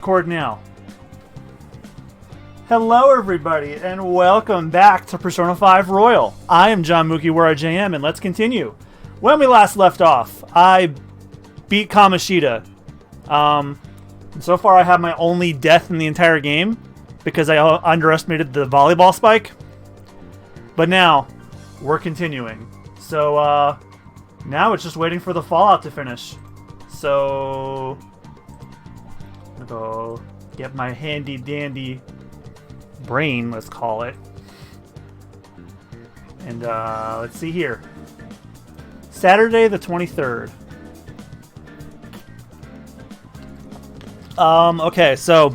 Record now. Hello everybody and welcome back to Persona 5 Royal. I am John MugiwaraJM and let's continue. When we last left off, I beat Kamoshida. So far I have my only death in the entire game because I underestimated the volleyball spike. But now, we're continuing. So, now it's just waiting for the fallout to finish. So, I'm gonna go get my handy dandy brain, let's call it. And let's see here. Saturday the 23rd. Okay, so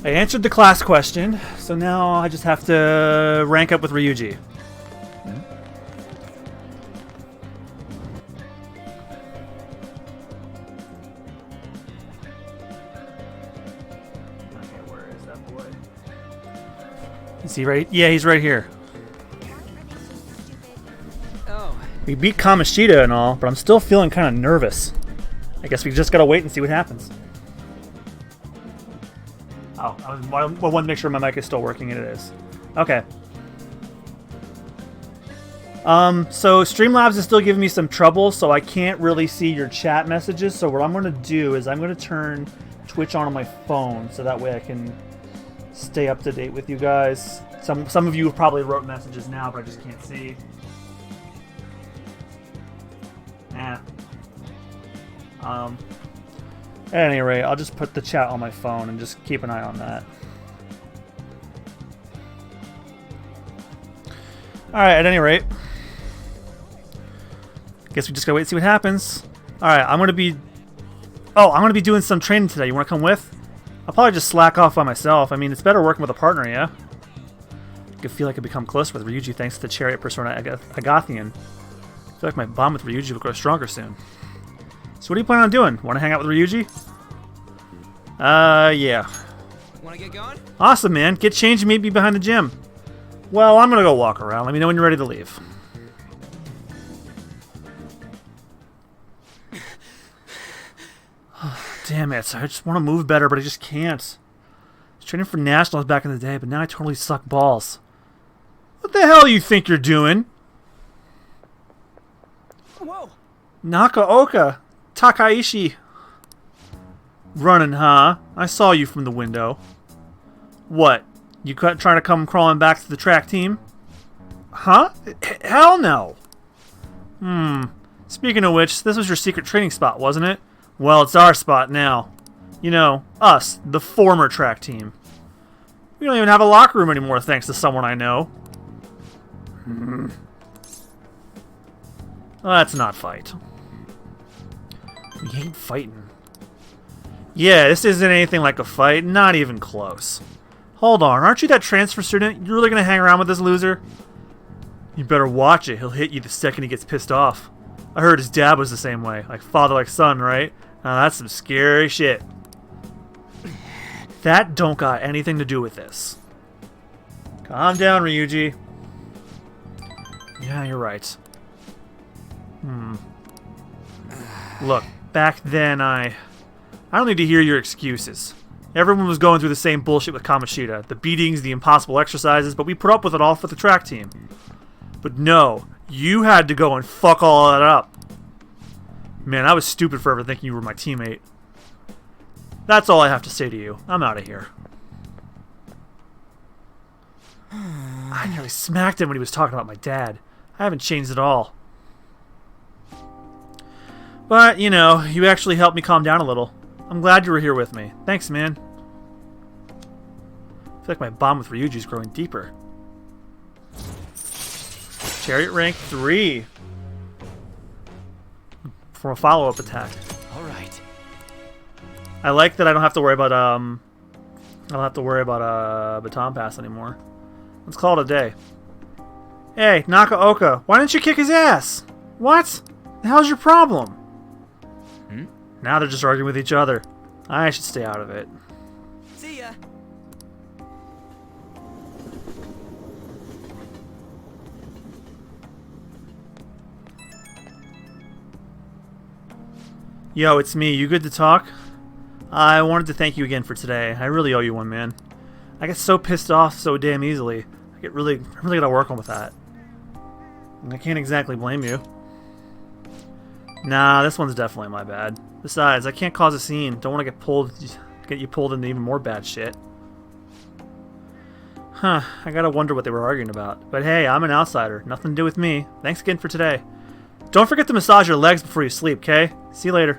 I answered the class question, so now I just have to rank up with Ryuji. Is he right? Yeah, he's right here. Oh. We beat Kamoshida and all, but I'm still feeling kind of nervous. I guess we just gotta wait and see what happens. Oh, I wanted to make sure my mic is still working, and it is. Okay. So Streamlabs is still giving me some trouble, so I can't really see your chat messages. So what I'm gonna do is I'm gonna turn Twitch on my phone, so that way I can stay up to date with you guys. Some of you have probably wrote messages now, but I just can't see. At any rate, I'll just put the chat on my phone and just keep an eye on that. Alright, at any rate. Guess we just gotta wait and see what happens. Alright, I'm gonna be doing some training today. You wanna come with? I'll probably just slack off by myself. I mean, it's better working with a partner, yeah? I feel like I become closer with Ryuji thanks to the Chariot Persona Agathian. I feel like my bond with Ryuji will grow stronger soon. So what do you plan on doing? Want to hang out with Ryuji? Yeah. Wanna get going? Awesome, man. Get changed and meet me behind the gym. Well, I'm gonna go walk around. Let me know when you're ready to leave. Damn it. I just want to move better, but I just can't. I was training for nationals back in the day, but now I totally suck balls. What the hell you think you're doing? Whoa! Nakaoka. Takaishi. Running, huh? I saw you from the window. What? You trying to come crawling back to the track team? Huh? Hell no. Speaking of which, this was your secret training spot, wasn't it? Well, it's our spot now. You know, us, the former track team. We don't even have a locker room anymore thanks to someone I know. Let's not fight. We hate fighting. Yeah, this isn't anything like a fight, not even close. Hold on, aren't you that transfer student? You really gonna hang around with this loser? You better watch it, he'll hit you the second he gets pissed off. I heard his dad was the same way, like father like son, right? Now that's some scary shit. That don't got anything to do with this. Calm down, Ryuji. Yeah, you're right. Look, back then I don't need to hear your excuses. Everyone was going through the same bullshit with Kamoshida. The beatings, the impossible exercises, but we put up with it all for the track team. But no, you had to go and fuck all that up. Man, I was stupid for ever thinking you were my teammate. That's all I have to say to you. I'm out of here. I nearly smacked him when he was talking about my dad. I haven't changed at all. But, you know, you actually helped me calm down a little. I'm glad you were here with me. Thanks, man. I feel like my bond with Ryuji is growing deeper. Chariot rank 3. For a follow-up attack. Alright. I like that I don't have to worry about baton pass anymore. Let's call it a day. Hey, Nakaoka, why didn't you kick his ass? What? The hell's your problem? Now they're just arguing with each other. I should stay out of it. See ya. Yo, it's me. You good to talk? I wanted to thank you again for today. I really owe you one, man. I get so pissed off so damn easily. I really gotta work on with that. And I can't exactly blame you. Nah, this one's definitely my bad. Besides, I can't cause a scene. Don't want to get you pulled into even more bad shit. Huh, I gotta wonder what they were arguing about. But hey, I'm an outsider. Nothing to do with me. Thanks again for today. Don't forget to massage your legs before you sleep, okay? See you later.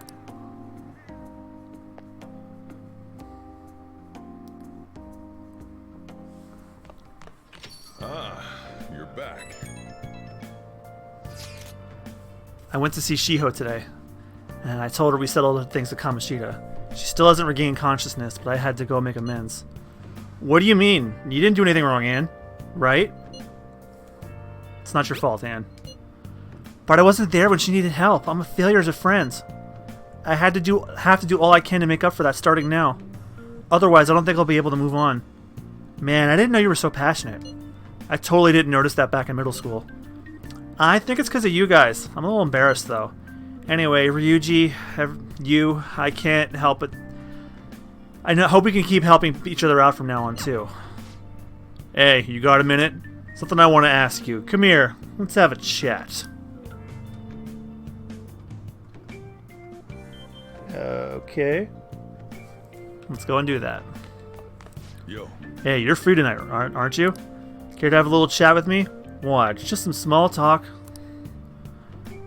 You're back. I went to see Shiho today, and I told her we settled things with Kamoshida. She still hasn't regained consciousness, but I had to go make amends. What do you mean? You didn't do anything wrong, Anne. Right? It's not your fault, Anne. But I wasn't there when she needed help. I'm a failure as a friend. I have to do all I can to make up for that starting now. Otherwise, I don't think I'll be able to move on. Man, I didn't know you were so passionate. I totally didn't notice that back in middle school. I think it's because of you guys. I'm a little embarrassed, though. Anyway, Ryuji, I can't help it. Hope we can keep helping each other out from now on, too. Hey, you got a minute? Something I want to ask you. Come here. Let's have a chat. Okay. Let's go and do that. Yo. Hey, you're free tonight, aren't you? Care to have a little chat with me? What? Just some small talk.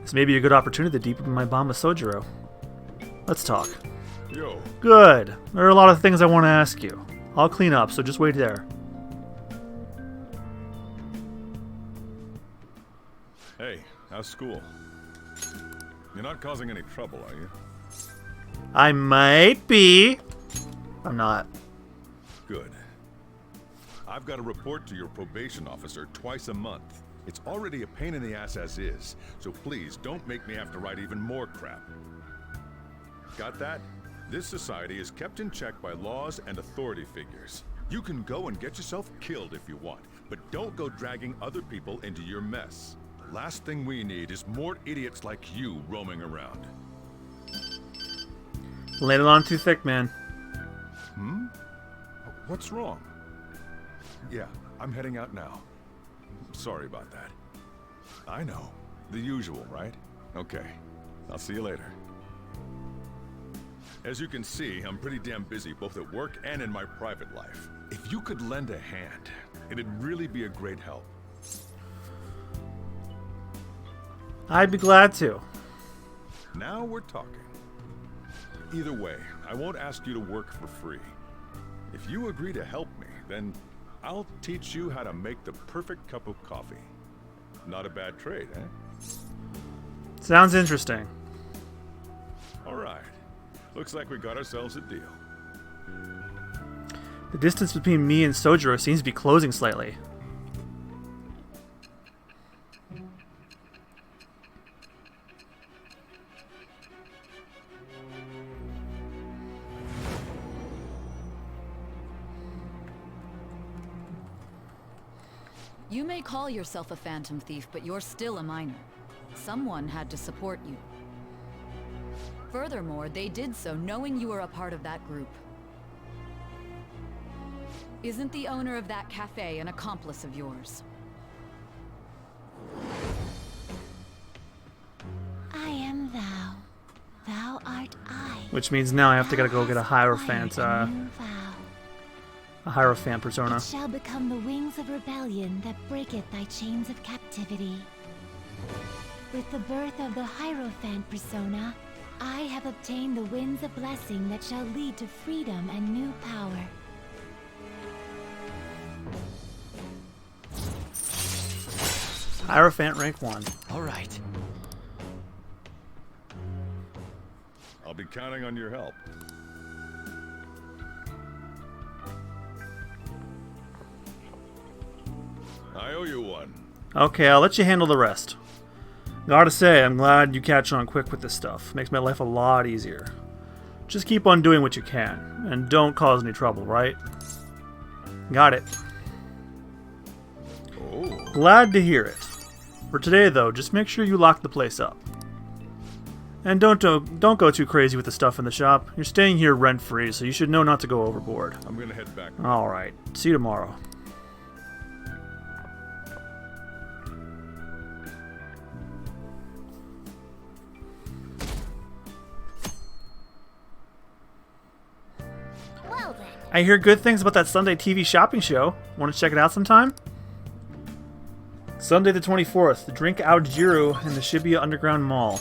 This may be a good opportunity to deepen my bond with Sojiro. Let's talk. Yo. Good. There are a lot of things I want to ask you. I'll clean up, so just wait there. Hey, how's school? You're not causing any trouble, are you? I might be. I'm not. Good. I've got to report to your probation officer twice a month. It's already a pain in the ass as is, so please don't make me have to write even more crap. Got that? This society is kept in check by laws and authority figures. You can go and get yourself killed if you want, but don't go dragging other people into your mess. Last thing we need is more idiots like you roaming around. Laid it on too thick, man. What's wrong? Yeah, I'm heading out now. Sorry about that. I know. The usual, right? Okay. I'll see you later. As you can see, I'm pretty damn busy both at work and in my private life. If you could lend a hand, it'd really be a great help. I'd be glad to. Now we're talking. Either way, I won't ask you to work for free. If you agree to help me, then I'll teach you how to make the perfect cup of coffee. Not a bad trade, eh? Sounds interesting. All right. Looks like we got ourselves a deal. The distance between me and Sojiro seems to be closing slightly. You may call yourself a phantom thief, but you're still a minor. Someone had to support you. Furthermore, they did so knowing you were a part of that group. Isn't the owner of that cafe an accomplice of yours? I am thou. Thou art I. Which means now I have to go get a Hierophant, A Hierophant persona. It shall become the wings of rebellion that breaketh thy chains of captivity. With the birth of the Hierophant persona, I have obtained the winds of blessing that shall lead to freedom and new power. Hierophant rank 1. All right. I'll be counting on your help. I owe you one. Okay, I'll let you handle the rest. Gotta say, I'm glad you catch on quick with this stuff. Makes my life a lot easier. Just keep on doing what you can, and don't cause any trouble, right? Got it. Oh. Glad to hear it. For today, though, just make sure you lock the place up. And don't go too crazy with the stuff in the shop. You're staying here rent-free, so you should know not to go overboard. I'm gonna head back. Alright, see you tomorrow. Well then. I hear good things about that Sunday TV shopping show. Want to check it out sometime? Sunday the 24th, drink Aojiru in the Shibuya Underground Mall.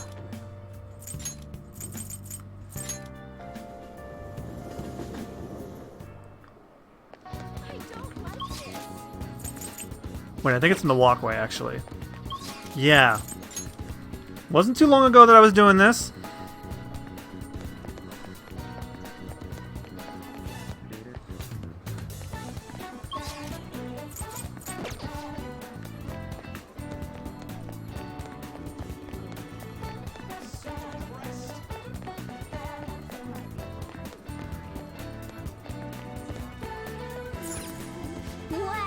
Wait, I think it's in the walkway, actually. Yeah. Wasn't too long ago that I was doing this.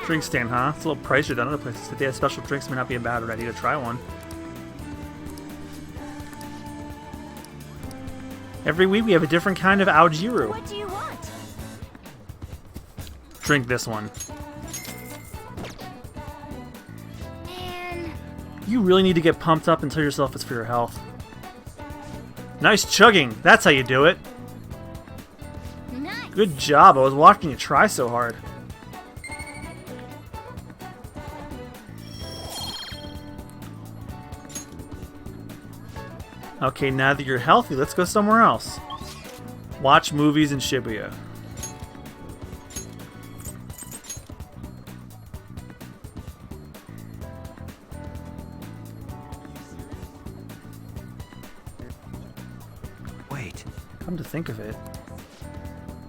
Drink stand, huh? It's a little pricier than other places. If they have special drinks, it may not be a bad idea to try one. Every week we have a different kind of Aojiru. What do you want? Drink this one. Man. You really need to get pumped up and tell yourself it's for your health. Nice chugging. That's how you do it. Nice. Good job. I was watching you try so hard. Okay, now that you're healthy, let's go somewhere else. Watch movies in Shibuya. Wait. Come to think of it.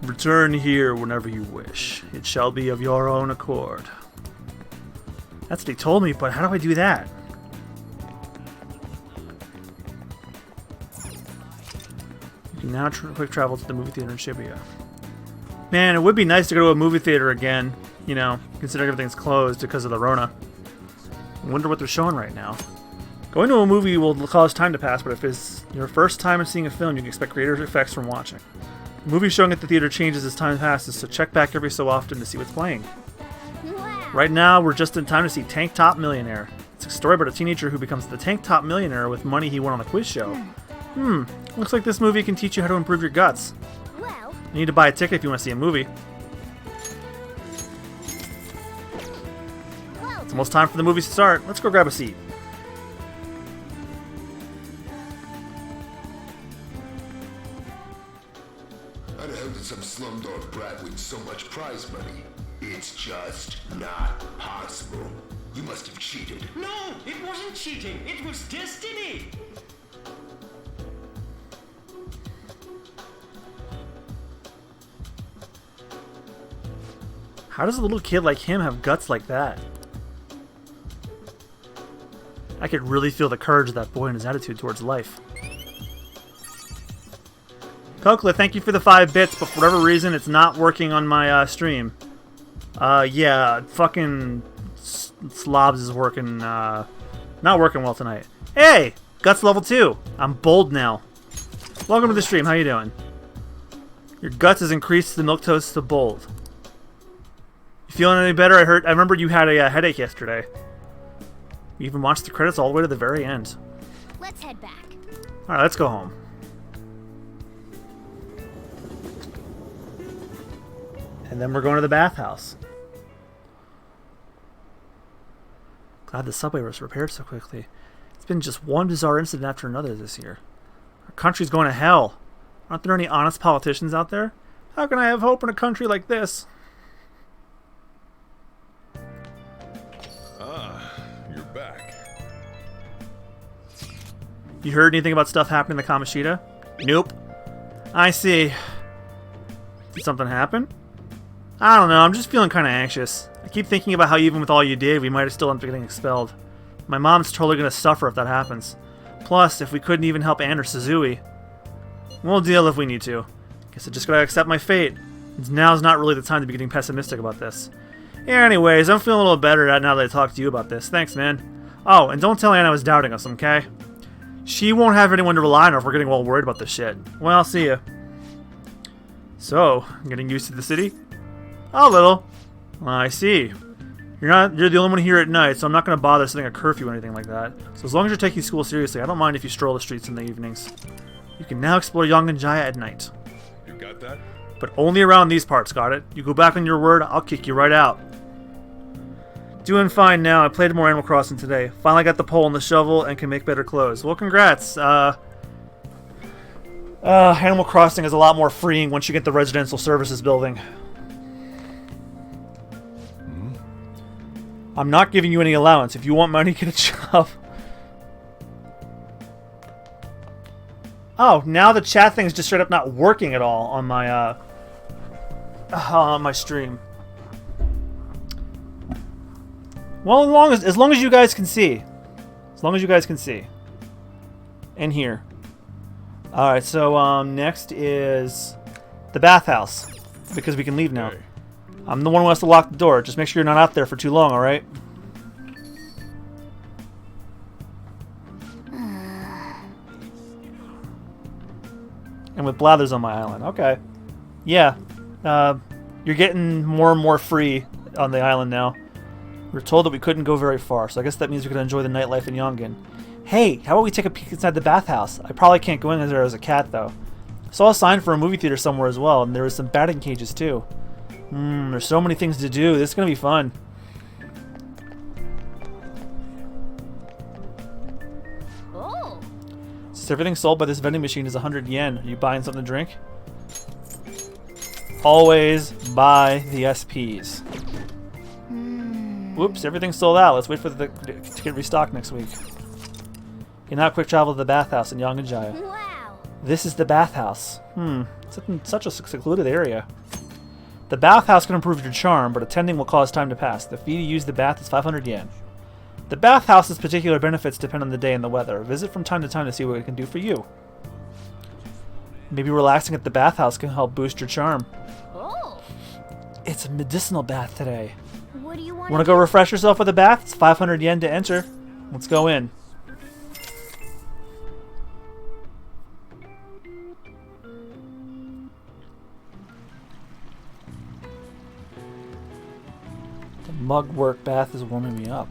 Return here whenever you wish. It shall be of your own accord. That's what he told me, but how do I do that? You can now quick travel to the movie theater in Shibuya. Man, it would be nice to go to a movie theater again, you know, considering everything's closed because of the Rona. I wonder what they're showing right now. Going to a movie will cause time to pass, but if it's your first time seeing a film, you can expect greater effects from watching. The movie showing at the theater changes as time passes, so check back every so often to see what's playing. Wow. Right now, we're just in time to see Tank Top Millionaire. It's a story about a teenager who becomes the Tank Top Millionaire with money he won on a quiz show. Looks like this movie can teach you how to improve your guts. Well, You need to buy a ticket if you want to see a movie. It's almost time for the movies to start. Let's go grab a seat. How the hell did some slumdog brat win so much prize money? It's just not possible. You must have cheated. No, it wasn't cheating. It was destiny. How does a little kid like him have guts like that? I could really feel the courage of that boy and his attitude towards life. Kokla, thank you for the 5 bits, but for whatever reason, it's not working on my stream. Yeah, fucking Slobs is working, not working well tonight. Hey! Guts level 2! I'm bold now. Welcome to the stream, how you doing? Your guts has increased the milk toast to bold. You feeling any better? I remember you had a headache yesterday. You even watched the credits all the way to the very end. let's head back. Alright, let's go home. And then we're going to the bathhouse. Glad the subway was repaired so quickly. It's been just one bizarre incident after another this year. Our country's going to hell. Aren't there any honest politicians out there? How can I have hope in a country like this? You're back. You heard anything about stuff happening in the Kamoshida? Nope. I see. Did something happen? I don't know, I'm just feeling kind of anxious. I keep thinking about how even with all you did, we might have still end up getting expelled. My mom's totally going to suffer if that happens. Plus, if we couldn't even help Anne or Suzui, we'll deal if we need to. Guess I just gotta accept my fate. Now's not really the time to be getting pessimistic about this. Anyways, I'm feeling a little better now that I talked to you about this. Thanks, man. Oh, and don't tell Anne I was doubting us, okay? She won't have anyone to rely on if we're getting all worried about this shit. Well, I'll see ya. So, getting used to the city? A little. I see. You're the only one here at night, so I'm not going to bother setting a curfew or anything like that. So as long as you're taking school seriously, I don't mind if you stroll the streets in the evenings. You can now explore Yongan-Jaya at night. You got that? But only around these parts, got it? You go back on your word, I'll kick you right out. Doing fine now. I played more Animal Crossing today. Finally got the pole and the shovel and can make better clothes. Well, congrats. Animal Crossing is a lot more freeing once you get the residential services building. I'm not giving you any allowance. If you want money, get a job. Oh, now the chat thing is just straight up not working at all on my stream. Well, as long as you guys can see. As long as you guys can see. And here. Alright, so next is the bathhouse. Because we can leave now. I'm the one who has to lock the door. Just make sure you're not out there for too long, alright? And with Blathers on my island. Okay. Yeah. You're getting more and more free on the island now. We were told that we couldn't go very far, so I guess that means we can enjoy the nightlife in Yongan. Hey, how about we take a peek inside the bathhouse? I probably can't go in there as a cat, though. I saw a sign for a movie theater somewhere as well, and there was some batting cages, too. There's so many things to do. This is going to be fun. Oh. Since everything sold by this vending machine is 100 yen, are you buying something to drink? Always buy the SPs. Whoops, everything's sold out. Let's wait for the to get restocked next week. You now quick travel to the bathhouse in Yongan-Jaya. Wow. This is the bathhouse. It's in such a secluded area. The bathhouse can improve your charm, but attending will cause time to pass. The fee to use the bath is 500 yen. The bathhouse's particular benefits depend on the day and the weather. Visit from time to time to see what it can do for you. Maybe relaxing at the bathhouse can help boost your charm. Oh. It's a medicinal bath today. What do you want? Want to go refresh yourself with a bath? It's 500 yen to enter. Let's go in. The mugwort bath is warming me up.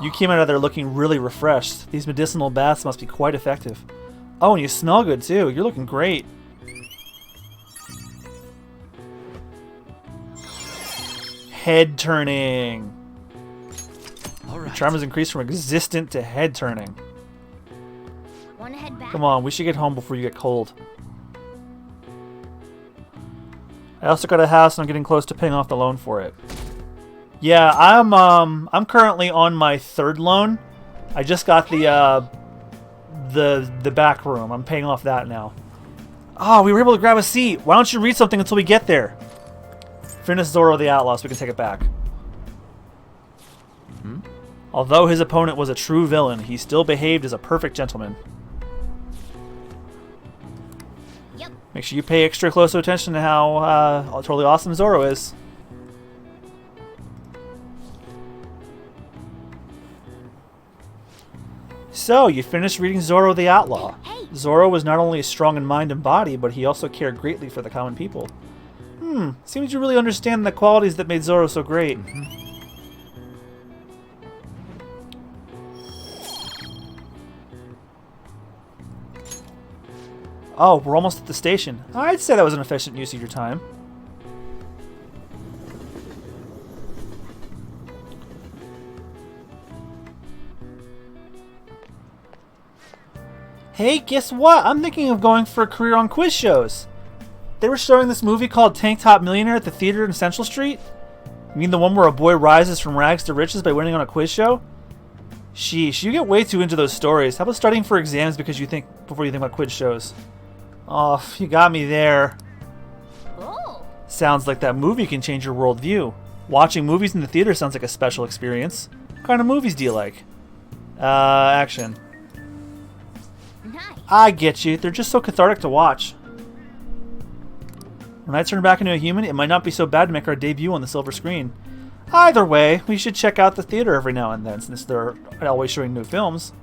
You came out of there looking really refreshed. These medicinal baths must be quite effective. Oh, and you smell good too. You're looking great. Head turning. All right. Charm is increased from existent to head turning. Want to head back? Come on, we should get home before you get cold. I also got a house and I'm getting close to paying off the loan for it. Yeah, I'm currently on my third loan. I just got the back room. I'm paying off that now. Oh, we were able to grab a seat. Why don't you read something until we get there? Finish Zoro the Outlaw so we can take it back. Although his opponent was a true villain, he still behaved as a perfect gentleman. Yep. Make sure you pay extra close attention to how totally awesome Zoro is. So, you finished reading Zoro the Outlaw. Hey. Zoro was not only strong in mind and body, but he also cared greatly for the common people. Seems you really understand the qualities that made Zoro so great. Oh, we're almost at the station. I'd say that was an efficient use of your time. Hey, guess what? I'm thinking of going for a career on quiz shows. They were showing this movie called Tank Top Millionaire at the theater in Central Street. You mean the one where a boy rises from rags to riches by winning on a quiz show? Sheesh, you get way too into those stories. How about studying for exams before you think about quiz shows? Oh, you got me there. Oh. Sounds like that movie can change your worldview. Watching movies in the theater sounds like a special experience. What kind of movies do you like? Action. Nice. I get you. They're just so cathartic to watch. When I turn back into a human, it might not be so bad to make our debut on the silver screen. Either way, we should check out the theater every now and then, since they're always showing new films.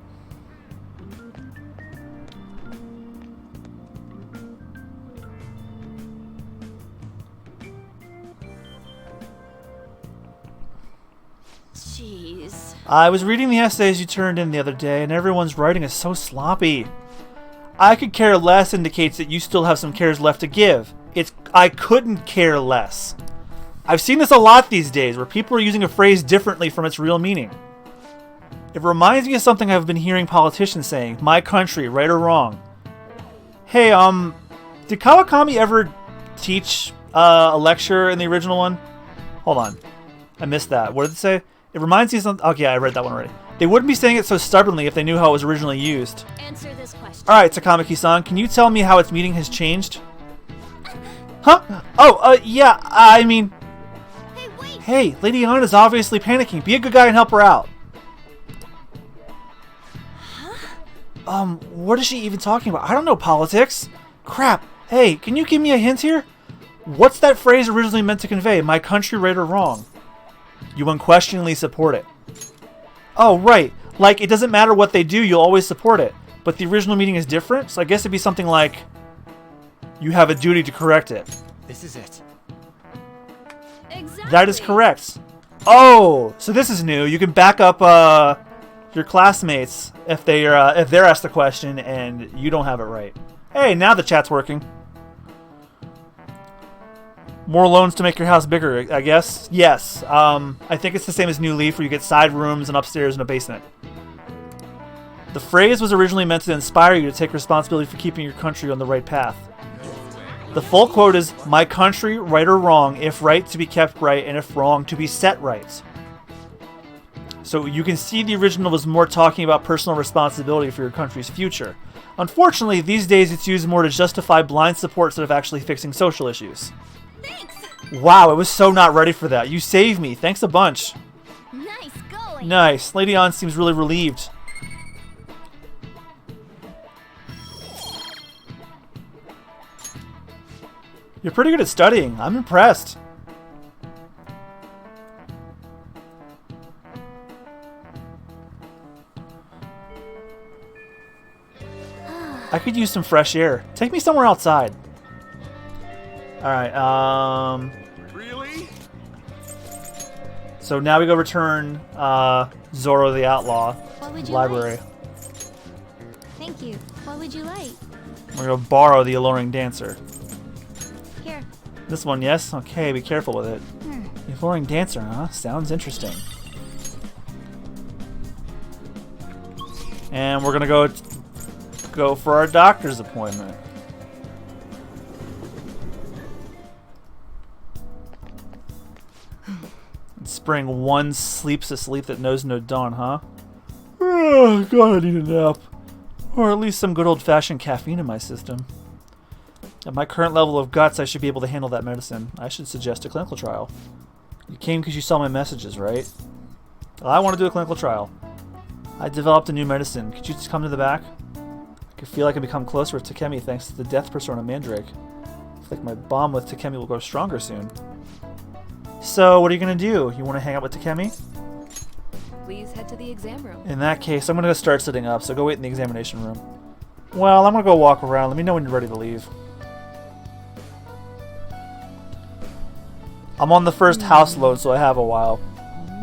Jeez. I was reading the essays you turned in the other day, and everyone's writing is so sloppy. I could care less indicates that you still have some cares left to give. It's I couldn't care less. I've seen this a lot these days, where people are using a phrase differently from its real meaning. It reminds me of something I've been hearing politicians saying, my country, right or wrong. Hey, did Kawakami ever teach a lecture in the original one? Hold on. I missed that. What did it say? It reminds me of something. Okay, I read that one already. They wouldn't be saying it so stubbornly if they knew how it was originally used. Answer this question. Alright, Takamaki-san, can you tell me how its meaning has changed? Huh? Oh, yeah, I mean... Hey, wait! Hey, Lady Anna's obviously panicking. Be a good guy and help her out. Huh? What is she even talking about? I don't know politics. Crap. Hey, can you give me a hint here? What's that phrase originally meant to convey? My country, right or wrong? You unquestioningly support it. Oh, right. Like, it doesn't matter what they do, you'll always support it. But the original meaning is different, so I guess it'd be something like... You have a duty to correct it. This is it. Exactly. That is correct. Oh, so this is new. You can back up your classmates if they're asked the question and you don't have it right. Hey, now the chat's working. More loans to make your house bigger, I guess. Yes. I think it's the same as New Leaf, where you get side rooms and upstairs and a basement. The phrase was originally meant to inspire you to take responsibility for keeping your country on the right path. The full quote is, my country, right or wrong, if right, to be kept right, and if wrong, to be set right. So you can see the original was more talking about personal responsibility for your country's future. Unfortunately, these days it's used more to justify blind support instead of actually fixing social issues. Thanks! Wow, I was so not ready for that. You saved me. Thanks a bunch. Nice going! Nice. Lady Ann seems really relieved. You're pretty good at studying. I'm impressed. I could use some fresh air. Take me somewhere outside. Alright, Really? so now we go return Zoro the Outlaw What would you library. like? Thank you. What would you like? We're gonna borrow the Alluring Dancer. Here. This one, yes? Okay, be careful with it. The Alluring Dancer, huh? Sounds interesting. And we're gonna go for our doctor's appointment. Spring one sleeps a sleep that knows no dawn, huh? Oh, God, I need a nap. Or at least some good old-fashioned caffeine in my system. At my current level of guts, I should be able to handle that medicine. I should suggest a clinical trial. You came because you saw my messages, right? Well, I want to do a clinical trial. I developed a new medicine. Could you just come to the back? I could feel I can become closer with Takemi thanks to the death persona Mandrake. I feel like my bond with Takemi will grow stronger soon. So, what are you going to do? You want to hang out with Takemi? Please head to the exam room. In that case, I'm going to start sitting up, so go wait in the examination room. Well, I'm going to go walk around. Let me know when you're ready to leave. I'm on the first house loan, so I have a while.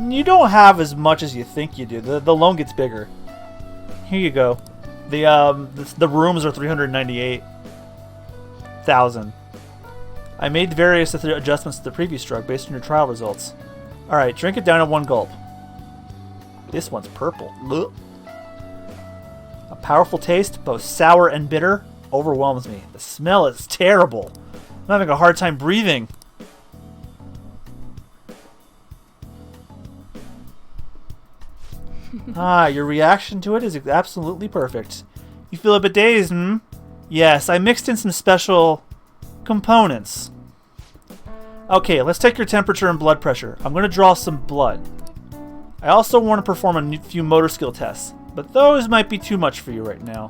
You don't have as much as you think you do. The loan gets bigger. Here you go. The rooms are $398,000. I made various adjustments to the previous drug based on your trial results. Alright, drink it down in one gulp. This one's purple. Ugh. A powerful taste, both sour and bitter, overwhelms me. The smell is terrible. I'm having a hard time breathing. Your reaction to it is absolutely perfect. You feel a bit dazed, hmm? Yes, I mixed in some special components. Okay, let's take your temperature and blood pressure. I'm going to draw some blood. I also want to perform a few motor skill tests, but those might be too much for you right now.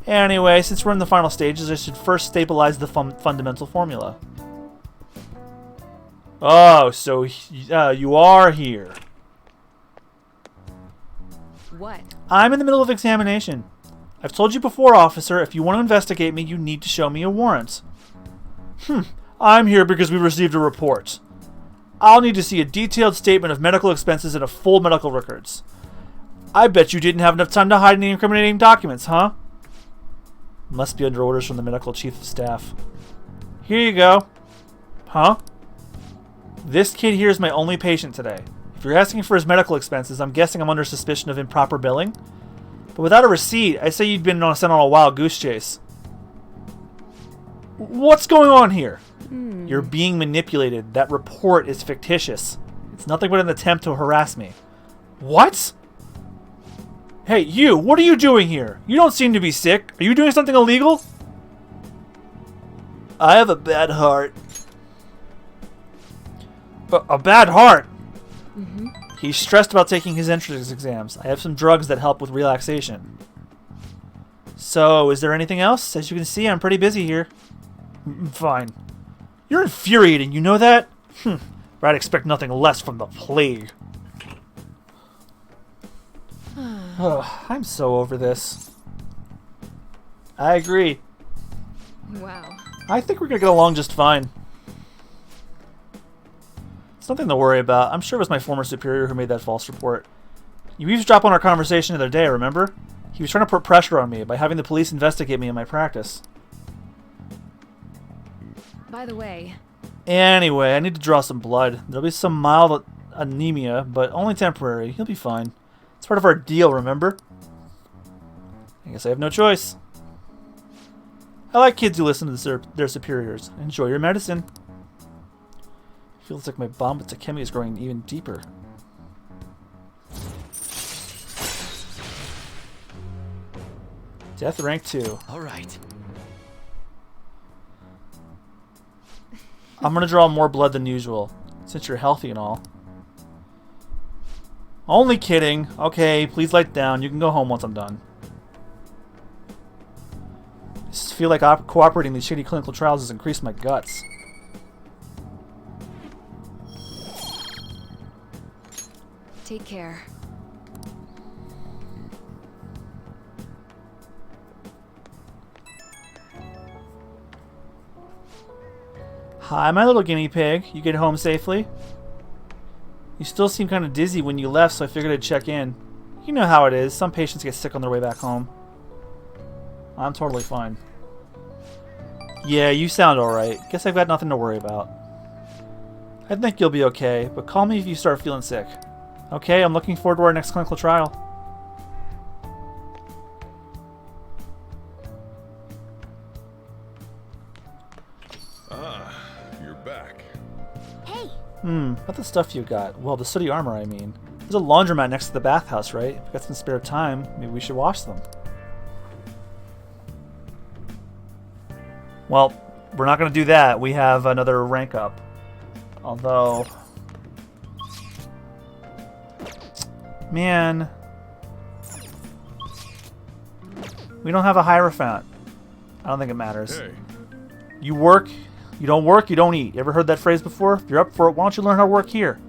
Anyway, since we're in the final stages, I should first stabilize the fundamental formula. Oh, so you are here. What? I'm in the middle of examination. I've told you before, officer, if you want to investigate me, you need to show me a warrant. I'm here because we received a report. I'll need to see a detailed statement of medical expenses and a full medical records. I bet you didn't have enough time to hide any incriminating documents, huh? Must be under orders from the medical chief of staff. Here you go. Huh? This kid here is my only patient today. If you're asking for his medical expenses, I'm guessing I'm under suspicion of improper billing. But without a receipt, I say you'd been sent on a wild goose chase. What's going on here? You're being manipulated. That report is fictitious. It's nothing but an attempt to harass me. What? Hey, you! What are you doing here? You don't seem to be sick. Are you doing something illegal? I have a bad heart. A bad heart? He's stressed about taking his entrance exams. I have some drugs that help with relaxation. So, is there anything else? As you can see, I'm pretty busy here. Fine. You're infuriating, you know that? But I'd expect nothing less from the plague. I'm so over this. I agree. Wow. I think we're gonna get along just fine. It's nothing to worry about. I'm sure it was my former superior who made that false report. You eavesdropped on our conversation the other day, remember? He was trying to put pressure on me by having the police investigate me in my practice. By the way, Anyway, I need to draw some blood. There'll be some mild anemia, but only temporary. He'll be fine. It's part of our deal, remember? I guess I have no choice. I like kids who listen to their superiors. Enjoy your medicine. Feels like my bond with Takemi is growing even deeper. Death rank 2. All right. I'm gonna draw more blood than usual, since you're healthy and all. Only kidding. Okay, please light down. You can go home once I'm done. I just feel like cooperating in these shitty clinical trials has increased my guts. take care. Hi, my little guinea pig. You get home safely? You still seem kind of dizzy when you left, so I figured I'd check in. You know how it is. Some patients get sick on their way back home. I'm totally fine. Yeah, you sound alright. Guess I've got nothing to worry about. I think you'll be okay, but call me if you start feeling sick. Okay, I'm looking forward to our next clinical trial. You're back. Hey, What the stuff you got? Well, the sooty armor, I mean. There's a laundromat next to the bathhouse, right? If we got some spare time, maybe we should wash them. Well, we're not going to do that. We have another rank up. Although... Man... We don't have a Hierophant. I don't think it matters. Hey, You work, you don't work, you don't eat. You ever heard that phrase before? If you're up for it, why don't you learn how to work here?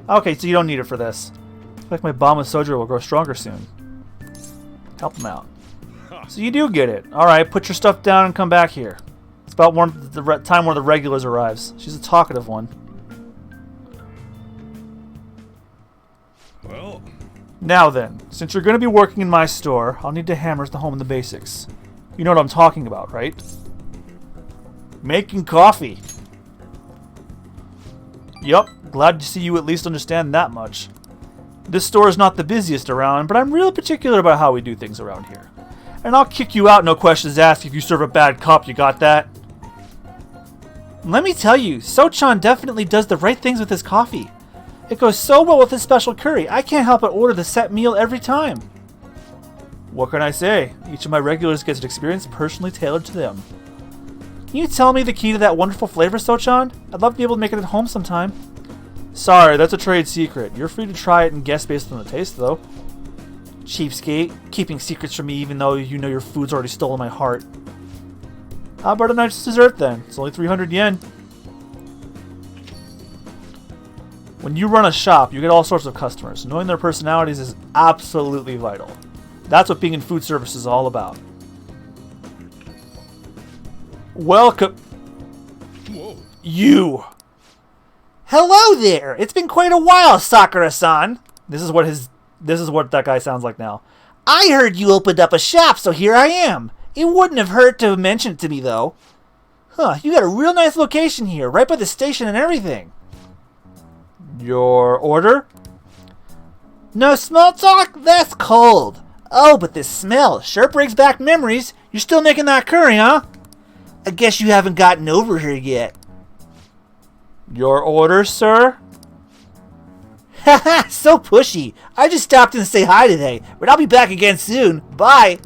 Okay, so you don't need it for this. I feel like my bond with Sojo will grow stronger soon. Help him out. So you do get it. Alright, put your stuff down and come back here. It's about the time one of the regulars arrives. She's a talkative one. well, Now then, since you're going to be working in my store, I'll need to hammer the home the basics. You know what I'm talking about, right? Making coffee. Yup, glad to see you at least understand that much. This store is not the busiest around, but I'm really particular about how we do things around here. And I'll kick you out, no questions asked, if you serve a bad cup, you got that? Let me tell you, Sochan definitely does the right things with his coffee. It goes so well with his special curry, I can't help but order the set meal every time. What can I say? Each of my regulars gets an experience personally tailored to them. Can you tell me the key to that wonderful flavor, Sochan? I'd love to be able to make it at home sometime. Sorry, that's a trade secret. You're free to try it and guess based on the taste, though. Cheapskate, keeping secrets from me even though you know your food's already stolen my heart. How about a nice dessert, then? It's only 300 yen. When you run a shop, you get all sorts of customers. Knowing their personalities is absolutely vital. That's what being in food service is all about. Welcome. Whoa. You. Hello there. It's been quite a while, Sakura-san. This is what that guy sounds like now. I heard you opened up a shop, so here I am. It wouldn't have hurt to have mentioned it to me, though. Huh, you got a real nice location here, right by the station and everything. Your order? No small talk? That's cold. Oh, but this smell sure brings back memories. You're still making that curry, huh? I guess you haven't gotten over here yet. Your order, sir? Haha, so pushy. I just stopped in to say hi today, but I'll be back again soon. Bye.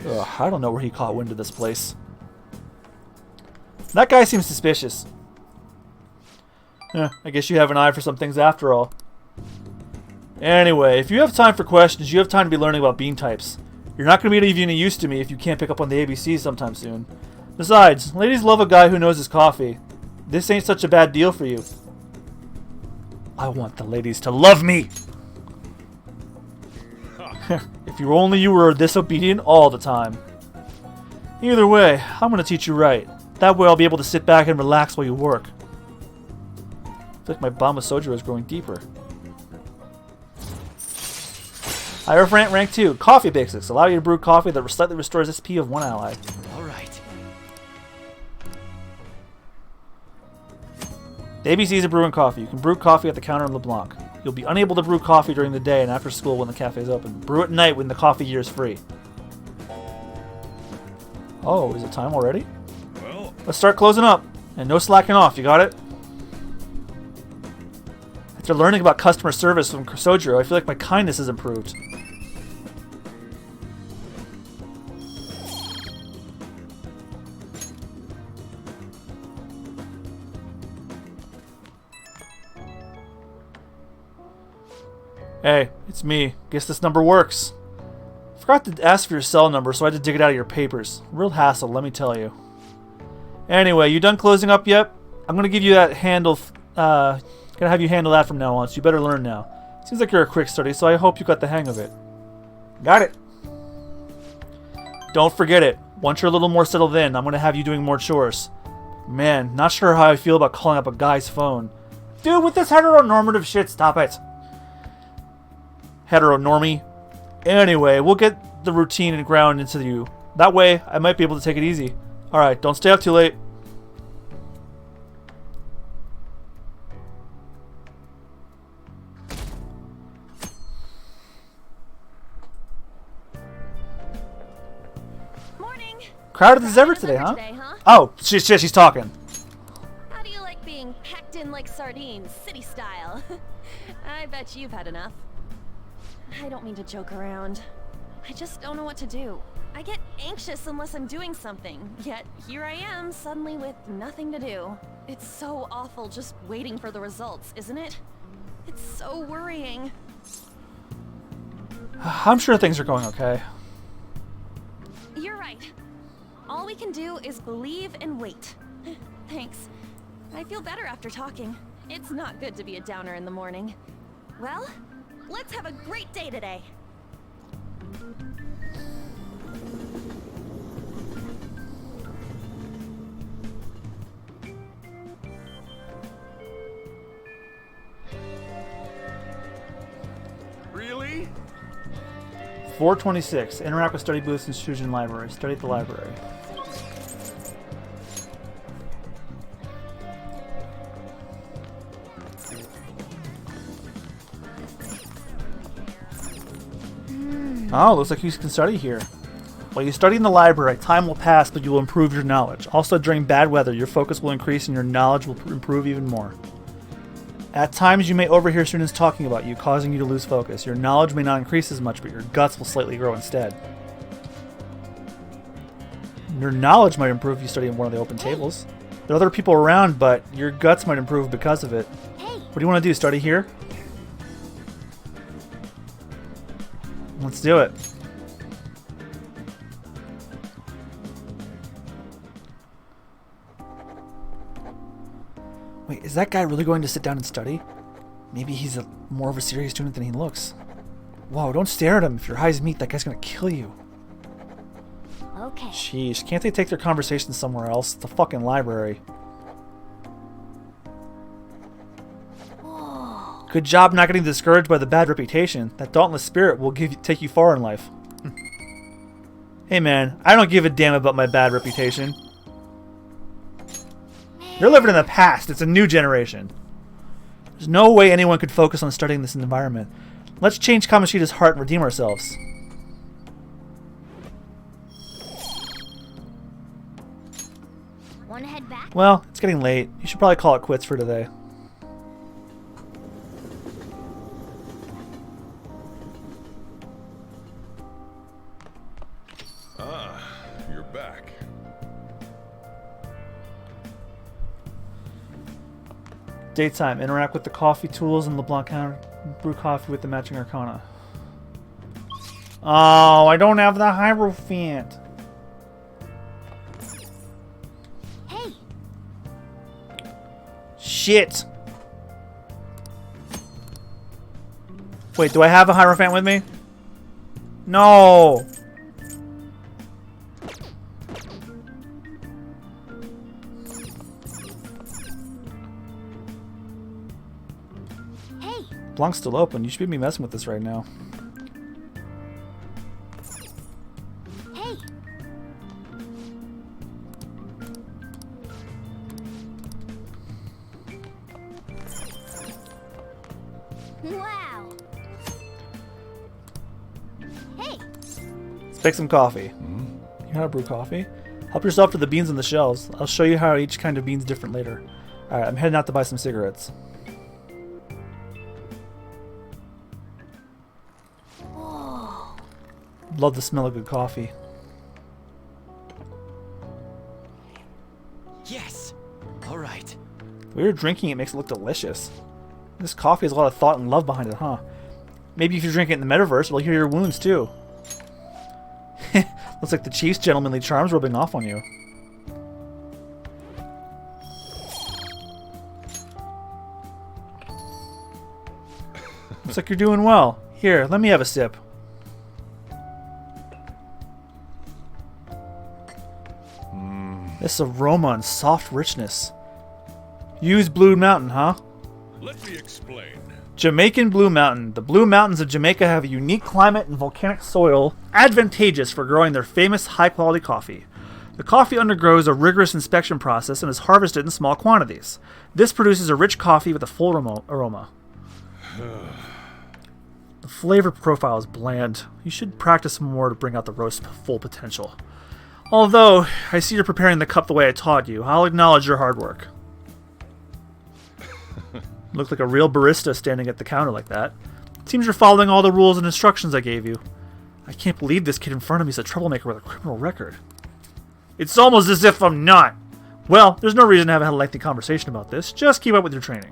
Ugh, I don't know where he caught wind of this place. That guy seems suspicious. I guess you have an eye for some things after all. Anyway, if you have time for questions, you have time to be learning about bean types. You're not going to be any use to me if you can't pick up on the ABCs sometime soon. Besides, ladies love a guy who knows his coffee. This ain't such a bad deal for you. I want the ladies to love me! If you were this obedient all the time. Either way, I'm going to teach you right. That way I'll be able to sit back and relax while you work. I feel like my bond with Sojiro is growing deeper. Hierophant rank 2. Coffee basics. Allow you to brew coffee that slightly restores SP of one ally. Alright. The ABCs of brewing coffee. You can brew coffee at the counter in LeBlanc. You'll be unable to brew coffee during the day and after school when the cafe is open. Brew at night when the coffee year is free. Oh, is it time already? Well, Let's start closing up. And no slacking off, you got it? After learning about customer service from Sojiro, I feel like my kindness has improved. Hey, it's me. Guess this number works. Forgot to ask for your cell number, so I had to dig it out of your papers. Real hassle, let me tell you. Anyway, you done closing up yet? I'm gonna give you that handle. Gonna have you handle that from now on, so you better learn now. Seems like you're a quick study, so I hope you got the hang of it. Got it. Don't forget it. Once you're a little more settled in, I'm gonna have you doing more chores. Man, not sure how I feel about calling up a guy's phone. Dude, with this heteronormative shit, stop it. Heteronormie. Anyway, we'll get the routine and ground into you. That way, I might be able to take it easy. Alright, don't stay up too late. Morning. Crowded as ever today, huh? Oh, she's talking. How do you like being packed in like sardines, city style? I bet you've had enough. I don't mean to joke around. I just don't know what to do. I get anxious unless I'm doing something, yet here I am suddenly with nothing to do. It's so awful just waiting for the results, isn't it? It's so worrying. I'm sure things are going okay. You're right. All we can do is believe and wait. Thanks. I feel better after talking. It's not good to be a downer in the morning. Well, let's have a great day today. really? 426. Interact with study booths in Shujin Library. Study at the library. Oh, looks like you can study here. While you study in the library, time will pass, but you will improve your knowledge. Also, during bad weather, your focus will increase and your knowledge will improve even more. At times, you may overhear students talking about you, causing you to lose focus. Your knowledge may not increase as much, but your guts will slightly grow instead. Your knowledge might improve if you study in one of the open tables. There are other people around, but your guts might improve because of it. What do you want to do? Study here? Let's do it. Wait, is that guy really going to sit down and study? Maybe he's more of a serious student than he looks. Whoa, don't stare at him. If your eyes meet, that guy's gonna kill you. Okay. Sheesh, can't they take their conversation somewhere else? The fucking library. Whoa. Good job not getting discouraged by the bad reputation. That dauntless spirit will take you far in life. Hey man, I don't give a damn about my bad reputation. You're living in the past. It's a new generation. There's no way anyone could focus on studying this environment. Let's change Kamoshida's heart and redeem ourselves. Wanna head back? Well, it's getting late. You should probably call it quits for today. Ah, you're back. Daytime. Interact with the coffee tools and LeBlanc counter. Brew coffee with the matching arcana. Oh, I don't have the Hierophant. Hey! Shit. Wait, do I have a Hierophant with me? No. Hey! Blanc's still open. You should be messing with this right now. Hey! Wow! Hey! Let's make some coffee. You know how to brew coffee? Help yourself to the beans on the shelves. I'll show you how each kind of bean's different later. Alright, I'm heading out to buy some cigarettes. Whoa! Love the smell of good coffee. Yes. All right. The way you're drinking it makes it look delicious. This coffee has a lot of thought and love behind it, huh? Maybe if you drink it in the metaverse, it'll heal your wounds too. Looks like the Chief's gentlemanly charm's rubbing off on you. Looks like you're doing well. Here, let me have a sip. This aroma and soft richness. Use Blue Mountain, huh? Let me explain. Jamaican Blue Mountain. The Blue Mountains of Jamaica have a unique climate and volcanic soil advantageous for growing their famous high-quality coffee. The coffee undergoes a rigorous inspection process and is harvested in small quantities. This produces a rich coffee with a full aroma. The flavor profile is bland. You should practice more to bring out the roast's full potential. Although, I see you're preparing the cup the way I taught you. I'll acknowledge your hard work. Look like a real barista standing at the counter like that. Seems you're following all the rules and instructions I gave you. I can't believe this kid in front of me is a troublemaker with a criminal record. It's almost as if I'm not. Well, there's no reason to have a lengthy conversation about this. Just keep up with your training.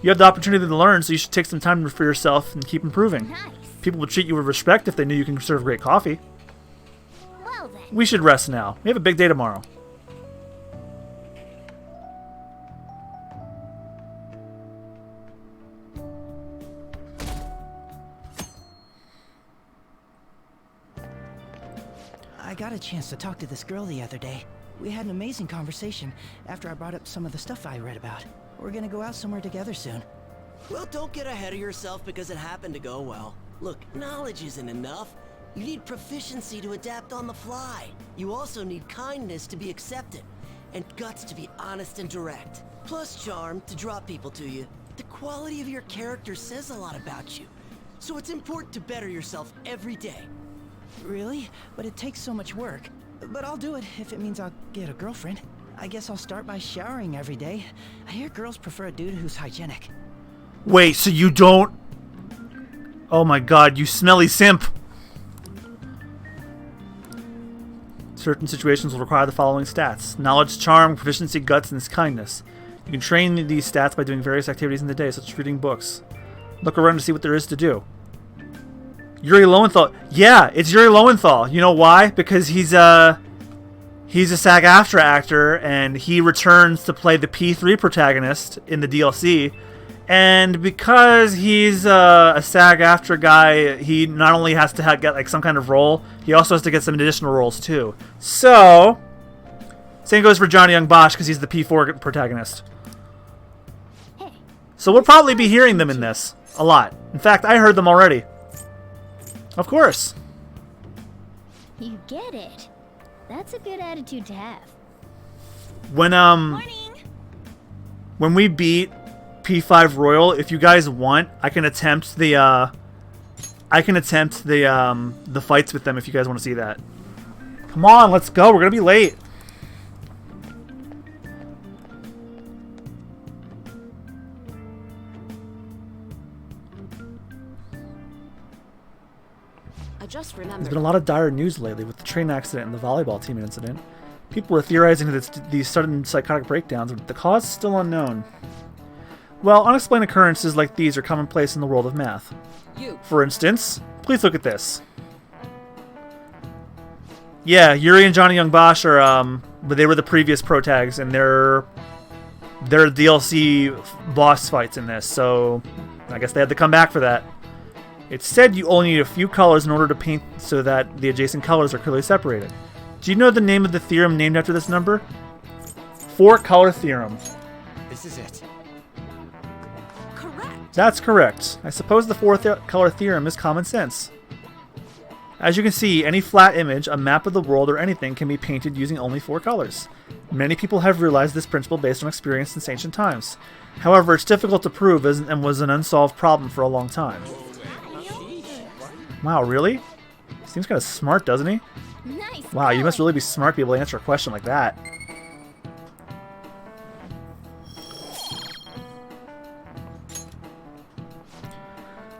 You have the opportunity to learn, so you should take some time for yourself and keep improving. Nice. People would treat you with respect if they knew you can serve great coffee. Well then. We should rest now. We have a big day tomorrow. I got a chance to talk to this girl the other day. We had an amazing conversation after I brought up some of the stuff I read about. We're gonna go out somewhere together soon. Well, don't get ahead of yourself because it happened to go well. Look, knowledge isn't enough. You need proficiency to adapt on the fly. You also need kindness to be accepted, and guts to be honest and direct. Plus charm to draw people to you. The quality of your character says a lot about you. So it's important to better yourself every day. Really? But it takes so much work. But I'll do it if it means I'll get a girlfriend. I guess I'll start by showering every day. I hear girls prefer a dude who's hygienic. Wait, so you don't... Oh my god, you smelly simp! Certain situations will require the following stats. Knowledge, charm, proficiency, guts, and kindness. You can train these stats by doing various activities in the day, such as reading books. Look around to see what there is to do. Yuri Lowenthal. Yeah, it's Yuri Lowenthal. You know why? Because he's He's a SAG-AFTRA actor, and he returns to play the P3 protagonist in the DLC. And because he's a SAG-AFTRA guy, he not only has to get like some kind of role, he also has to get some additional roles too. So, same goes for Johnny Young Bosch because he's the P4 protagonist. So we'll probably be hearing them in this a lot. In fact, I heard them already. Of course. You get it. That's a good attitude to have. When we beat P5 Royal, if you guys want, I can attempt the fights with them if you guys want to see that. Come on, let's go. We're gonna be late. Just There's remember. been a lot of dire news lately with the train accident and the volleyball team incident. People are theorizing that these sudden psychotic breakdowns, but the cause is still unknown. Well, unexplained occurrences like these are commonplace in the world of math. For instance, please look at this. Yeah, Yuri and Johnny Young Bosch are, but they were the previous pro tags, and they're DLC boss fights in this, so I guess they had to come back for that. It said you only need a few colors in order to paint so that the adjacent colors are clearly separated. Do you know the name of the theorem named after this number? 4-color theorem. This is it. Correct. That's correct. I suppose the 4-color theorem is common sense. As you can see, any flat image, a map of the world, or anything can be painted using only 4 colors. Many people have realized this principle based on experience since ancient times. However, it's difficult to prove and was an unsolved problem for a long time. Wow, really? Seems kind of smart, doesn't he? Nice. Wow, you must really be smart to be able to answer a question like that.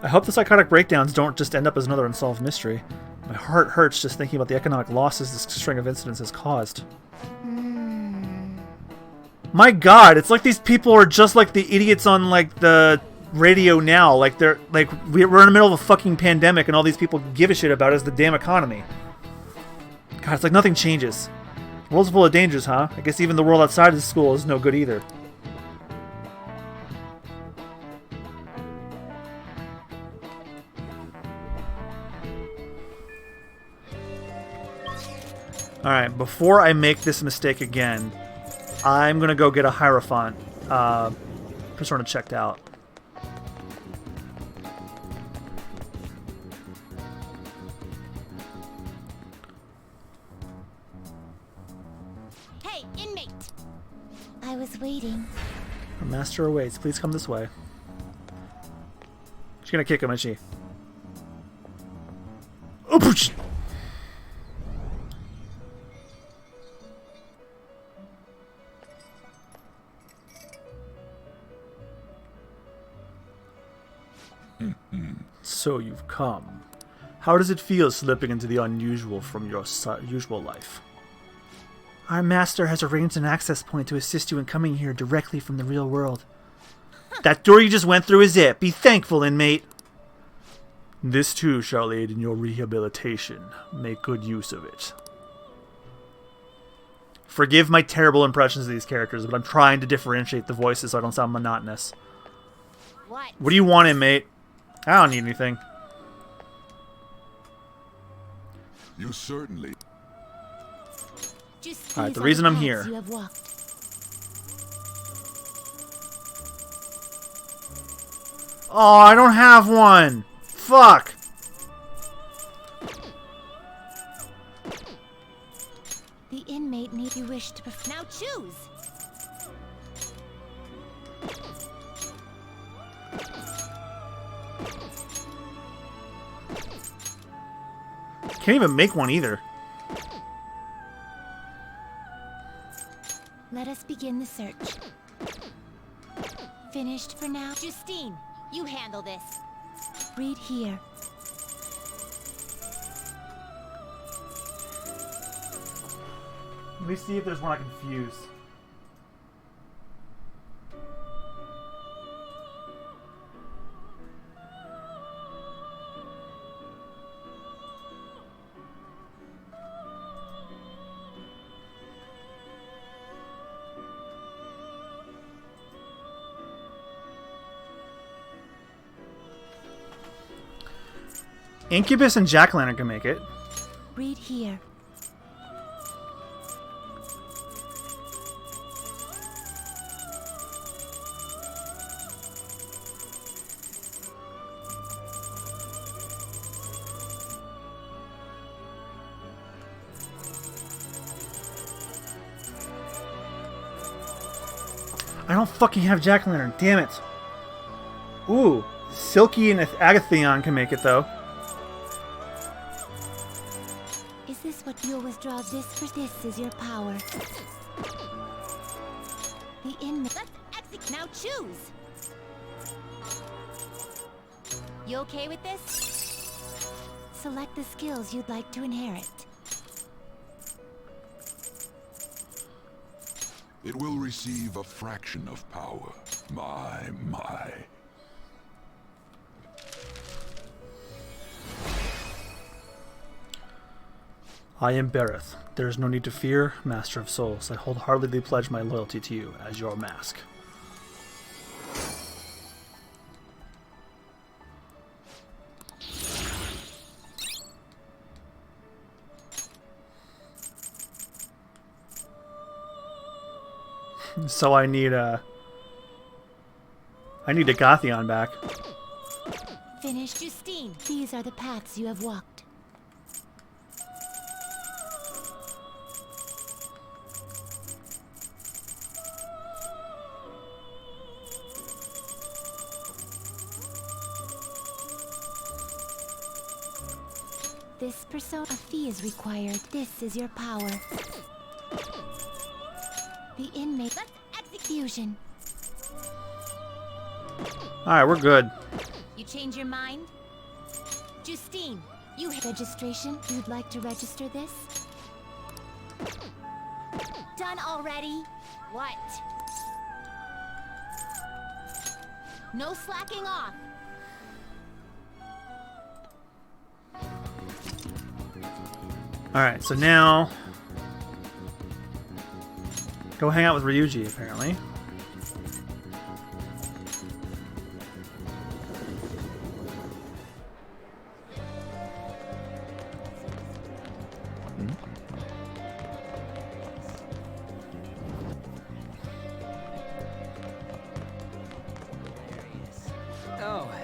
I hope the psychotic breakdowns don't just end up as another unsolved mystery. My heart hurts just thinking about the economic losses this string of incidents has caused. My god, it's like these people are just like the idiots on like the radio now. Like we're in the middle of a fucking pandemic and all these people give a shit about is the damn economy. God, it's like nothing changes. The world's full of dangers, huh? I guess even the world outside of the school is no good either. Alright, before I make this mistake again, I'm gonna go get a Hierophant persona checked out. Hey, inmate. I was waiting. Our master awaits. Please come this way. She's gonna kick him, isn't she? Oh, pooch! So you've come. How does it feel slipping into the unusual from your usual life? Our master has arranged an access point to assist you in coming here directly from the real world. That door you just went through is it. Be thankful, inmate. This too shall aid in your rehabilitation. Make good use of it. Forgive my terrible impressions of these characters, but I'm trying to differentiate the voices so I don't sound monotonous. What do you want, inmate? I don't need anything. You certainly... Alright, the reason I'm here. Oh, I don't have one! Fuck! The inmate need you wish to now choose! Can't even make one either. Let us begin the search. Finished for now? Justine, you handle this. Read here. Let me see if there's one I can fuse. Incubus and Jack-o'-lantern can make it. Read here. I don't fucking have Jack-o'-lantern. Damn it. Ooh. Silky and Agathon can make it, though. Is this what you'll withdraw this for? This is your power. The inmate. Let's execute. Now choose. You okay with this? Select the skills you'd like to inherit. It will receive a fraction of power. My. I am Bereth. There is no need to fear, Master of Souls. I wholeheartedly pledge my loyalty to you as your mask. So I need a Gothion back. Finish, Justine. These are the paths you have walked. This persona, a fee is required. This is your power. The inmate. Let's execution. Alright, we're good. You change your mind? Justine, you have registration. You'd like to register this? Done already? What? No slacking off. Alright, so now go hang out with Ryuji, apparently.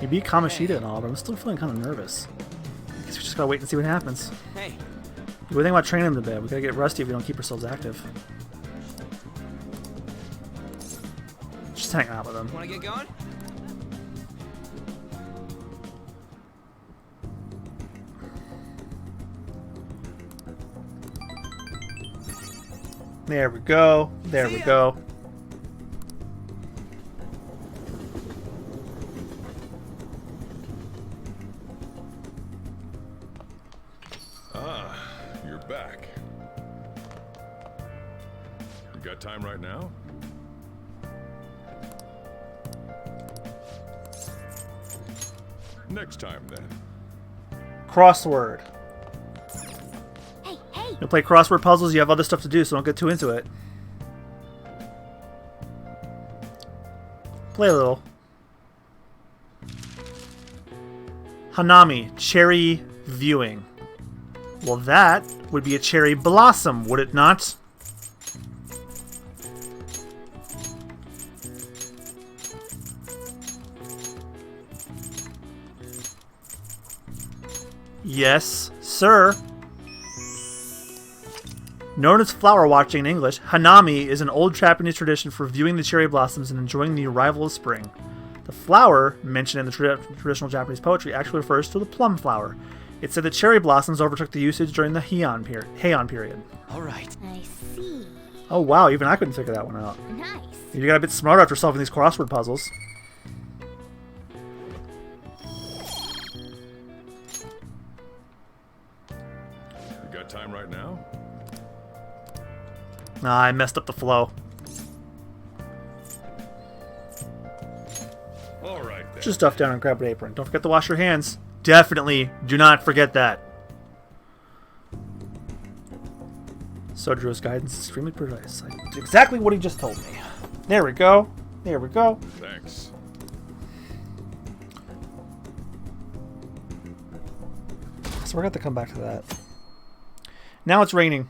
You beat Kamoshida and all, but I'm still feeling kind of nervous. I guess we just gotta wait and see what happens. Hey. What do you think about training him to bed? We gotta get rusty if we don't keep ourselves active. Just hang out with him. Wanna get going? There we go. There we go. You're back. You got time right now? Next time, then. Crossword. Hey, hey! You'll play crossword puzzles, you have other stuff to do, so don't get too into it. Play a little. Hanami, cherry viewing. Well, that would be a cherry blossom, would it not? Yes, sir. Known as flower watching in English, Hanami is an old Japanese tradition for viewing the cherry blossoms and enjoying the arrival of spring. The flower, mentioned in the traditional Japanese poetry, actually refers to the plum flower. It's said that cherry blossoms overtook the usage during the Heian period. All right. I see. Oh wow, even I couldn't figure that one out. Nice. You got a bit smarter after solving these crossword puzzles. You got time right now? Nah, I messed up the flow. All right, then. Just stuff down and grab an apron. Don't forget to wash your hands. Definitely do not forget that. Sojiro's guidance is extremely precise. I did exactly what he just told me. There we go. There we go. Thanks. we're going to come back to that. Now it's raining.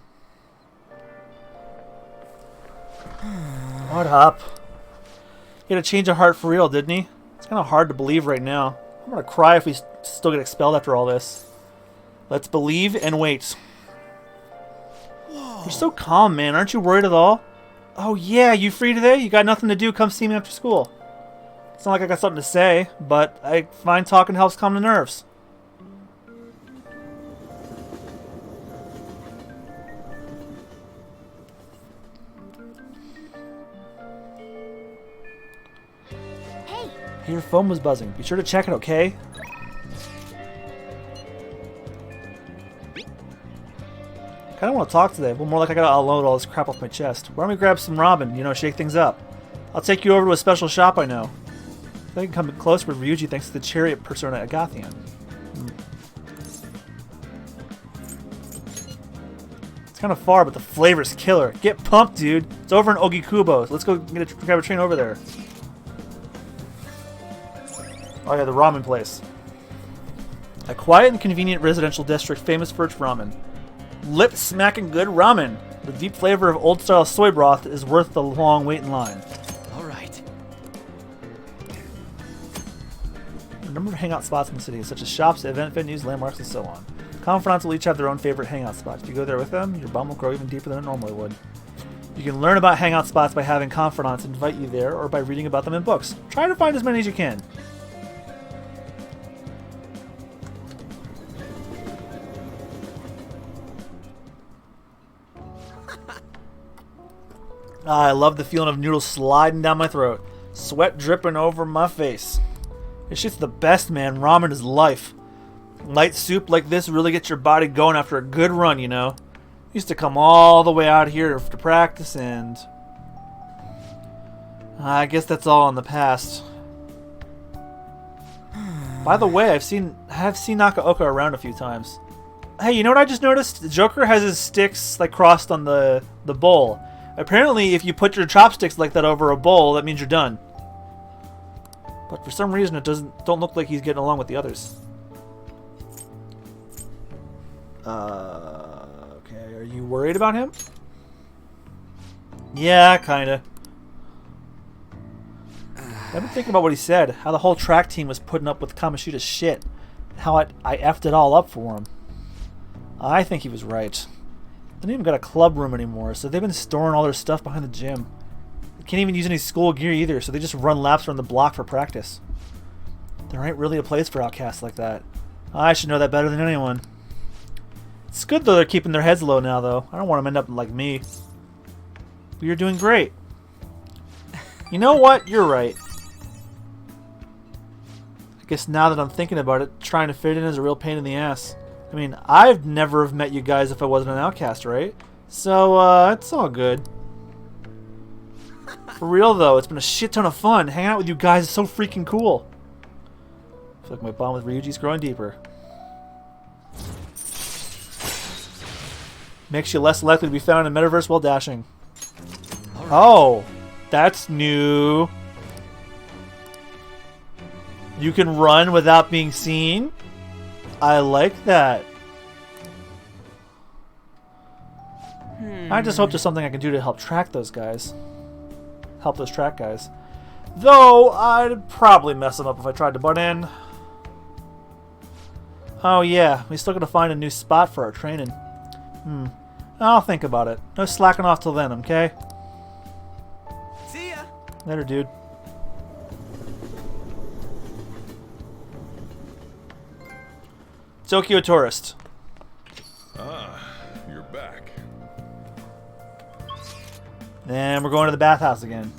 What up? He had a change of heart for real, didn't he? It's kind of hard to believe right now. I'm going to cry if we still get expelled after all this. Let's believe and wait. You're so calm, man. Aren't you worried at all? Oh, yeah. You free today? You got nothing to do? Come see me after school. It's not like I got something to say, but I find talking helps calm the nerves. Hey, your phone was buzzing. Be sure to check it, okay? I kind of want to talk today, but more like I gotta unload all this crap off my chest. Why don't we grab some ramen, you know, shake things up? I'll take you over to a special shop I know. I can come closer with Ryuji thanks to the chariot persona Agathian. It's kind of far, but the flavor's killer. Get pumped, dude. It's over in Ogikubo. Let's go grab a train over there. Oh yeah, the ramen place. A quiet and convenient residential district famous for its ramen. Lip-smacking good ramen. The deep flavor of old-style soy broth is worth the long wait in line. All right. A number of hangout spots in the city, such as shops, event venues, landmarks, and so on. Confidants will each have their own favorite hangout spots. If you go there with them, your bum will grow even deeper than it normally would. You can learn about hangout spots by having confidants invite you there or by reading about them in books. Try to find as many as you can. I love the feeling of noodles sliding down my throat. Sweat dripping over my face. This shit's the best, man. Ramen is life. Light soup like this really gets your body going after a good run, you know. Used to come all the way out here to practice, and I guess that's all in the past. By the way, I have seen Nakaoka around a few times. Hey, you know what I just noticed? The Joker has his sticks like crossed on the bowl. Apparently, if you put your chopsticks like that over a bowl, that means you're done. But for some reason, it don't look like he's getting along with the others. Okay, are you worried about him? Yeah, kinda. I've been thinking about what he said, how the whole track team was putting up with Kamoshida's shit, how I effed it all up for him. I think he was right. They don't even got a club room anymore, so they've been storing all their stuff behind the gym. They can't even use any school gear either, so they just run laps around the block for practice. There ain't really a place for outcasts like that. I should know that better than anyone. It's good though they're keeping their heads low now, though. I don't want them to end up like me. But you're doing great. You know what? You're right. I guess now that I'm thinking about it, trying to fit in is a real pain in the ass. I mean, I've never have met you guys if I wasn't an outcast, right? So, it's all good. For real, though, it's been a shit ton of fun. Hanging out with you guys is so freaking cool. I feel like my bond with Ryuji's growing deeper. Makes you less likely to be found in the metaverse while dashing. Oh, that's new. You can run without being seen? I like that. I just hope there's something I can do to help track those guys. Help those track guys. Though, I'd probably mess them up if I tried to butt in. Oh yeah, we still gotta find a new spot for our training. I'll think about it. No slacking off till then, okay? See ya! Later, dude. Tokyo tourist. Ah, you're back. And we're going to the bathhouse again.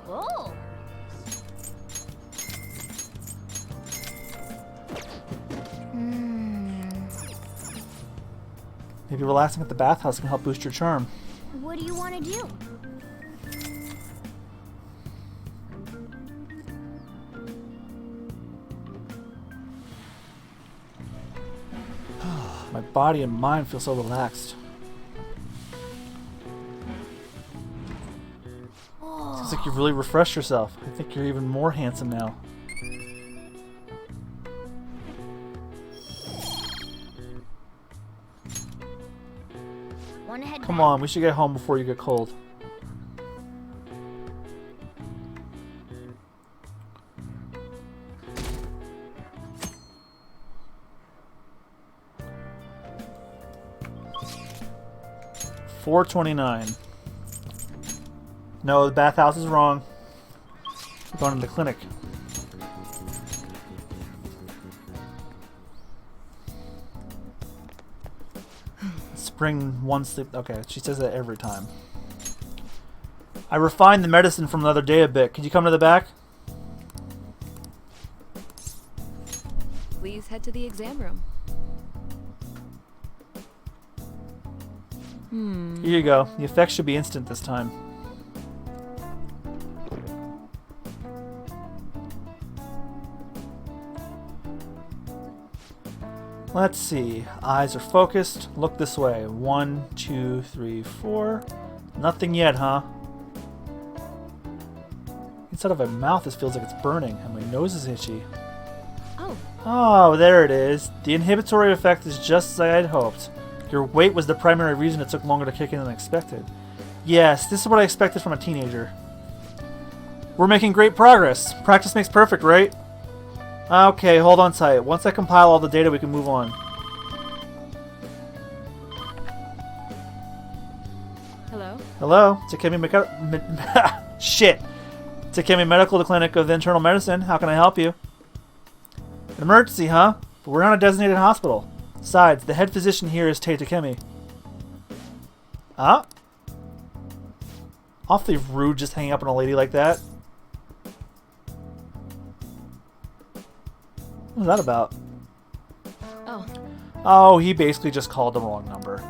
Oh. Maybe relaxing at the bathhouse can help boost your charm. What do you want to do? My body and mind feel so relaxed. Seems like you've really refreshed yourself. I think you're even more handsome now. Wanna head Come back? on, we should get home before you get cold. $4.29. No, the bathhouse is wrong. We're going to the clinic. Spring one sleep. Okay, she says that every time. I refined the medicine from the other day a bit. Could you come to the back? Please head to the exam room. Here you go. The effects should be instant this time. Let's see. Eyes are focused. Look this way. 1, 2, 3, 4. Nothing yet, huh? Inside of my mouth, this feels like it's burning, and my nose is itchy. Oh. Oh, there it is. The inhibitory effect is just as I had hoped. Your weight was the primary reason it took longer to kick in than expected. Yes, this is what I expected from a teenager. We're making great progress. Practice makes perfect, right? Okay, hold on tight. Once I compile all the data, we can move on. Hello? Hello? Shit! Takemi Medical Clinic of Internal Medicine. How can I help you? An emergency, huh? But we're not a designated hospital. Besides, the head physician here is Takemi. Ah? Awfully rude just hanging up on a lady like that. What was that about? Oh. Oh, he basically just called the wrong number.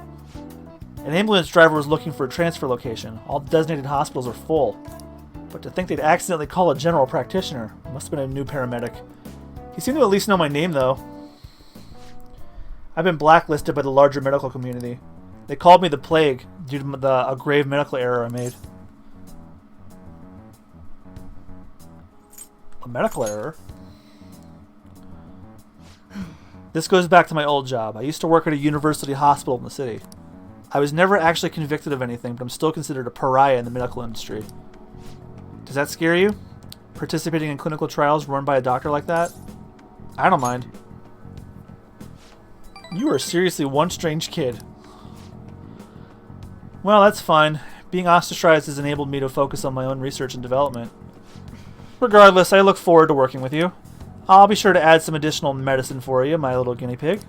An ambulance driver was looking for a transfer location. All designated hospitals are full. But to think they'd accidentally call a general practitioner. Must have been a new paramedic. He seemed to at least know my name, though. I've been blacklisted by the larger medical community. They called me the Plague due to a grave medical error I made. A medical error? This goes back to my old job. I used to work at a university hospital in the city. I was never actually convicted of anything, but I'm still considered a pariah in the medical industry. Does that scare you? Participating in clinical trials run by a doctor like that? I don't mind. You are seriously one strange kid. Well, that's fine. Being ostracized has enabled me to focus on my own research and development. Regardless, I look forward to working with you. I'll be sure to add some additional medicine for you, my little guinea pig.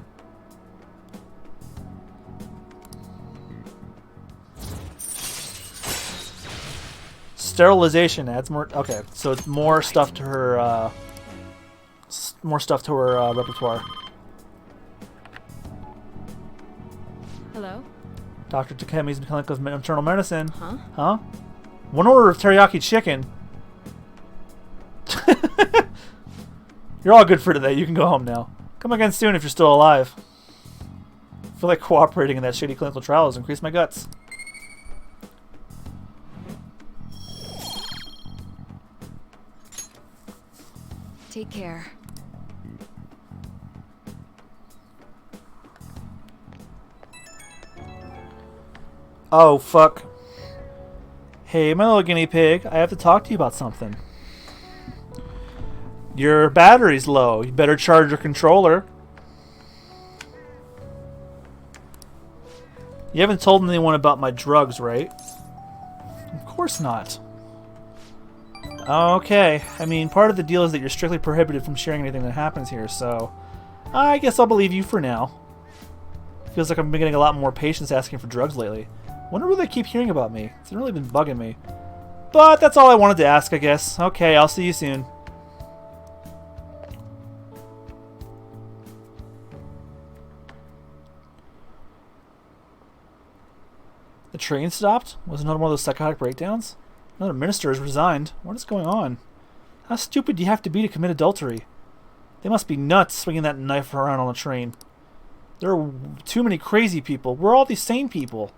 Sterilization adds more. Okay, so it's more stuff to her. Repertoire. Hello? Dr. Takemi's Clinic of Internal Medicine. Huh? Huh? One order of teriyaki chicken. You're all good for today. You can go home now. Come again soon if you're still alive. I feel like cooperating in that shady clinical trial has increased my guts. Take care. Oh, fuck. Hey, my little guinea pig. I have to talk to you about something. Your battery's low. You better charge your controller. You haven't told anyone about my drugs, right? Of course not. Okay. I mean, part of the deal is that you're strictly prohibited from sharing anything that happens here, so I guess I'll believe you for now. Feels like I've been getting a lot more patients asking for drugs lately. Wonder where they keep hearing about me. It's really been bugging me. But that's all I wanted to ask, I guess. Okay, I'll see you soon. The train stopped? Was another one of those psychotic breakdowns? Another minister has resigned. What is going on? How stupid do you have to be to commit adultery? They must be nuts swinging that knife around on a train. There are too many crazy people. We're all these sane people.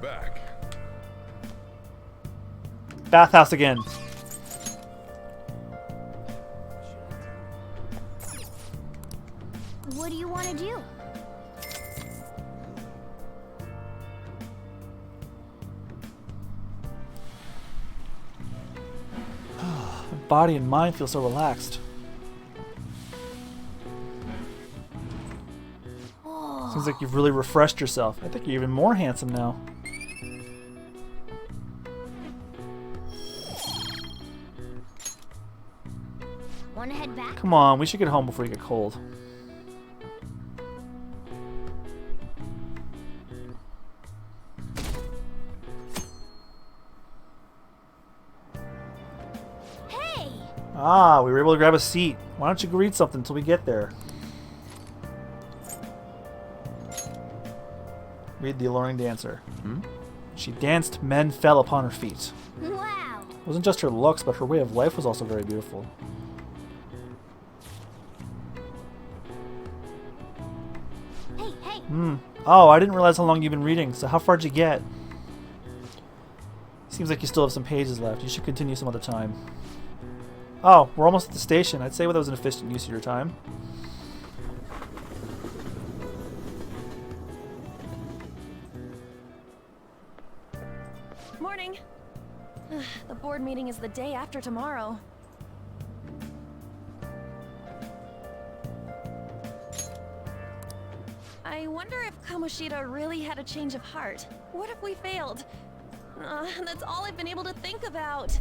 back. Bathhouse again. What do you want to do? Body and mind feel so relaxed. Seems like you've really refreshed yourself. I think you're even more handsome now. Want to head back? Come on, we should get home before you get cold. Hey! Ah, we were able to grab a seat. Why don't you go read something until we get there? Read The Alluring Dancer. She danced, men fell upon her feet. Wow! It wasn't just her looks, but her way of life was also very beautiful. Hey, hey! Oh, I didn't realize how long you've been reading, so how far'd you get? Seems like you still have some pages left. You should continue some other time. Oh, we're almost at the station. I'd say that was an efficient use of your time. Morning. The board meeting is the day after tomorrow. I wonder if Kamoshida really had a change of heart. What if we failed? That's all I've been able to think about.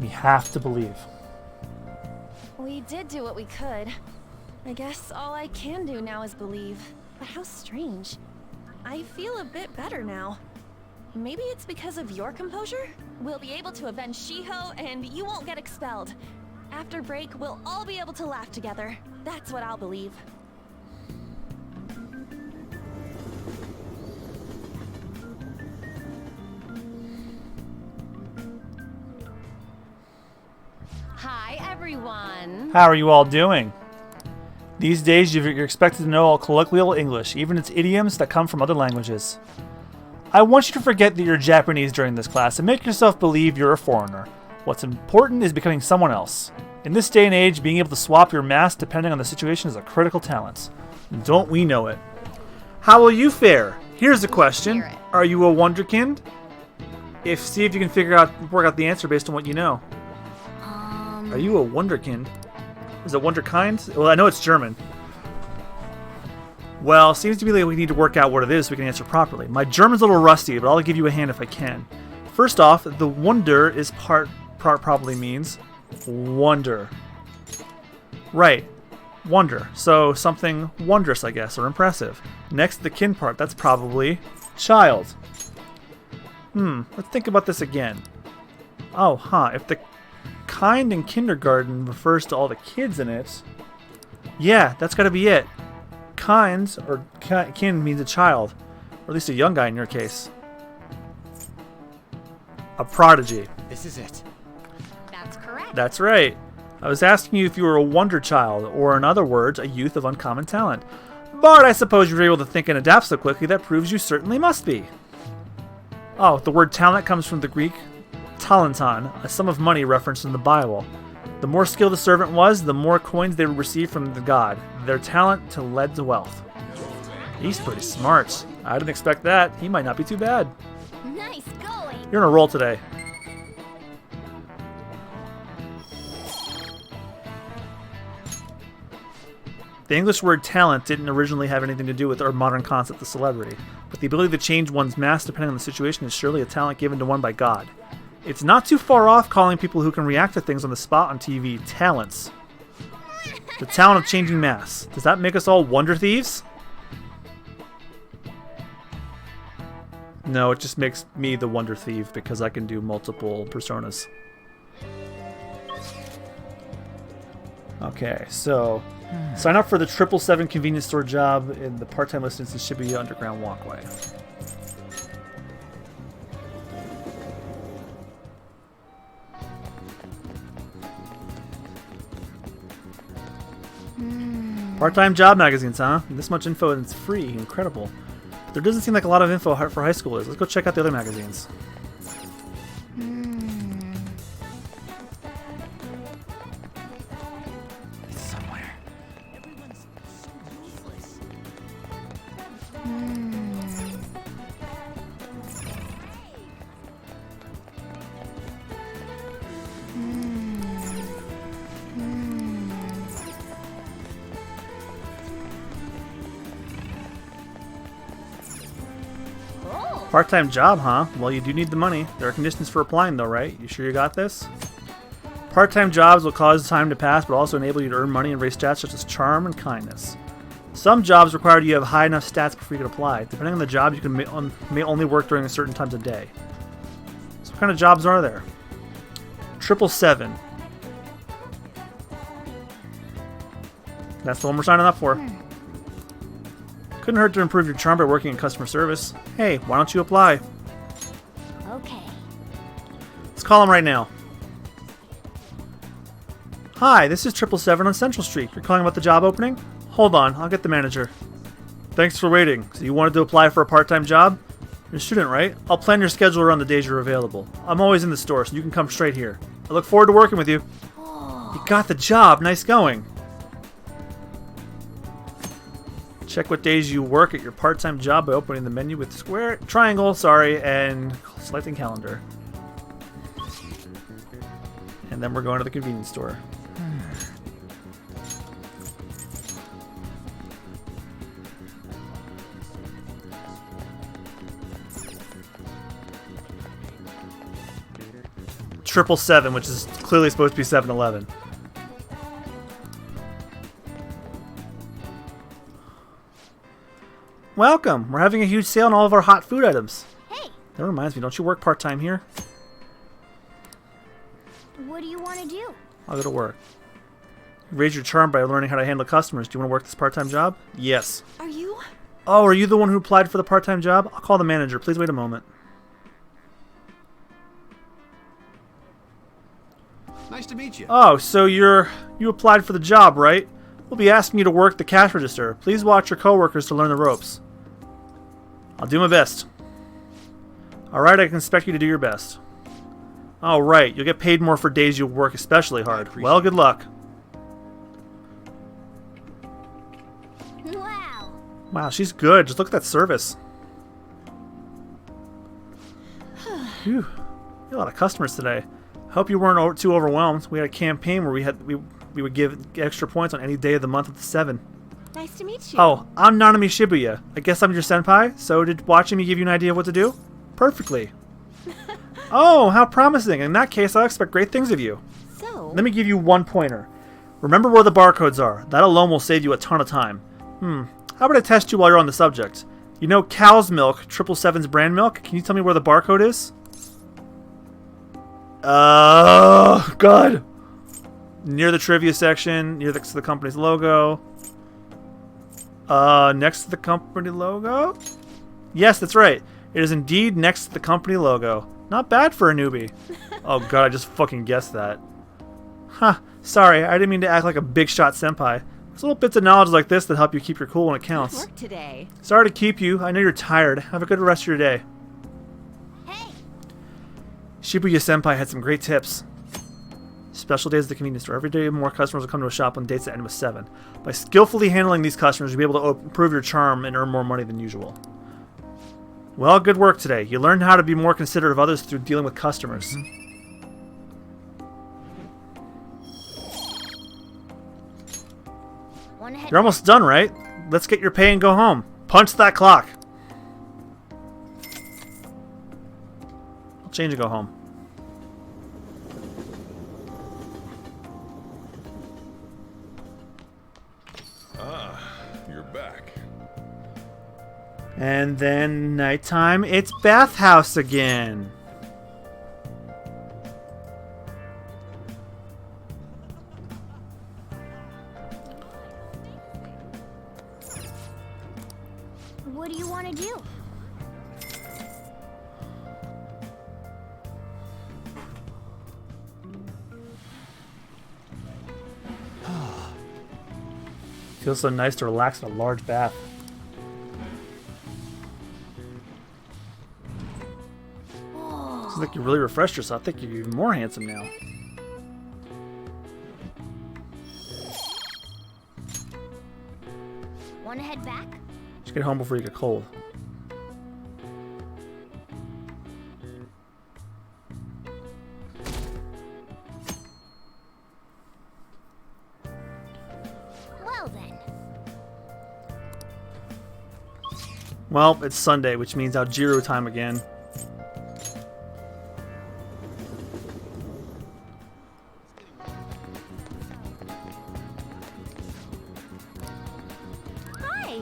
We have to believe. We did do what we could. I guess all I can do now is believe. But how strange. I feel a bit better now. Maybe it's because of your composure? We'll be able to avenge Shiho, and you won't get expelled. After break, we'll all be able to laugh together. That's what I'll believe. Hi, everyone. How are you all doing? These days, you're expected to know all colloquial English, even its idioms that come from other languages. I want you to forget that you're Japanese during this class and make yourself believe you're a foreigner. What's important is becoming someone else. In this day and age, being able to swap your mask depending on the situation is a critical talent. Don't we know it? How will you fare? Here's the question. Are you a wonderkind? See if you can work out the answer based on what you know. Are you a wonderkind? Is it wonderkind? Well, I know it's German. Well, seems to me like we need to work out what it is so we can answer properly. My German's a little rusty, but I'll give you a hand if I can. First off, the wonder is probably means wonder. Right. Wonder. So something wondrous, I guess, or impressive. Next, the kin part. That's probably child. Let's think about this again. Oh, If the kind in kindergarten refers to all the kids in it, yeah, that's got to be it. Kinds, or kin, means a child. Or at least a young guy in your case. A prodigy. This is it. That's correct. That's right. I was asking you if you were a wonder child, or in other words, a youth of uncommon talent. But I suppose you were able to think and adapt so quickly that proves you certainly must be. Oh, the word talent comes from the Greek talenton, a sum of money referenced in the Bible. The more skilled a servant was, the more coins they would receive from the god. Their talent led to wealth. He's pretty smart. I didn't expect that. He might not be too bad. Nice going. You're on a roll today. The English word talent didn't originally have anything to do with our modern concept of celebrity, but the ability to change one's mask depending on the situation is surely a talent given to one by God. It's not too far off calling people who can react to things on the spot on TV talents. The talent of changing masks. Does that make us all wonder thieves? No, it just makes me the wonder thief because I can do multiple personas. Okay, so sign up for the 777 convenience store job in the part-time listings in Shibuya Underground Walkway. Part-time job magazines, huh? This much info and it's free. Incredible. But there doesn't seem like a lot of info for high schoolers. Let's go check out the other magazines. It's somewhere. Everyone's so useless. Part-time job, huh? Well, you do need the money. There are conditions for applying, though, right? You sure you got this? Part-time jobs will cause time to pass, but also enable you to earn money and raise stats such as charm and kindness. Some jobs require you to have high enough stats before you can apply. Depending on the job, you can may only work during certain times of day. So what kind of jobs are there? 777. That's the one we're signing up for. Couldn't hurt to improve your charm by working in customer service. Hey, why don't you apply? Okay. Let's call him right now. Hi, this is 777 on Central Street. You're calling about the job opening? Hold on, I'll get the manager. Thanks for waiting. So you wanted to apply for a part-time job? You're a student, right? I'll plan your schedule around the days you're available. I'm always in the store, so you can come straight here. I look forward to working with you. You got the job. Nice going. Check what days you work at your part-time job by opening the menu with square, triangle, and selecting calendar. And then we're going to the convenience store. Triple 7, which is clearly supposed to be 7-Eleven. Welcome! We're having a huge sale on all of our hot food items. Hey! That reminds me, don't you work part-time here? What do you want to do? I'll go to work. You raise your charm by learning how to handle customers. Do you want to work this part-time job? Yes. Are you? Oh, are you the one who applied for the part-time job? I'll call the manager. Please wait a moment. Nice to meet you. Oh, so you applied for the job, right? We'll be asking you to work the cash register. Please watch your coworkers to learn the ropes. I'll do my best. Alright, I can expect you to do your best. Oh, right. You'll get paid more for days you work especially hard. Well, good luck. Wow. Wow, she's good. Just look at that service. Phew. A lot of customers today. Hope you weren't too overwhelmed. We had a campaign where we would give extra points on any day of the month of the 7. Nice to meet you. Oh, I'm Nanami Shibuya. I guess I'm your senpai, so did watching me give you an idea of what to do? Perfectly. Oh, how promising. In that case, I'll expect great things of you. So? Let me give you one pointer. Remember where the barcodes are. That alone will save you a ton of time. How about I test you while you're on the subject? You know Cow's Milk, 777's brand milk? Can you tell me where the barcode is? Oh, God. Near the trivia section, near the company's logo. Next to the company logo? Yes, that's right. It is indeed next to the company logo. Not bad for a newbie. Oh, God, I just fucking guessed that. Huh. Sorry, I didn't mean to act like a big shot senpai. There's little bits of knowledge like this that help you keep your cool when it counts. Good work today. Sorry to keep you. I know you're tired. Have a good rest of your day. Shibuya Senpai had some great tips. Special days at the convenience store. Every day more customers will come to a shop on dates that end with 7. By skillfully handling these customers, you'll be able to improve your charm and earn more money than usual. Well, good work today. You learned how to be more considerate of others through dealing with customers. You're almost done, right? Let's get your pay and go home. Punch that clock. I'll change and go home. You're back. And then nighttime, it's bathhouse again. What do you want to do? Feels so nice to relax in a large bath. Seems like you really refreshed yourself. I think you're even more handsome now. Wanna head back? Just get home before you get cold. Well then. Well, it's Sunday, which means Aljiro time again. Hi.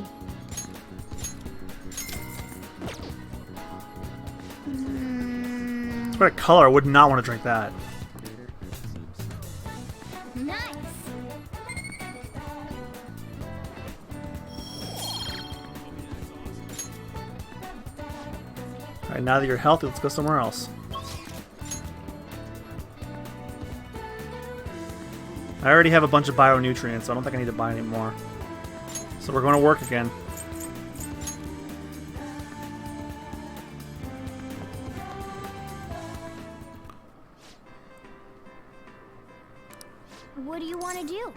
What a color. I would not want to drink that. Nice. Alright, now that you're healthy, let's go somewhere else. I already have a bunch of bionutrients, so I don't think I need to buy any more. So we're going to work again. What do you want to do?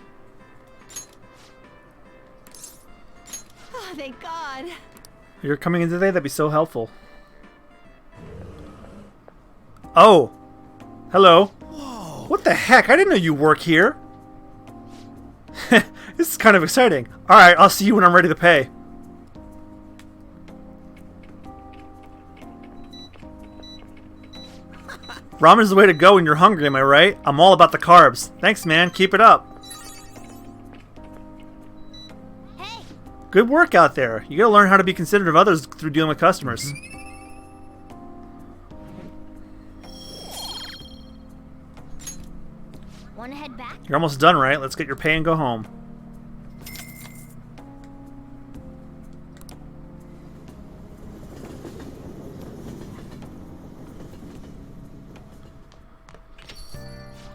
Oh, thank God. You're coming in today? That'd be so helpful. Oh! Hello. Whoa. What the heck? I didn't know you work here. This is kind of exciting. Alright, I'll see you when I'm ready to pay. Ramen's the way to go when you're hungry, am I right? I'm all about the carbs. Thanks, man. Keep it up. Hey. Good work out there. You gotta learn how to be considerate of others through dealing with customers. Wanna head back? You're almost done, right? Let's get your pay and go home.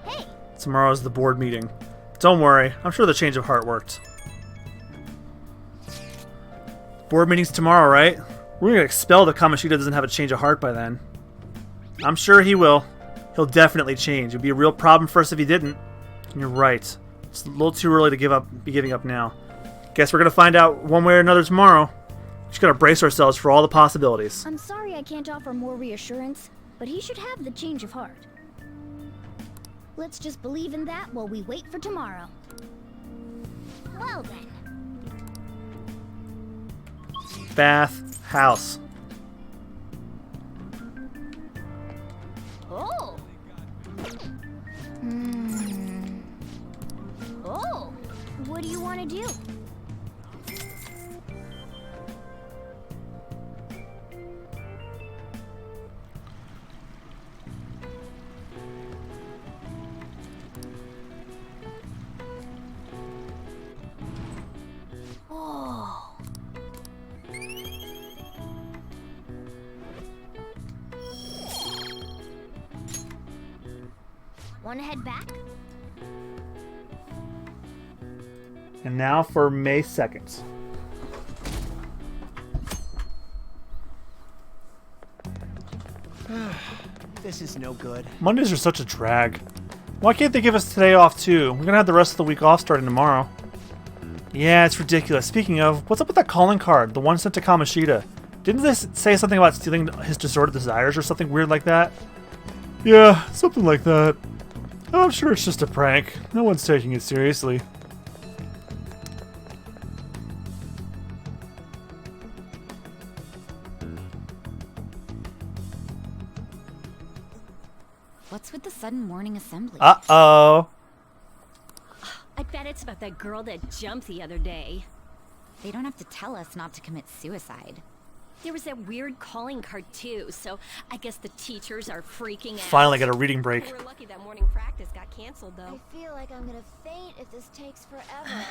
Hey. Tomorrow's the board meeting. Don't worry, I'm sure the change of heart worked. Board meeting's tomorrow, right? We're gonna expel the Kamoshida doesn't have a change of heart by then. I'm sure he will. He'll definitely change. It'd be a real problem for us if he didn't. And you're right. It's a little too early to be giving up now. Guess we're gonna find out one way or another tomorrow. Just gotta brace ourselves for all the possibilities. I'm sorry I can't offer more reassurance, but he should have the change of heart. Let's just believe in that while we wait for tomorrow. Well then. Bath house. Oh. Oh. What do you want to do? Oh. Want to head back? And now for May 2nd. This is no good. Mondays are such a drag. Why can't they give us today off too? We're gonna have the rest of the week off starting tomorrow. Yeah, it's ridiculous. Speaking of, what's up with that calling card? The one sent to Kamoshida. Didn't they say something about stealing his disordered desires or something weird like that? Yeah, something like that. I'm sure it's just a prank. No one's taking it seriously. What's with the sudden morning assembly? Uh-oh. I bet it's about that girl that jumped the other day. They don't have to tell us not to commit suicide. There was that weird calling card too, so I guess the teachers are freaking out. Finally got a reading break. We're lucky that morning practice got canceled though. I feel like I'm gonna faint if this takes forever.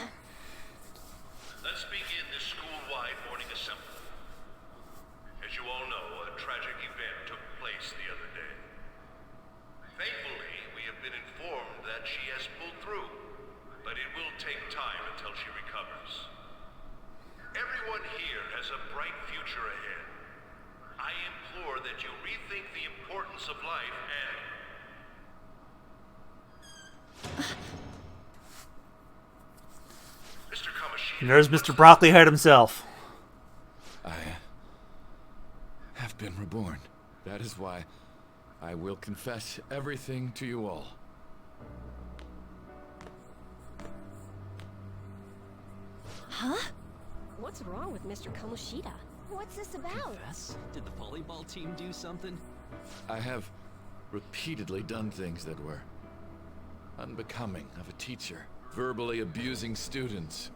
Let's begin this school-wide morning assembly. As you all know, a tragic event took place the other day. Thankfully, we have been informed that she has pulled through, but it will take time until she recovers. Everyone here has a bright future ahead. I implore that you rethink the importance of life and... Mr. Kamoshida... There's Mr. Broccoli Head himself. I have been reborn. That is why I will confess everything to you all. Huh? What's wrong with Mr. Kamoshida? What's this about? Confess? Did the volleyball team do something? I have repeatedly done things that were unbecoming of a teacher. Verbally abusing students,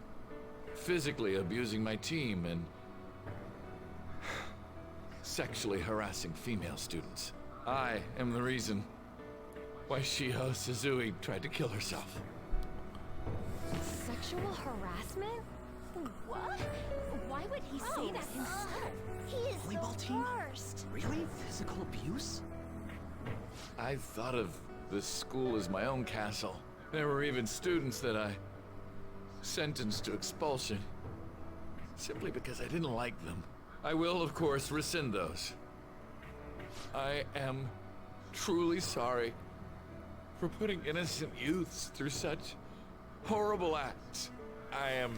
physically abusing my team, and sexually harassing female students. I am the reason why Shiho Suzui tried to kill herself. Sexual harassment? What? Why would he say that himself? He is Volleyball the team? worst. Really? Physical abuse? I thought of this school as my own castle. There were even students that I sentenced to expulsion, simply because I didn't like them. I will, of course, rescind those. I am truly sorry for putting innocent youths through such horrible acts. I am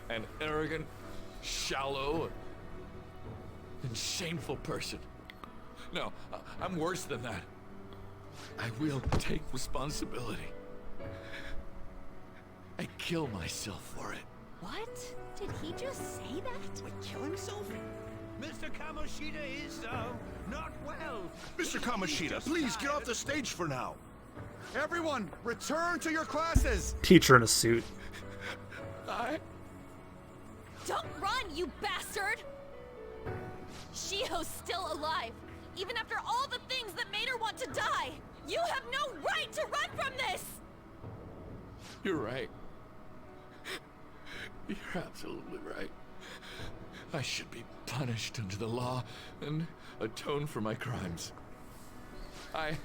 an arrogant, shallow, and shameful person. No, I'm worse than that. I will take responsibility. I kill myself for it. What? Did he just say that? Would kill himself? Mr. Kamoshida is, not well. Mr. Kamoshida, please get off the stage for now. Everyone, return to your classes! Teacher in a suit. Don't run, you bastard! Shiho's still alive, even after all the things that made her want to die! You have no right to run from this! You're right. You're absolutely right. I should be punished under the law and atone for my crimes. I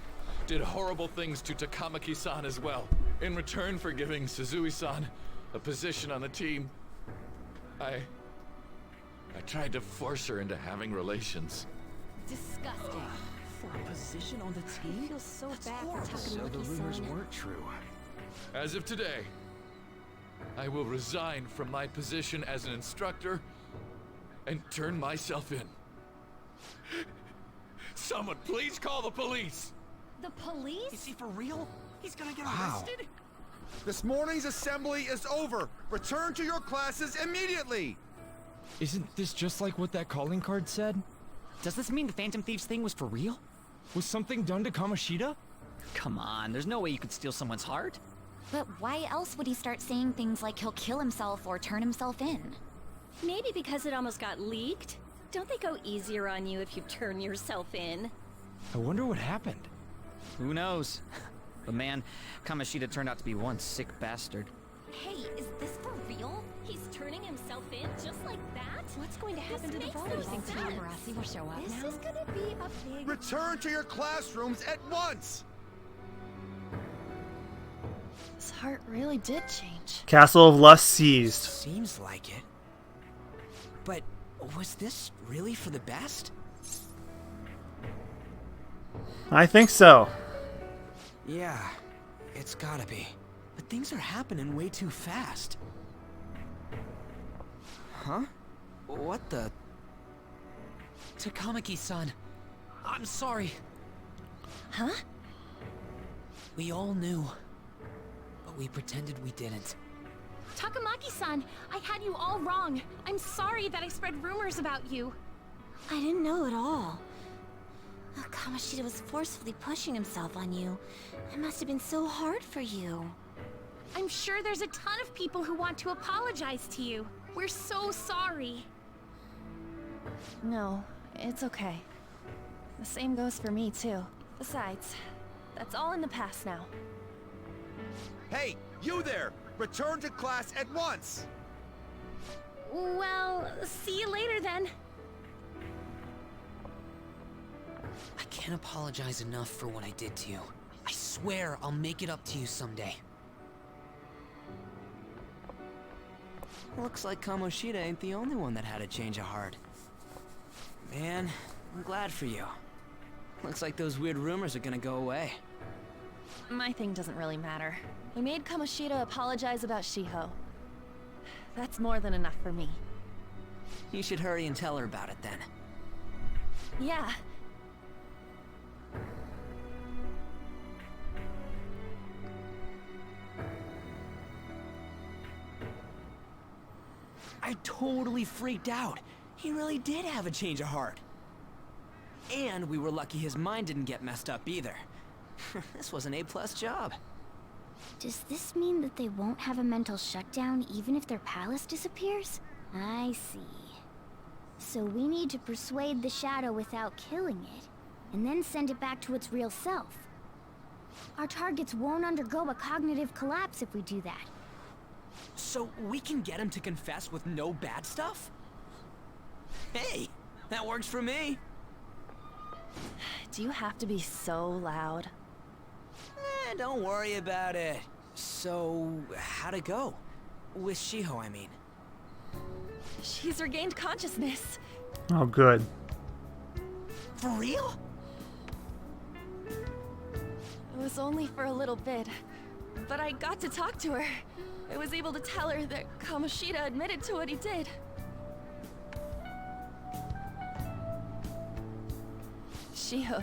did horrible things to Takamaki-san as well. In return for giving Suzui-san a position on the team, I tried to force her into having relations. Disgusting. For a position on the team? I feel so bad horrible. for So the rumors Takamaki-san. weren't true. As of today, I will resign from my position as an instructor and turn myself in. Someone please call the police! The police? Is he for real? He's gonna get Wow. arrested? This morning's assembly is over. Return to your classes immediately! Isn't this just like what that calling card said? Does this mean the Phantom Thieves thing was for real? Was something done to Kamoshida? Come on, there's no way you could steal someone's heart. But why else would he start saying things like he'll kill himself or turn himself in? Maybe because it almost got leaked. Don't they go easier on you if you turn yourself in? I wonder what happened. Who knows? But man, Kamoshida turned out to be one sick bastard. Hey, is this for real? He's turning himself in just like that? What's going to happen to the vote? You think Team Marassi will show up This now? is gonna be a big... Return to your classrooms at once! His heart really did change. Castle of Lust seized. Seems like it. But was this really for the best? I think so. Yeah, it's gotta be. But things are happening way too fast. Huh? What the? Takamaki-san, I'm sorry. Huh? We all knew, but we pretended we didn't. Takamaki-san, I had you all wrong. I'm sorry that I spread rumors about you. I didn't know at all. Kamoshida was forcefully pushing himself on you. It must have been so hard for you. I'm sure there's a ton of people who want to apologize to you. We're so sorry. No, it's okay. The same goes for me, too. Besides, that's all in the past now. Hey, you there! Return to class at once! Well, see you later then. I can't apologize enough for what I did to you. I swear I'll make it up to you someday. Looks like Kamoshida ain't the only one that had a change of heart. Man, I'm glad for you. Looks like those weird rumors are gonna go away. My thing doesn't really matter. We made Kamoshida apologize about Shiho. That's more than enough for me. You should hurry and tell her about it then. Yeah. I totally freaked out. He really did have a change of heart. And we were lucky his mind didn't get messed up either. This was an A+ job. Does this mean that they won't have a mental shutdown even if their palace disappears? I see. So we need to persuade the shadow without killing it, and then send it back to its real self. Our targets won't undergo a cognitive collapse if we do that. So we can get him to confess with no bad stuff? Hey, that works for me. Do you have to be so loud? Don't worry about it. So, how'd it go? With Shiho, I mean. She's regained consciousness. Oh, good. For real? It was only for a little bit, but I got to talk to her. I was able to tell her that Kamoshida admitted to what he did. Shiho,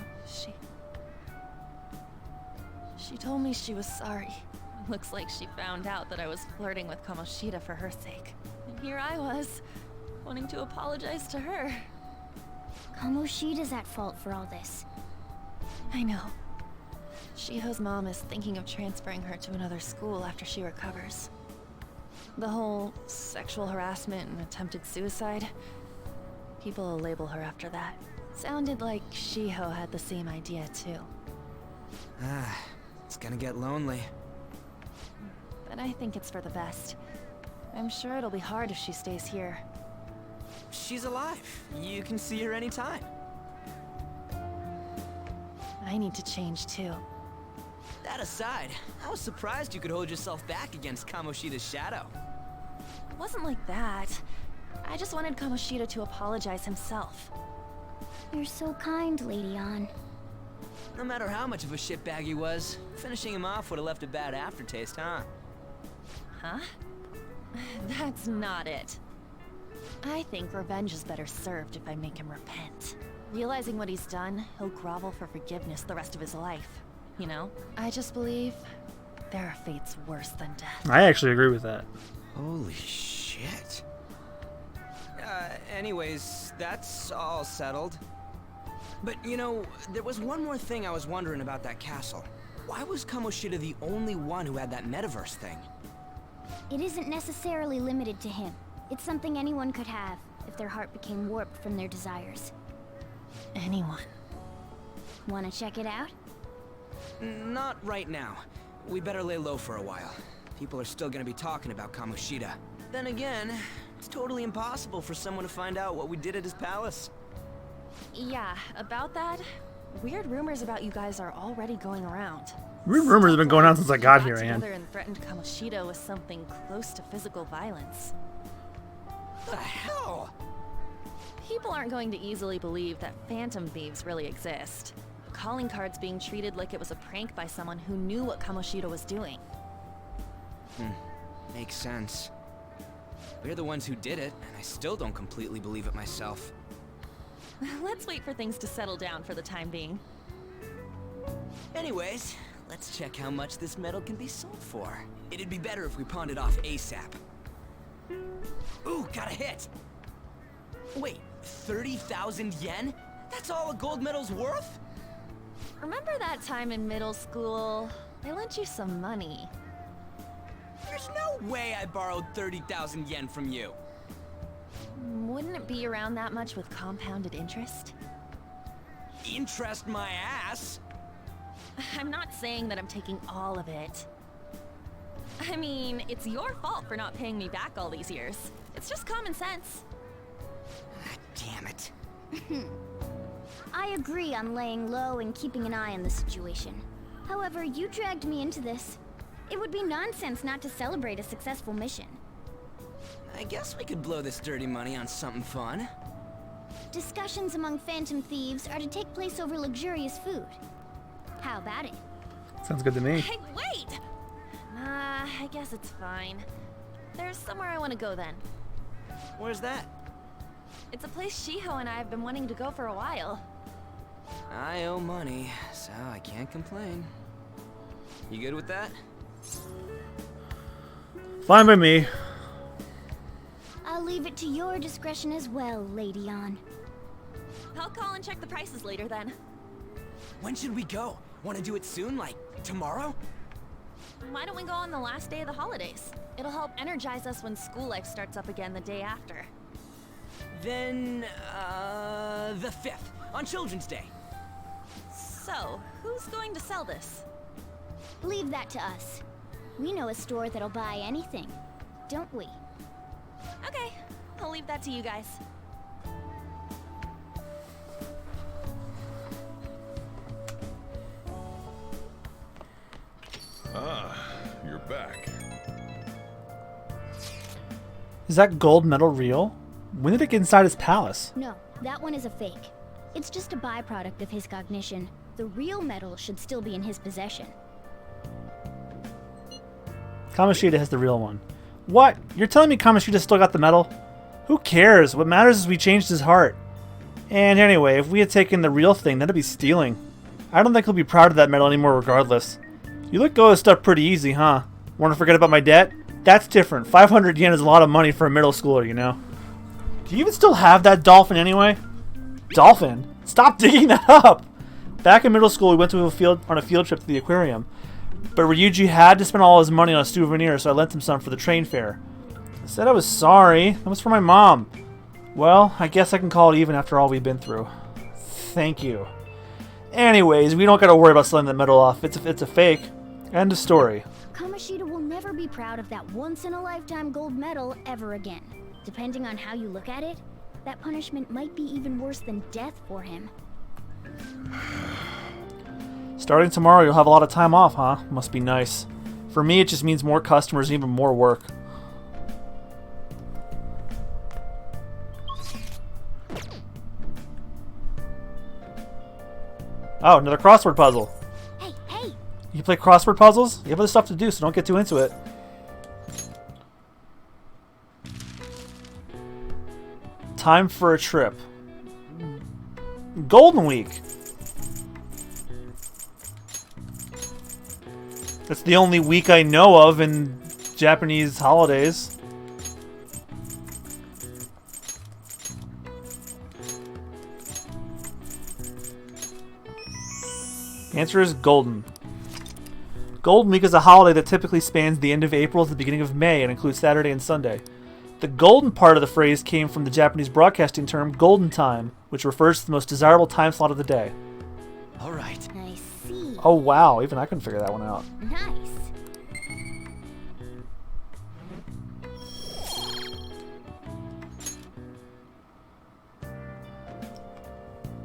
she told me she was sorry. Looks like she found out that I was flirting with Kamoshida for her sake. And here I was, wanting to apologize to her. Kamoshida's at fault for all this. I know. Shiho's mom is thinking of transferring her to another school after she recovers. The whole sexual harassment and attempted suicide, people will label her after that. Sounded like Shiho had the same idea too. It's gonna get lonely. But I think it's for the best. I'm sure it'll be hard if she stays here. She's alive. You can see her anytime. I need to change too. That aside, I was surprised you could hold yourself back against Kamoshida's shadow. It wasn't like that. I just wanted Kamoshida to apologize himself. You're so kind, Lady Ann. No matter how much of a shitbag he was, finishing him off would have left a bad aftertaste, huh? Huh? That's not it. I think revenge is better served if I make him repent. Realizing what he's done, he'll grovel for forgiveness the rest of his life. You know? I just believe there are fates worse than death. I actually agree with that. Holy shit. Anyways, that's all settled. But, you know, there was one more thing I was wondering about that castle. Why was Kamoshida the only one who had that metaverse thing? It isn't necessarily limited to him. It's something anyone could have, if their heart became warped from their desires. Anyone. Wanna check it out? Not right now. We better lay low for a while. People are still gonna be talking about Kamoshida. Then again, it's totally impossible for someone to find out what we did at his palace. Yeah, about that, weird rumors about you guys are already going around. Weird rumors have been going on since I got here, Ann. Together and threatened Kamoshida with something close to physical violence. What the hell? People aren't going to easily believe that phantom thieves really exist. Calling cards being treated like it was a prank by someone who knew what Kamoshida was doing. Makes sense. We're the ones who did it, and I still don't completely believe it myself. Let's wait for things to settle down for the time being. Anyways, let's check how much this metal can be sold for. It'd be better if we pawned it off ASAP. Ooh, got a hit! Wait, 30,000 yen? That's all a gold medal's worth? Remember that time in middle school? I lent you some money. There's no way I borrowed 30,000 yen from you. Wouldn't it be around that much with compounded interest? Interest my ass? I'm not saying that I'm taking all of it. I mean, it's your fault for not paying me back all these years. It's just common sense. Damn it. I agree on laying low and keeping an eye on the situation. However, you dragged me into this. It would be nonsense not to celebrate a successful mission. I guess we could blow this dirty money on something fun. discussions among phantom thieves are to take place over luxurious food. How about it? Sounds good to me. Hey, wait! I guess it's fine. There's somewhere I want to go then. Where's that? It's a place Shiho and I have been wanting to go for a while. I owe money, so I can't complain. You good with that? Fine by me. I'll leave it to your discretion as well, Lady On. I'll call and check the prices later then. When should we go? Want to do it soon, like tomorrow? Why don't we go on the last day of the holidays? It'll help energize us when school life starts up again the day after. Then, the 5th, on Children's Day. So, who's going to sell this? Leave that to us. We know a store that'll buy anything, don't we? Okay, I'll leave that to you guys. Ah, you're back. Is that gold medal real? When did it get inside his palace? No, that one is a fake. It's just a byproduct of his cognition. The real medal should still be in his possession. Kamoshida has the real one. What? You're telling me Kamoshida still got the medal? Who cares? What matters is we changed his heart. And anyway, if we had taken the real thing, that'd be stealing. I don't think he'll be proud of that medal anymore regardless. You let go of stuff pretty easy, huh? Want to forget about my debt? That's different. 500 yen is a lot of money for a middle schooler, you know? Do you even still have that dolphin anyway? Dolphin? Stop digging that up! Back in middle school, we went to a field trip to the aquarium. But Ryuji had to spend all his money on a souvenir, so I lent him some for the train fare. I said I was sorry. That was for my mom. Well, I guess I can call it even after all we've been through. Thank you. Anyways, we don't gotta worry about selling that medal off. It's a fake. End of story. Kamoshida will never be proud of that once-in-a-lifetime gold medal ever again. Depending on how you look at it, that punishment might be even worse than death for him. Starting tomorrow, you'll have a lot of time off, huh? Must be nice. For me, it just means more customers and even more work. Oh, another crossword puzzle. Hey! You play crossword puzzles? You have other stuff to do, so don't get too into it. Time for a trip. Golden Week. That's the only week I know of in Japanese holidays. The answer is Golden. Golden Week is a holiday that typically spans the end of April to the beginning of May and includes Saturday and Sunday. The golden part of the phrase came from the Japanese broadcasting term golden time, which refers to the most desirable time slot of the day. All right. I see. Oh wow, even I couldn't figure that one out. Nice.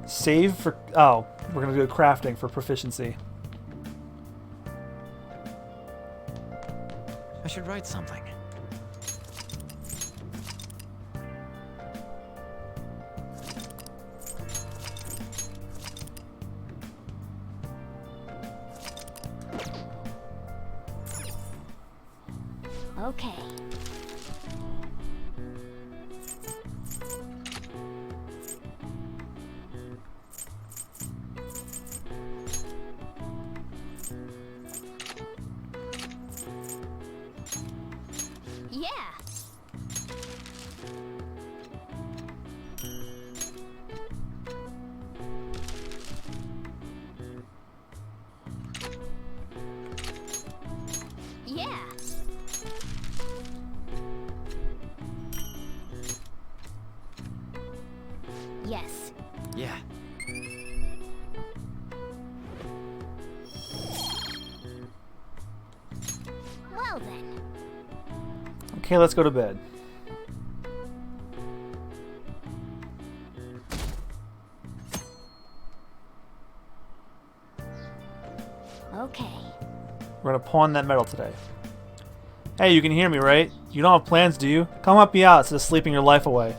Save for... Oh, we're going to do crafting for proficiency. I should write something. Okay. Yeah. Yeah. Yes. Yeah. Well then. Okay, let's go to bed. Okay. We're going to pawn that medal today. Hey, you can hear me, right? You don't have plans, do you? Come help me out instead of sleeping your life away.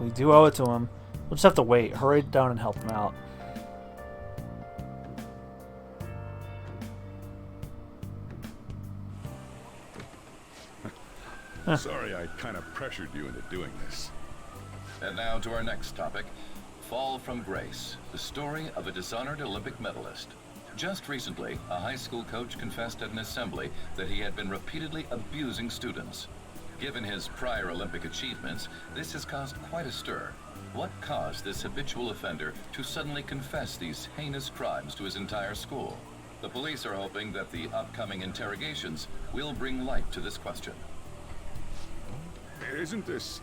We do owe it to him. We'll just have to wait. Hurry down and help them out. Sorry I kind of pressured you into doing this. And now to our next topic, Fall from Grace, the story of a dishonored Olympic medalist. Just recently, a high school coach confessed at an assembly that he had been repeatedly abusing students. Given his prior Olympic achievements, this has caused quite a stir. What caused this habitual offender to suddenly confess these heinous crimes to his entire school? The police are hoping that the upcoming interrogations will bring light to this question. Isn't this...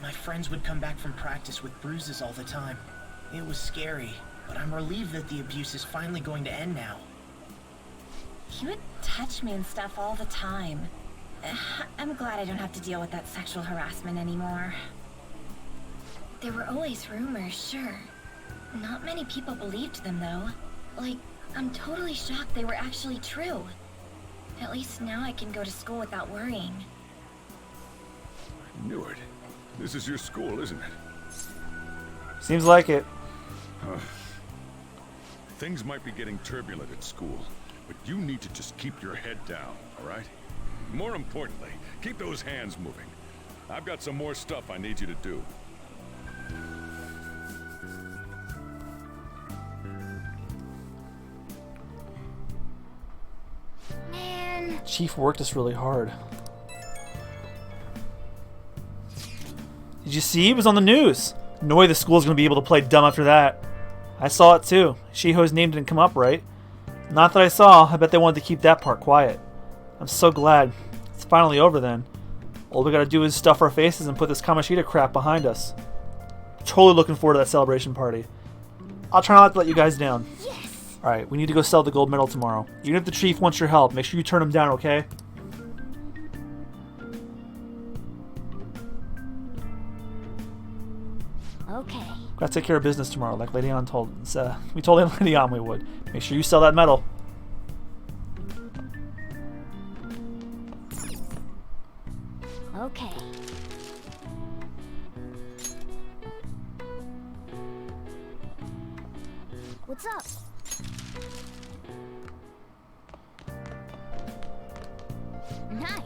My friends would come back from practice with bruises all the time. It was scary, but I'm relieved that the abuse is finally going to end now. He would touch me and stuff all the time. I'm glad I don't have to deal with that sexual harassment anymore. There were always rumors, sure. Not many people believed them, though. Like, I'm totally shocked they were actually true. At least now I can go to school without worrying. I knew it. This is your school, isn't it? Seems like it. Things might be getting turbulent at school, but you need to just keep your head down, all right? More importantly, keep those hands moving. I've got some more stuff I need you to do. Man. Chief worked us really hard. Did you see? It was on the news. No way the school's gonna be able to play dumb after that. I saw it too. Shiho's name didn't come up right. Not that I saw. I bet they wanted to keep that part quiet. I'm so glad. It's finally over then. All we gotta do is stuff our faces and put this Kamoshida crap behind us. Totally looking forward to that celebration party. I'll try not to let you guys down. Yes! Alright, we need to go sell the gold medal tomorrow. Even if the chief wants your help, make sure you turn him down, okay? Okay. Gotta take care of business tomorrow, like Lady Ann told us. We told Lady Ann we would. Make sure you sell that medal. Okay. What's up? Nice.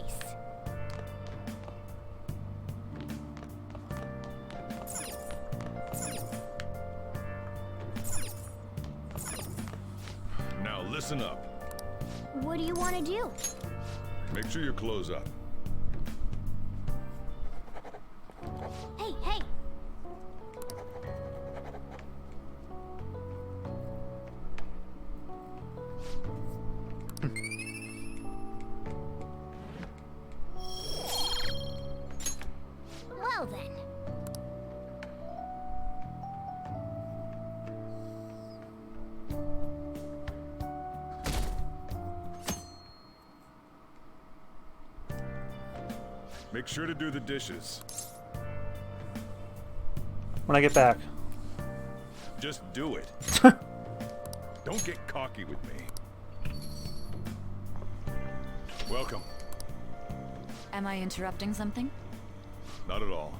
Now listen up. What do you want to do? Make sure your clothes up. Hey, hey! Well then. Make sure to do the dishes. When I get back. Just do it. Don't get cocky with me. Welcome. Am I interrupting something? Not at all.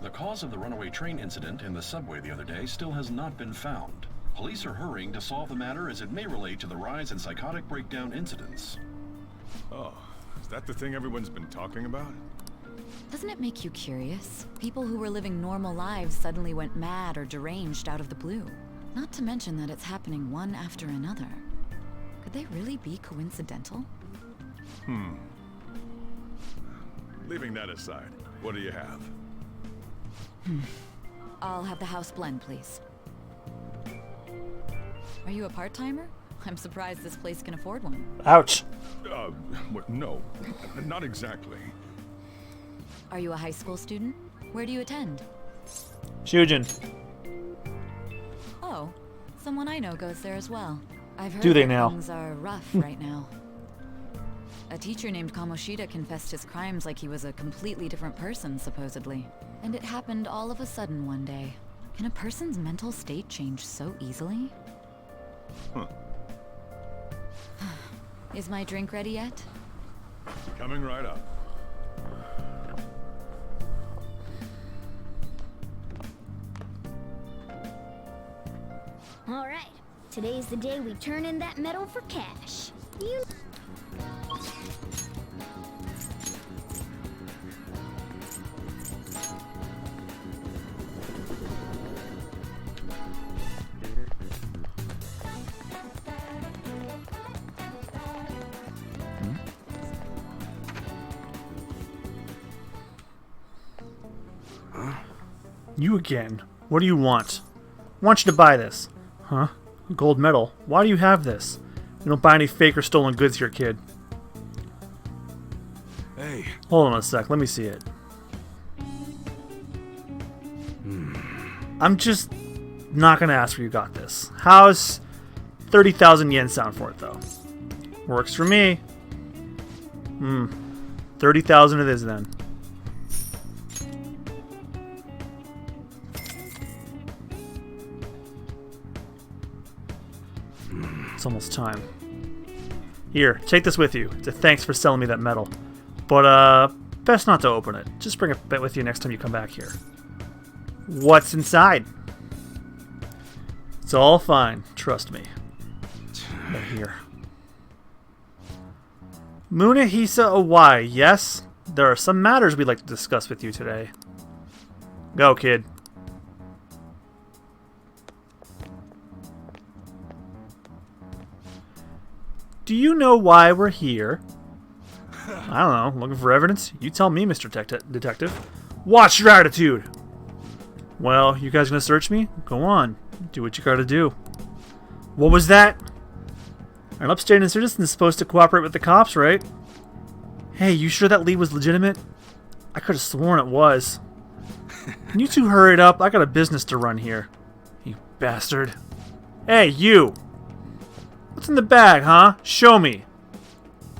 The cause of the runaway train incident in the subway the other day still has not been found. Police are hurrying to solve the matter as it may relate to the rise in psychotic breakdown incidents. Oh, is that the thing everyone's been talking about? Doesn't it make you curious? People who were living normal lives suddenly went mad or deranged out of the blue. Not to mention that it's happening one after another. Could they really be coincidental? Leaving that aside, what do you have? I'll have the house blend, please. Are you a part-timer? I'm surprised this place can afford one. Ouch. No, not exactly. Are you a high school student? Where do you attend? Shujin. Oh, someone I know goes there as well. I've heard Do they that now? things are rough right now. A teacher named Kamoshida confessed his crimes like he was a completely different person, supposedly. And it happened all of a sudden one day. Can a person's mental state change so easily? Huh. Is my drink ready yet? Coming right up. Alright, today's the day we turn in that metal for cash. You... You again. What do you want? I want you to buy this. Huh? A gold medal. Why do you have this? You don't buy any fake or stolen goods here, kid. Hey. Hold on a sec. Let me see it. I'm just not going to ask where you got this. How's 30,000 yen sound for it, though? Works for me. 30,000 it is, then. It's almost time. Here, take this with you. It's a thanks for selling me that medal. But, best not to open it. Just bring it with you next time you come back here. What's inside? It's all fine. Trust me. But here. Munehisa Owai, yes? There are some matters we'd like to discuss with you today. Go, kid. Do you know why we're here? I don't know. Looking for evidence? You tell me, Mr. Detective. Watch your attitude! Well, you guys gonna search me? Go on. Do what you gotta do. What was that? An upstanding citizen is supposed to cooperate with the cops, right? Hey, you sure that lead was legitimate? I could have sworn it was. Can you two hurry it up? I got a business to run here. You bastard. Hey, you! What's in the bag, huh? Show me.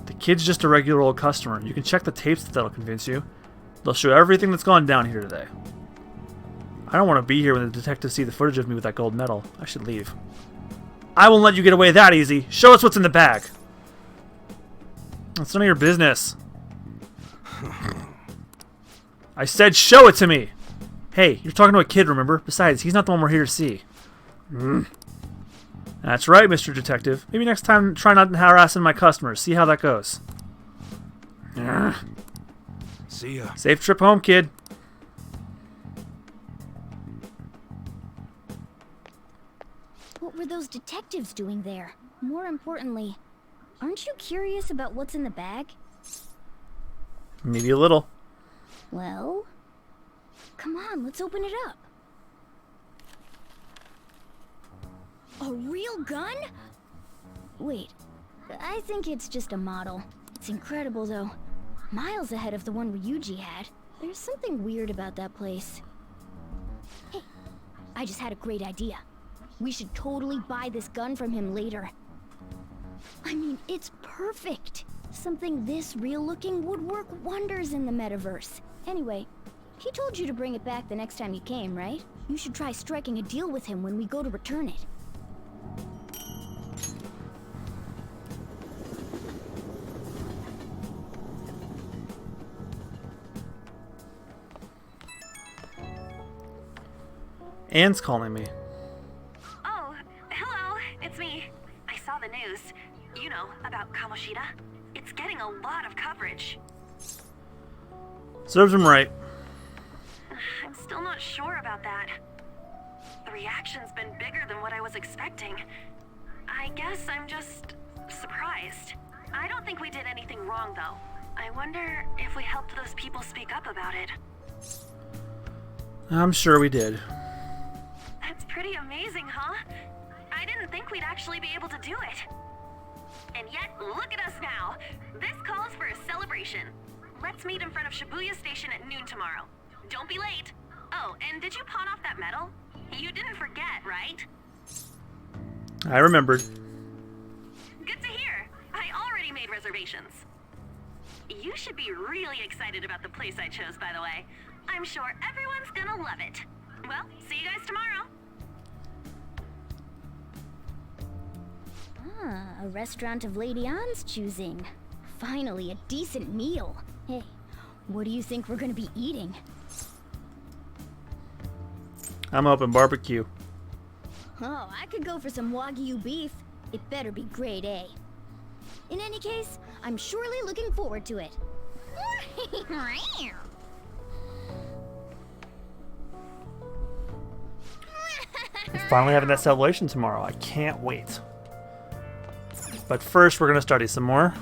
The kid's just a regular old customer. You can check the tapes if that'll convince you. They'll show everything that's gone down here today. I don't want to be here when the detectives see the footage of me with that gold medal. I should leave. I won't let you get away that easy. Show us what's in the bag. That's none of your business. I said show it to me. Hey, you're talking to a kid, remember? Besides, he's not the one we're here to see. That's right, Mr. Detective. Maybe next time try not to harass my customers. See how that goes. See ya. Safe trip home, kid. What were those detectives doing there? More importantly, aren't you curious about what's in the bag? Maybe a little. Well, come on, let's open it up. A real gun? Wait, I think it's just a model. It's incredible, though. Miles ahead of the one Ryuji had. There's something weird about that place. Hey, I just had a great idea. We should totally buy this gun from him later. I mean, it's perfect. Something this real-looking would work wonders in the metaverse. Anyway, he told you to bring it back the next time you came, right? You should try striking a deal with him when we go to return it. Anne's calling me. Oh, hello, it's me. I saw the news. You know, about Kamoshida. It's getting a lot of coverage. Serves him right. I'm still not sure about that. The reaction's been bigger than what I was expecting. I guess I'm just surprised. I don't think we did anything wrong, though. I wonder if we helped those people speak up about it. I'm sure we did. That's pretty amazing, huh? I didn't think we'd actually be able to do it. And yet, look at us now. This calls for a celebration. Let's meet in front of Shibuya Station at noon tomorrow. Don't be late. Oh, and did you pawn off that medal? You didn't forget, right? I remembered. Good to hear. I already made reservations. You should be really excited about the place I chose, by the way. I'm sure everyone's gonna love it. Well, see you guys tomorrow. Ah, a restaurant of Lady Anne's choosing. Finally, a decent meal. Hey, what do you think we're gonna be eating? I'm hoping barbecue. Oh, I could go for some Wagyu beef. It better be grade A. In any case, I'm surely looking forward to it. Finally having that celebration tomorrow. I can't wait. But first, we're going to study some more.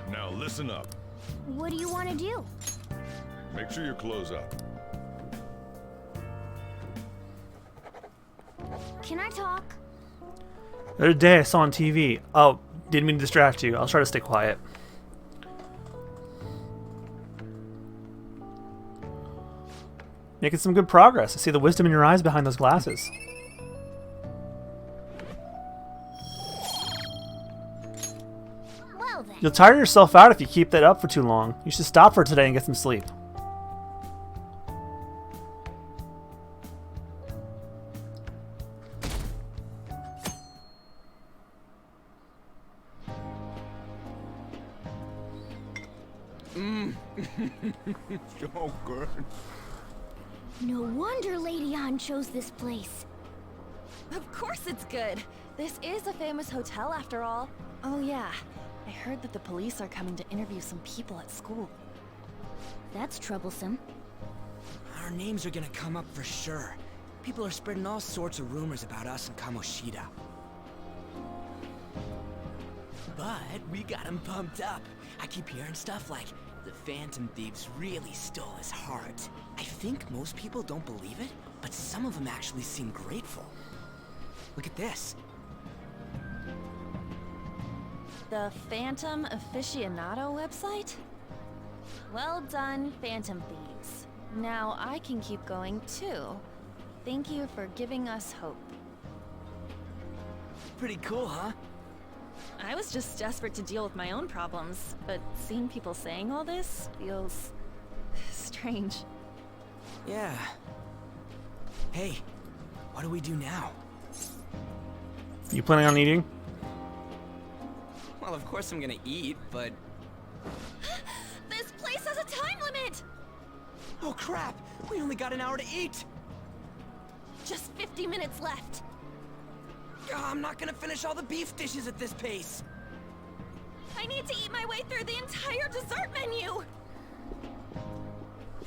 Now listen up. What do you want to do? Make sure you close up. Can I talk? The other day I saw on TV. Oh, didn't mean to distract you. I'll try to stay quiet. Making some good progress. I see the wisdom in your eyes behind those glasses. Well then. You'll tire yourself out if you keep that up for too long. You should stop for today and get some sleep. So good. No wonder Lady Ann chose this place. Of course it's good. This is a famous hotel after all. Oh yeah, I heard that the police are coming to interview some people at school. That's troublesome. Our names are gonna come up for sure. People are spreading all sorts of rumors about us and Kamoshida. But we got him pumped up. I keep hearing stuff like, the Phantom Thieves really stole his heart. I think most people don't believe it, but some of them actually seem grateful. Look at this. The Phantom Aficionado website? Well done, Phantom Thieves. Now I can keep going too. Thank you for giving us hope. Pretty cool, huh? I was just desperate to deal with my own problems, but seeing people saying all this feels strange. Yeah. Hey, what do we do now? You planning on eating? Well, of course I'm gonna eat, but... This place has a time limit! Oh crap! We only got an hour to eat! Just 50 minutes left. I'm not gonna finish all the beef dishes at this pace. I need to eat my way through the entire dessert menu!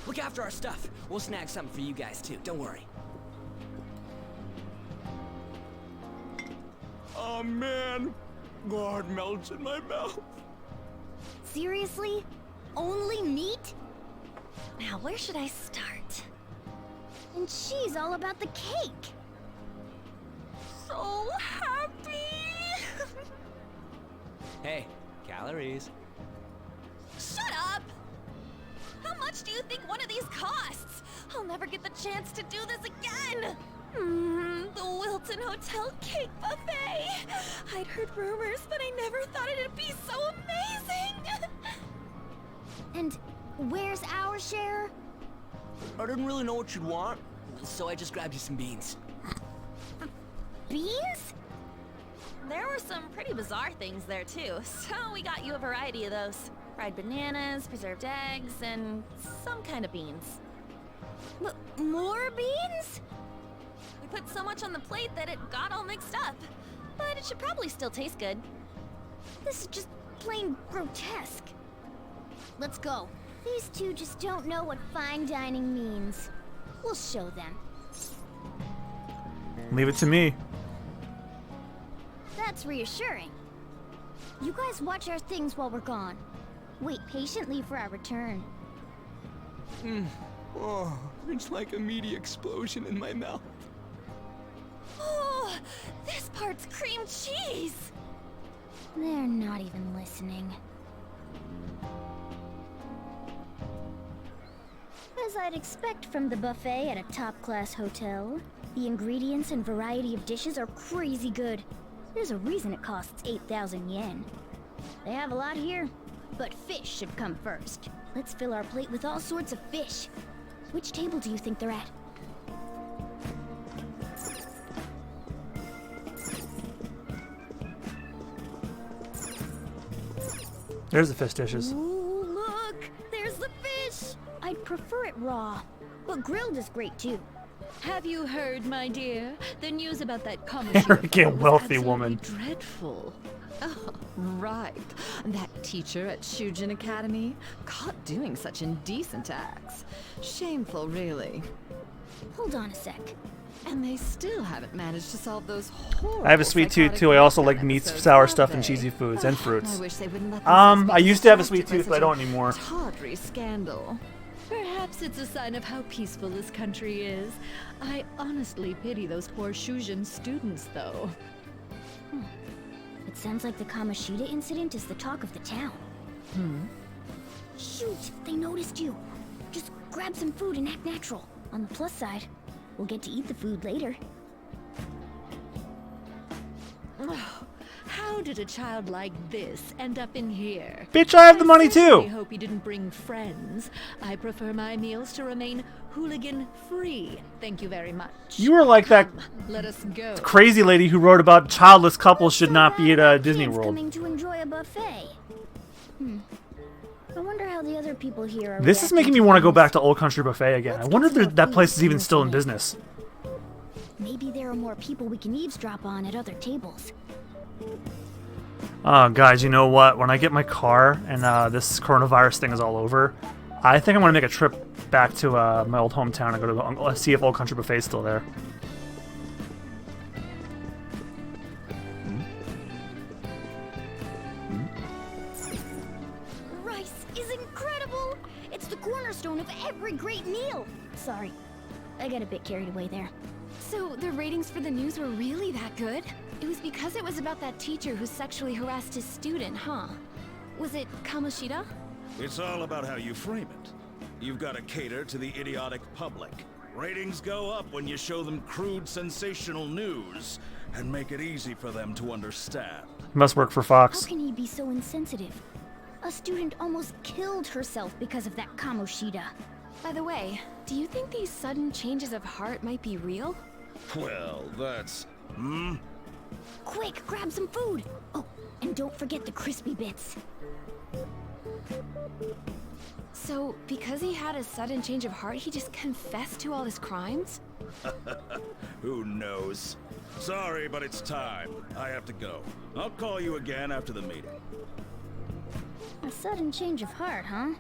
Look after our stuff. We'll snag something for you guys too, don't worry. Oh man, God melts in my mouth. Seriously? Only meat? Now where should I start? And she's all about the cake. So happy! Hey, calories. Shut up! How much do you think one of these costs? I'll never get the chance to do this again! The Wilton Hotel Cake Buffet! I'd heard rumors, but I never thought it'd be so amazing! And where's our share? I didn't really know what you'd want, so I just grabbed you some beans. Beans? There were some pretty bizarre things there too, so we got you a variety of those. Fried bananas, preserved eggs, and some kind of beans. More beans? We put so much on the plate that it got all mixed up. But it should probably still taste good. This is just plain grotesque. Let's go. These two just don't know what fine dining means. We'll show them. Leave it to me. That's reassuring. You guys watch our things while we're gone. Wait patiently for our return. Oh, it's like a meaty explosion in my mouth. Oh, this part's cream cheese! They're not even listening. As I'd expect from the buffet at a top-class hotel, the ingredients and variety of dishes are crazy good. There's a reason it costs 8,000 yen. They have a lot here, but fish should come first. Let's fill our plate with all sorts of fish. Which table do you think they're at? There's the fish dishes. Ooh, look! There's the fish! I'd prefer it raw, but grilled is great too. Have you heard, my dear? The news about that Kamoshida Arrogant, was wealthy absolutely woman. dreadful. Oh, right. That teacher at Shujin Academy, caught doing such indecent acts. Shameful, really. Hold on a sec. And they still haven't managed to solve those horrible I have a sweet tooth too. I also like meats, sour stuff, and cheesy foods and fruits. I wish they wouldn't let I used to have a sweet tooth, but I don't anymore. Tawdry scandal. Perhaps it's a sign of how peaceful this country is. I honestly pity those poor Shujin students, though. It sounds like the Kamoshida incident is the talk of the town. Shoot, they noticed you. Just grab some food and act natural. On the plus side, we'll get to eat the food later. How did a child like this end up in here? Bitch, I have the money too. I hope you didn't bring friends. I prefer my meals to remain hooligan-free. Thank you very much. You were like that Let us go. crazy lady who wrote about childless couples should not be at Disney Kids World. coming to enjoy a buffet. I wonder how the other people here are. This is making me want to go back to Old Country Buffet again. I wonder if that place is even still in business. Maybe there are more people we can eavesdrop on at other tables. Oh, guys, you know what? When I get my car and this coronavirus thing is all over, I think I'm going to make a trip back to my old hometown and go to see if Old Country Buffet is still there. Rice is incredible! It's the cornerstone of every great meal! Sorry, I got a bit carried away there. So the ratings for the news were really that good? It was because it was about that teacher who sexually harassed his student, huh? Was it Kamoshida? It's all about how you frame it. You've got to cater to the idiotic public. Ratings go up when you show them crude, sensational news and make it easy for them to understand. Must work for How Fox. can he be so insensitive? A student almost killed herself because of that Kamoshida. By the way, do you think these sudden changes of heart might be real? Well, that's... Quick, grab some food! Oh, and don't forget the crispy bits. So, because he had a sudden change of heart, he just confessed to all his crimes? Who knows? Sorry, but it's time. I have to go. I'll call you again after the meeting. A sudden change of heart, huh?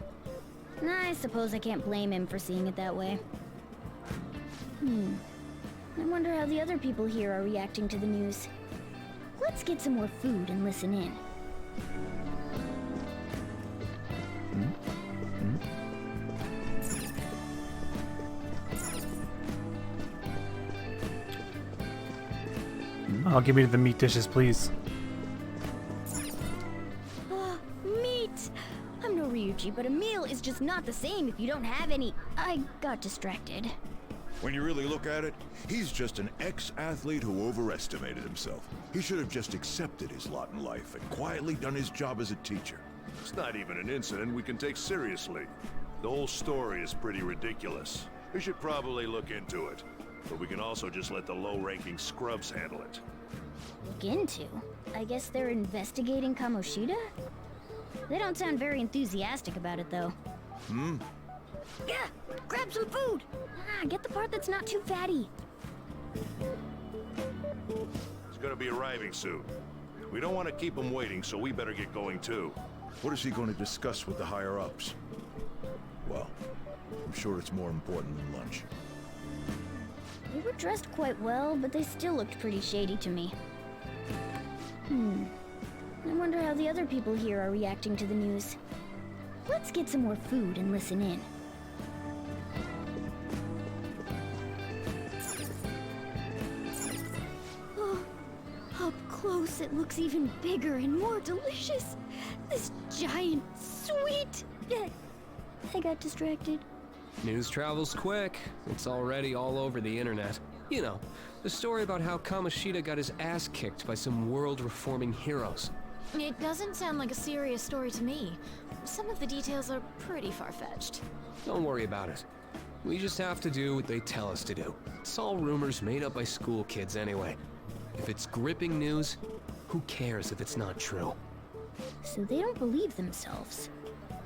I suppose I can't blame him for seeing it that way. I wonder how the other people here are reacting to the news. Let's get some more food and listen in. Oh, give me the meat dishes, please. Meat! I'm no Ryuji, but a meal is just not the same if you don't have any. I got distracted. When you really look at it, he's just an ex-athlete who overestimated himself. He should have just accepted his lot in life and quietly done his job as a teacher. It's not even an incident we can take seriously. The whole story is pretty ridiculous. We should probably look into it. But we can also just let the low-ranking scrubs handle it. Look into? I guess they're investigating Kamoshida? They don't sound very enthusiastic about it, though. Yeah, grab some food! Get the part that's not too fatty. He's gonna be arriving soon. We don't want to keep him waiting, so we better get going too. What is he going to discuss with the higher-ups? Well, I'm sure it's more important than lunch. They were dressed quite well, but they still looked pretty shady to me. I wonder how the other people here are reacting to the news. Let's get some more food and listen in. Oh, up close it looks even bigger and more delicious. This giant sweet... I got distracted. News travels quick. It's already all over the internet. You know, the story about how Kamoshida got his ass kicked by some world-reforming heroes. It doesn't sound like a serious story to me. Some of the details are pretty far-fetched. Don't worry about it. We just have to do what they tell us to do. It's all rumors made up by school kids anyway. If it's gripping news, who cares if it's not true? So they don't believe themselves.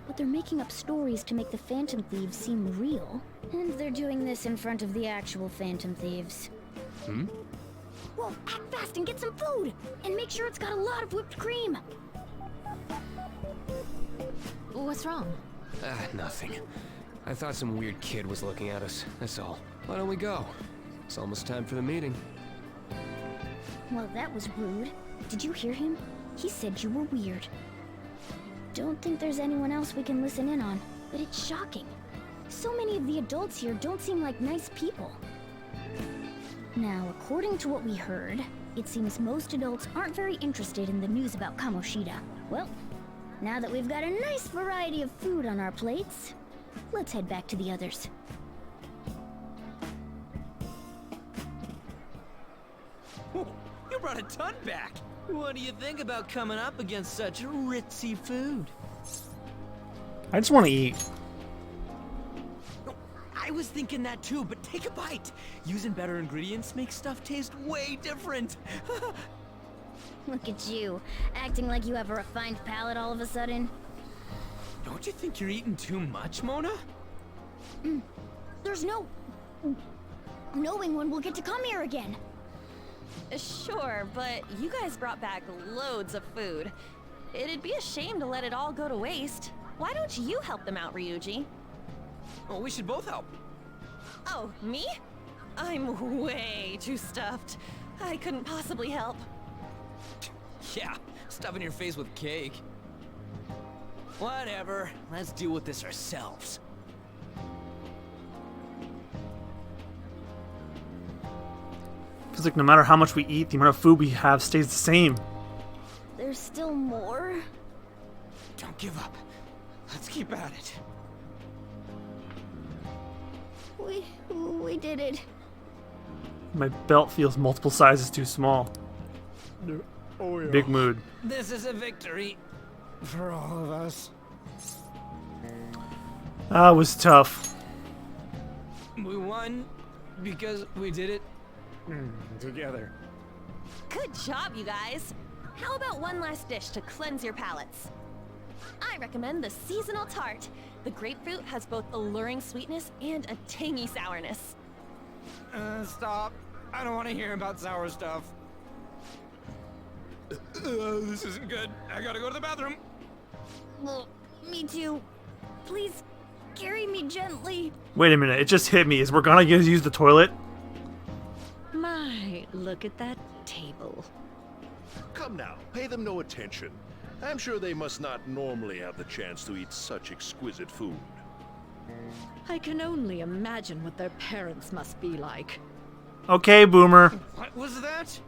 but they're making up stories to make the Phantom Thieves seem real. And they're doing this in front of the actual Phantom Thieves. Hmm? Well, act fast and get some food! And make sure it's got a lot of whipped cream! What's wrong? Nothing. I thought some weird kid was looking at us, that's all. Why don't we go? It's almost time for the meeting. Well, that was rude. Did you hear him? He said you were weird. Don't think there's anyone else we can listen in on, but it's shocking. So many of the adults here don't seem like nice people. Now, according to what we heard, it seems most adults aren't very interested in the news about Kamoshida. Well, now that we've got a nice variety of food on our plates, let's head back to the others. You brought a ton back! What do you think about coming up against such ritzy food? I just want to eat. I was thinking that too, but take a bite. Using better ingredients makes stuff taste way different. Look at you, acting like you have a refined palate all of a sudden. Don't you think you're eating too much, Mona? There's no knowing when we'll get to come here again. Sure, but you guys brought back loads of food. It'd be a shame to let it all go to waste. Why don't you help them out, Ryuji? Oh, we should both help. Oh, me? I'm way too stuffed. I couldn't possibly help. Yeah, stuffing your face with cake. Whatever, let's deal with this ourselves. Feels like no matter how much we eat, the amount of food we have stays the same. There's still more? Don't give up. Let's keep at it. We did it. My belt feels multiple sizes too small. Oh, yeah. Big mood. This is a victory. For all of us. That was tough. We won because we did it Together. Good job, you guys. How about one last dish to cleanse your palates? I recommend the seasonal tart. The grapefruit has both alluring sweetness and a tangy sourness. Stop. I don't want to hear about sour stuff. This isn't good. I gotta go to the bathroom. Well, me too. Please, carry me gently. Wait a minute, it just hit me. Is we're gonna use the toilet? My, look at that table. Come now, pay them no attention. I'm sure they must not normally have the chance to eat such exquisite food. I can only imagine what their parents must be like. Okay, boomer. What was that?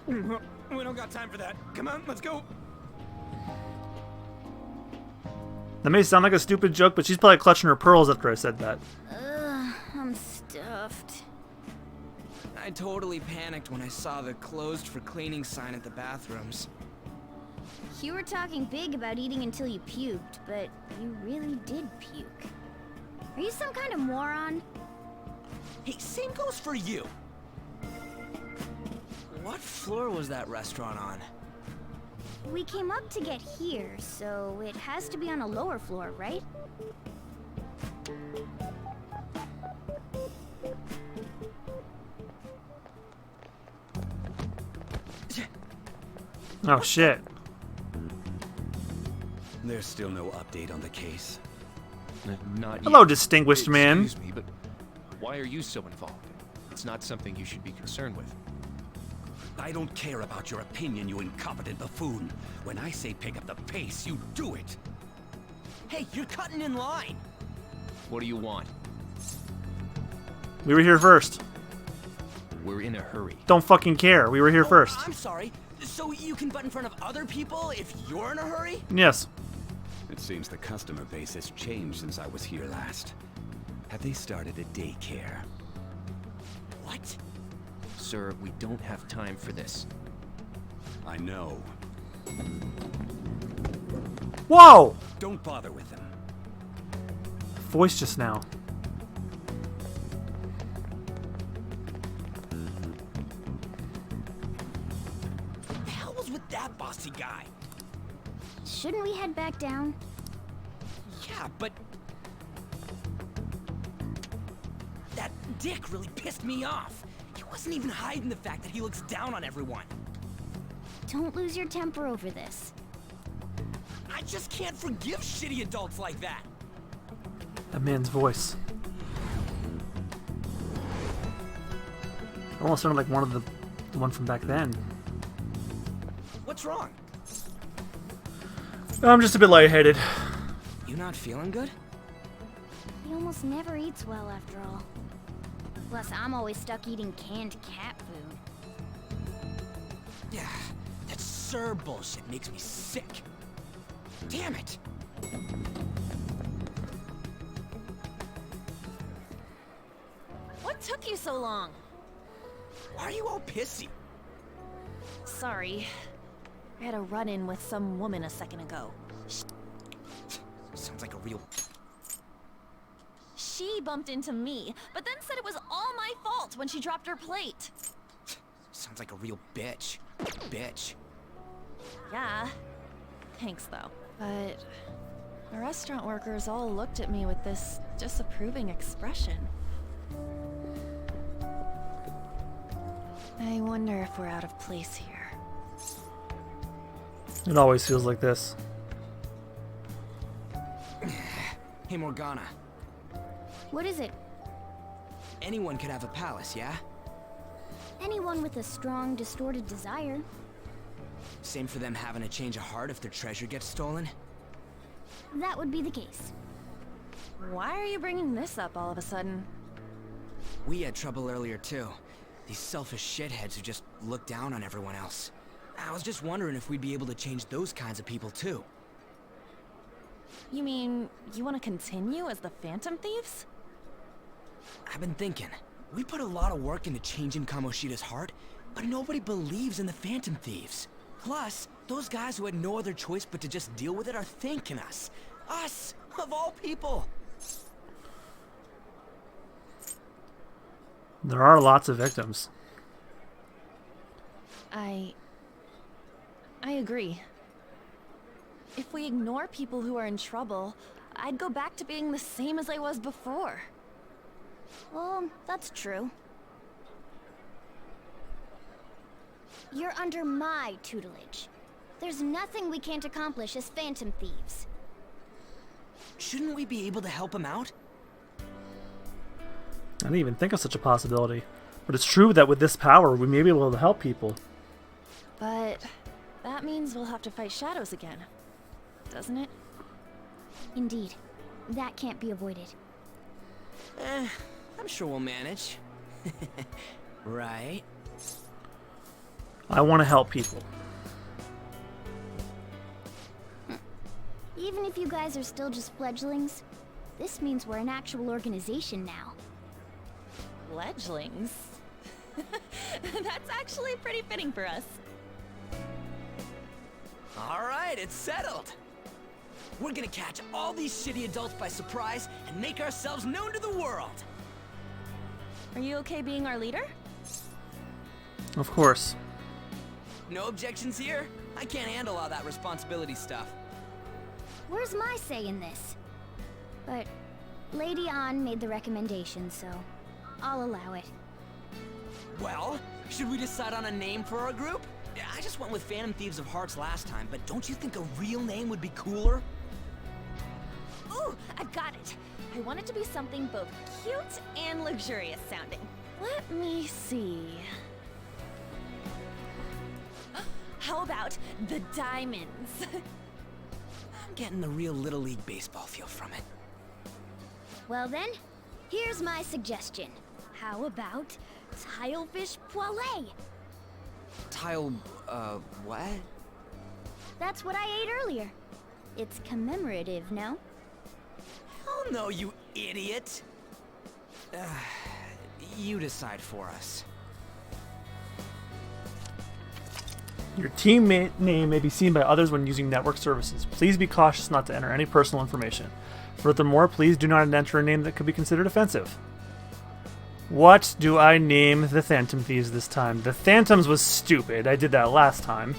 We don't got time for that. Come on, let's go. That may sound like a stupid joke, but she's probably clutching her pearls after I said that. I'm stuffed. I totally panicked when I saw the closed for cleaning sign at the bathrooms. You were talking big about eating until you puked, but you really did puke. Are you some kind of moron? Hey, same goes for you. What floor was that restaurant on? We came up to get here, so it has to be on a lower floor, right? Oh shit. There's still no update on the case. Not yet. Hello, distinguished man. Excuse me, but why are you so involved? It's not something you should be concerned with. I don't care about your opinion, you incompetent buffoon. When I say pick up the pace, you do it. Hey, you're cutting in line. What do you want? We were here first. We're in a hurry. Don't fucking care. We were here first. I'm sorry. So you can butt in front of other people if you're in a hurry? Yes. It seems the customer base has changed since I was here last. Have they started a daycare? What? Sir, we don't have time for this. I know. Whoa! Don't bother with them. Voice just now. What the hell was with that bossy guy? Shouldn't we head back down? Yeah, but... that dick really pissed me off. He wasn't even hiding the fact that he looks down on everyone. Don't lose your temper over this. I just can't forgive shitty adults like that. That man's voice. Almost sounded like the one from back then. What's wrong? I'm just a bit lightheaded. You not feeling good? He almost never eats well after all. Plus, I'm always stuck eating canned cat food. Yeah, that Sir bullshit makes me sick. Damn it! What took you so long? Why are you all pissy? Sorry. I had a run-in with some woman a second ago. Sounds like a real... She bumped into me, but then said it was all my fault when she dropped her plate. Sounds like a real bitch. Bitch. Yeah. Thanks, though. But the restaurant workers all looked at me with this disapproving expression. I wonder if we're out of place here. It always feels like this. Hey, Morgana. What is it? Anyone could have a palace, yeah? Anyone with a strong, distorted desire. Same for them having a change of heart if their treasure gets stolen? That would be the case. Why are you bringing this up all of a sudden? We had trouble earlier, too. These selfish shitheads who just look down on everyone else. I was just wondering if we'd be able to change those kinds of people, too. You mean, you want to continue as the Phantom Thieves? I've been thinking. We put a lot of work into changing Kamoshida's heart, but nobody believes in the Phantom Thieves. Plus, those guys who had no other choice but to just deal with it are thanking us. Us, of all people. There are lots of victims. I agree. If we ignore people who are in trouble, I'd go back to being the same as I was before. Well, that's true. You're under my tutelage. There's nothing we can't accomplish as Phantom Thieves. Shouldn't we be able to help him out? I didn't even think of such a possibility. But it's true that with this power, we may be able to help people. But that means we'll have to fight shadows again, doesn't it? Indeed. That can't be avoided. I'm sure we'll manage. Right? I want to help people. Even if you guys are still just fledglings, this means we're an actual organization now. Fledglings? That's actually pretty fitting for us. Alright, it's settled. We're gonna catch all these shitty adults by surprise and make ourselves known to the world. Are you okay being our leader? Of course. No objections here? I can't handle all that responsibility stuff. Where's my say in this? But Lady An made the recommendation, so I'll allow it. Well, should we decide on a name for our group? I just went with Phantom Thieves of Hearts last time, but don't you think a real name would be cooler? Ooh, I've got it. I want it to be something both cute and luxurious sounding. Let me see. How about the Diamonds? I'm getting the real Little League Baseball feel from it. Well then, here's my suggestion. How about Tilefish Poêlée? What? That's what I ate earlier. It's commemorative, no? Hell no, you idiot! You decide for us. Your team name may be seen by others when using network services. Please be cautious not to enter any personal information. Furthermore, please do not enter a name that could be considered offensive. What do I name the Phantom Thieves this time? The Phantoms was stupid. I did that last time.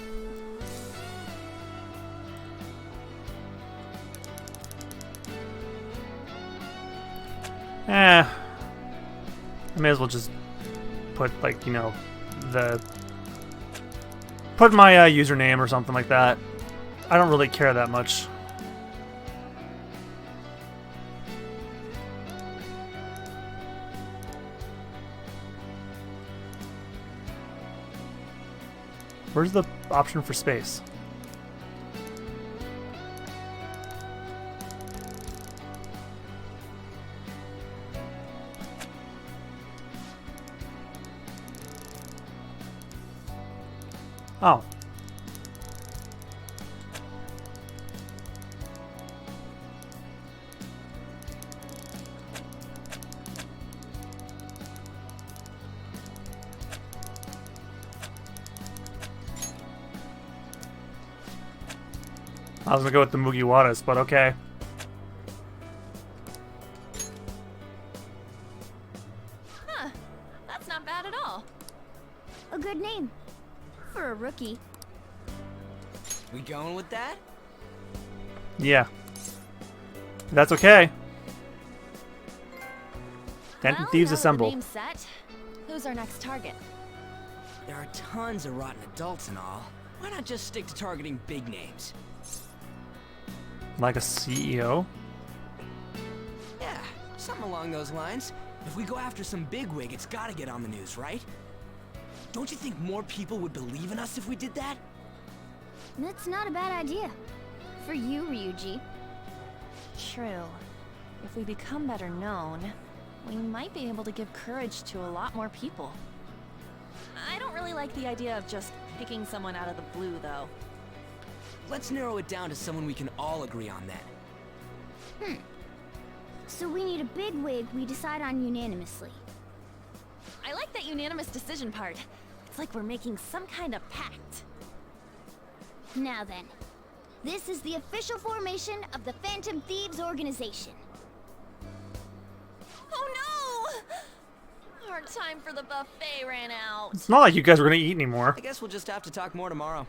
I may as well just put, like, you know, put my username or something like that. I don't really care that much. Where's the option for space? Oh. I was gonna go with the Mugiwaras, but okay. Huh. That's not bad at all. A good name. For a rookie. We going with that? Yeah. That's okay. Phantom Thieves now that assemble. the name's set, who's our next target? There are tons of rotten adults and all. Why not just stick to targeting big names? Like a CEO? Yeah, something along those lines. If we go after some bigwig, it's gotta get on the news, right? Don't you think more people would believe in us if we did that? That's not a bad idea. For you, Ryuji. True. If we become better known, we might be able to give courage to a lot more people. I don't really like the idea of just picking someone out of the blue, though. Let's narrow it down to someone we can all agree on then. So we need a big wig we decide on unanimously. I like that unanimous decision part. It's like we're making some kind of pact. Now then, this is the official formation of the Phantom Thieves organization. Oh no! Our time for the buffet ran out. It's not like you guys were gonna eat anymore. I guess we'll just have to talk more tomorrow.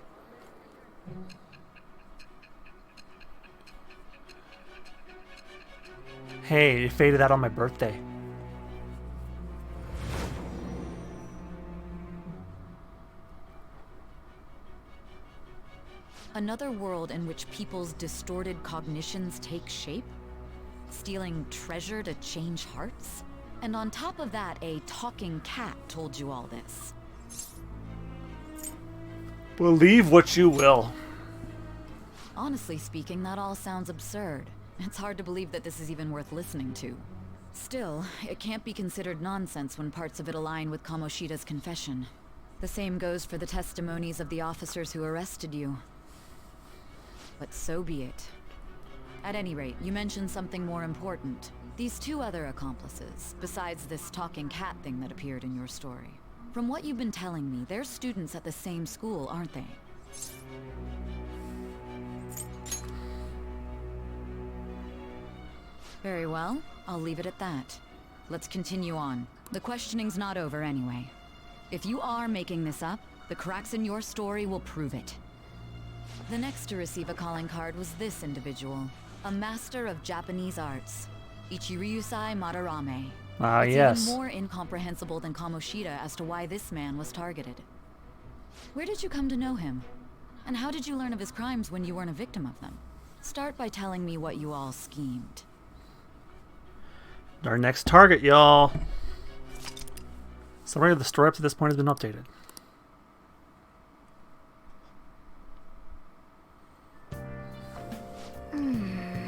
Hey, it faded out on my birthday. Another world in which people's distorted cognitions take shape? Stealing treasure to change hearts? And on top of that, a talking cat told you all this. Believe what you will. Honestly speaking, that all sounds absurd. It's hard to believe that this is even worth listening to. Still, it can't be considered nonsense when parts of it align with Kamoshida's confession. The same goes for the testimonies of the officers who arrested you. But so be it. At any rate, you mentioned something more important. These two other accomplices, besides this talking cat thing that appeared in your story. From what you've been telling me, they're students at the same school, aren't they? Very well, I'll leave it at that. Let's continue on. The questioning's not over anyway. If you are making this up, the cracks in your story will prove it. The next to receive a calling card was this individual, a master of Japanese arts, Ichiryusai Madarame. Ah, It's yes. even more incomprehensible than Kamoshida as to why this man was targeted. Where did you come to know him? And how did you learn of his crimes when you weren't a victim of them? Start by telling me what you all schemed. Our next target, y'all. Summary of the story up to this point has been updated.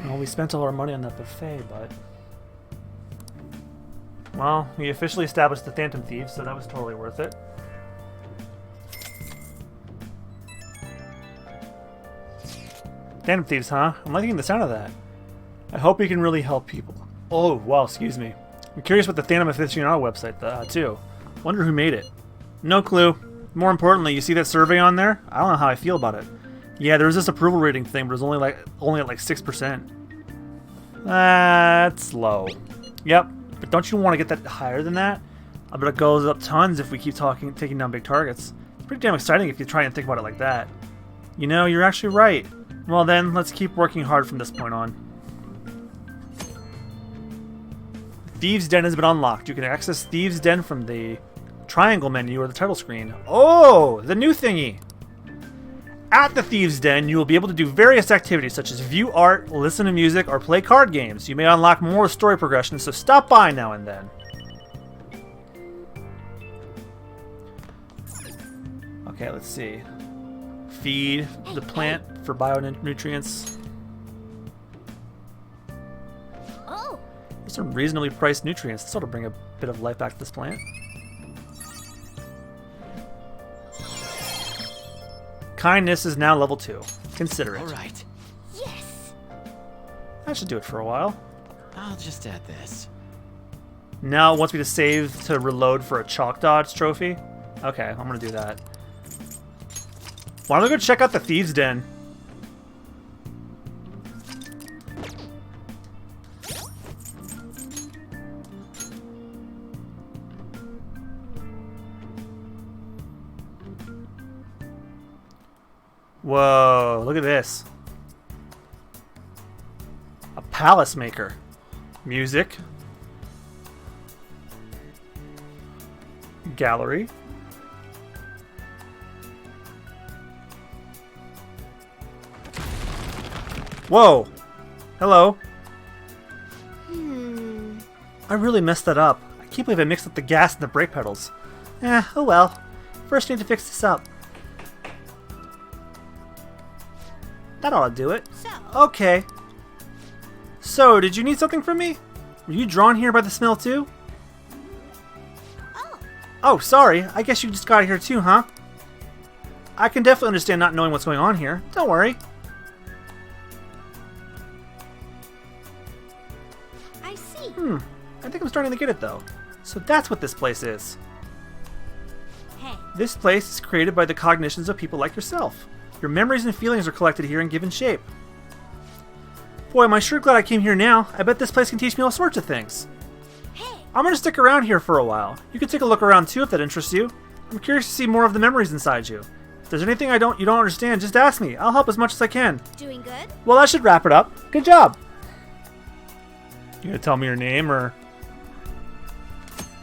Well, we spent all our money on that buffet, but... Well, we officially established the Phantom Thieves, so that was totally worth it. Phantom Thieves, huh? I'm liking the sound of that. I hope we can really help people. Oh, well, excuse me. I'm curious about the Phantom Aficionado website, too. Wonder who made it. No clue. More importantly, you see that survey on there? I don't know how I feel about it. Yeah, there's this approval rating thing, but it's only at like 6%. That's low. Yep, but don't you want to get that higher than that? I bet it goes up tons if we keep taking down big targets. It's pretty damn exciting if you try and think about it like that. You know, you're actually right. Well then, let's keep working hard from this point on. Thieves' Den has been unlocked. You can access Thieves' Den from the triangle menu or the title screen. Oh, the new thingy. At the Thieves' Den, you will be able to do various activities such as view art, listen to music, or play card games. You may unlock more story progression, so stop by now and then. Okay, let's see. Feed the plant for bionutrients. Oh. There's some reasonably priced nutrients. This ought to bring a bit of life back to this plant. Kindness is now level 2. Consider it. All right. Yes. That should do it for a while. I'll just add this. Now it wants me to save to reload for a chalk dodge trophy. Okay, I'm gonna do that. Why don't we go check out the Thieves' Den? Whoa, look at this. A palace maker. Music. Gallery. Whoa. Hello. I really messed that up. I can't believe I mixed up the gas and the brake pedals. Oh well. First I need to fix this up. That ought to do it. Okay. So, did you need something from me? Were you drawn here by the smell too? Oh, sorry. I guess you just got here too, huh? I can definitely understand not knowing what's going on here. Don't worry. I see. I think I'm starting to get it though. So that's what this place is. Hey. This place is created by the cognitions of people like yourself. Your memories and feelings are collected here and given shape. Boy, am I sure glad I came here now. I bet this place can teach me all sorts of things. Hey. I'm gonna stick around here for a while. You can take a look around too if that interests you. I'm curious to see more of the memories inside you. If there's anything you don't understand, just ask me. I'll help as much as I can. Doing good? Well, that should wrap it up. Good job. You gonna tell me your name or?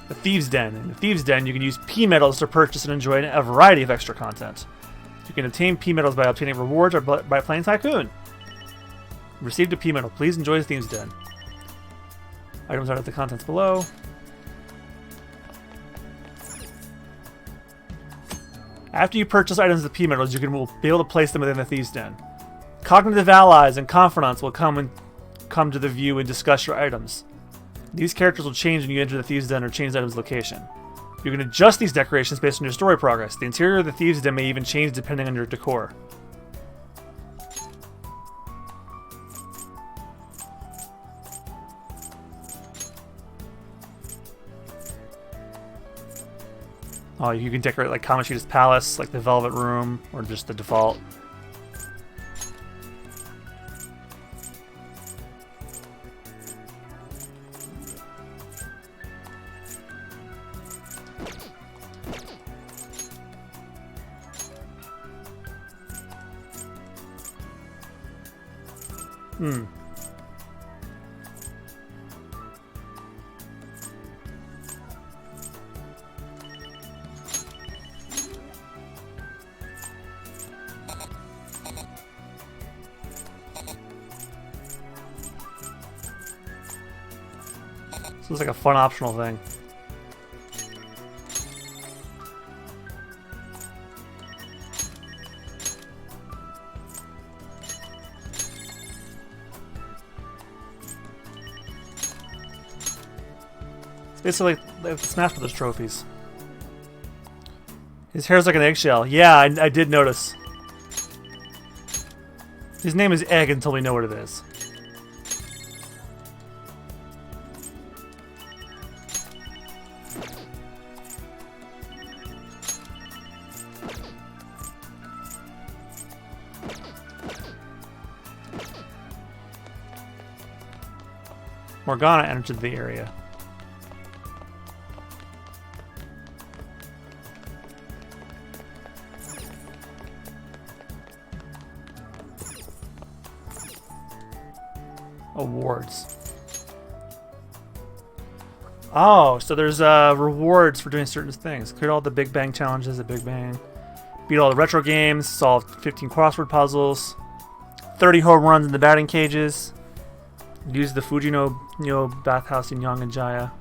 The Thieves' Den. In the Thieves' Den, you can use P-Medals to purchase and enjoy a variety of extra content. You can obtain P-Medals by obtaining rewards or by playing Tycoon. Received a P-Medal. Please enjoy the Thieves' Den. Items are at the contents below. After you purchase items with P-Medals, you will be able to place them within the Thieves' Den. Cognitive allies and confidants will come to the view and discuss your items. These characters will change when you enter the Thieves' Den or change the item's location. You can adjust these decorations based on your story progress. The interior of the Thieves' Den may even change depending on your decor. Oh, you can decorate like Kamoshida's palace, like the Velvet Room, or just the default. So it's like a fun optional thing. It's basically like the Smash Brothers trophies. His hair's like an eggshell. Yeah, I did notice. His name is Egg until we know what it is. Morgana entered the area. Awards. Oh, so there's rewards for doing certain things. Cleared all the Big Bang challenges at Big Bang. Beat all the retro games. Solved 15 crossword puzzles. 30 home runs in the batting cages. Used the Fujino bathhouse in Yonganjaya.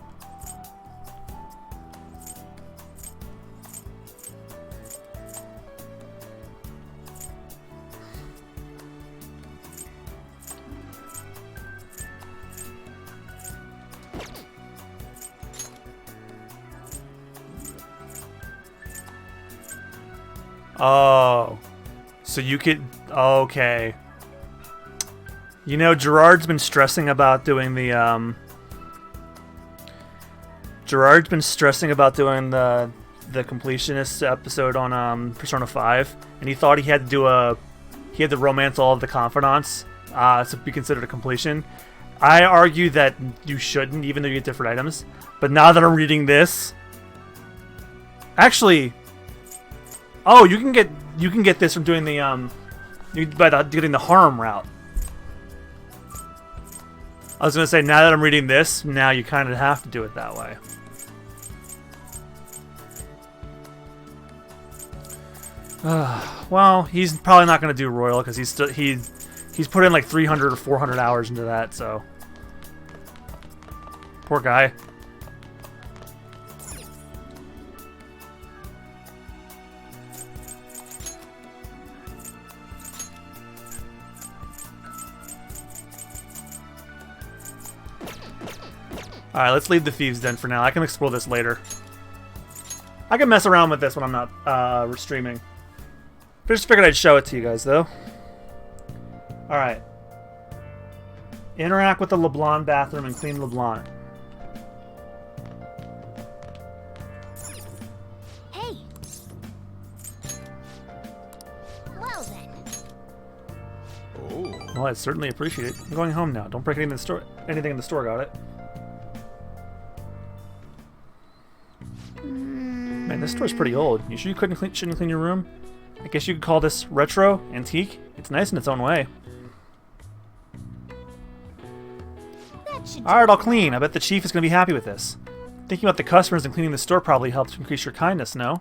Oh, so you could, okay. You know, Gerard's been stressing about doing the, the completionist episode on, Persona 5, and he thought he had to romance all of the confidants, to be considered a completion. I argue that you shouldn't, even though you get different items, but now that I'm reading this, actually, oh, you can get this from doing the getting the harm route. I was gonna say, now that I'm reading this, now you kind of have to do it that way. Well, he's probably not gonna do Royal because he's put in like 300 or 400 hours into that. So poor guy. Alright, let's leave the Thieves' Den for now. I can explore this later. I can mess around with this when I'm not streaming. Just figured I'd show it to you guys, though. Alright. Interact with the LeBlanc bathroom and clean LeBlanc. Hey! Well then. Oh. Well, I certainly appreciate it. I'm going home now. Don't break anything in the store, got it? Man, this store's pretty old. You sure you shouldn't clean your room? I guess you could call this retro, antique. It's nice in its own way. Alright, I'll clean. I bet the chief is going to be happy with this. Thinking about the customers and cleaning the store probably helps increase your kindness, no?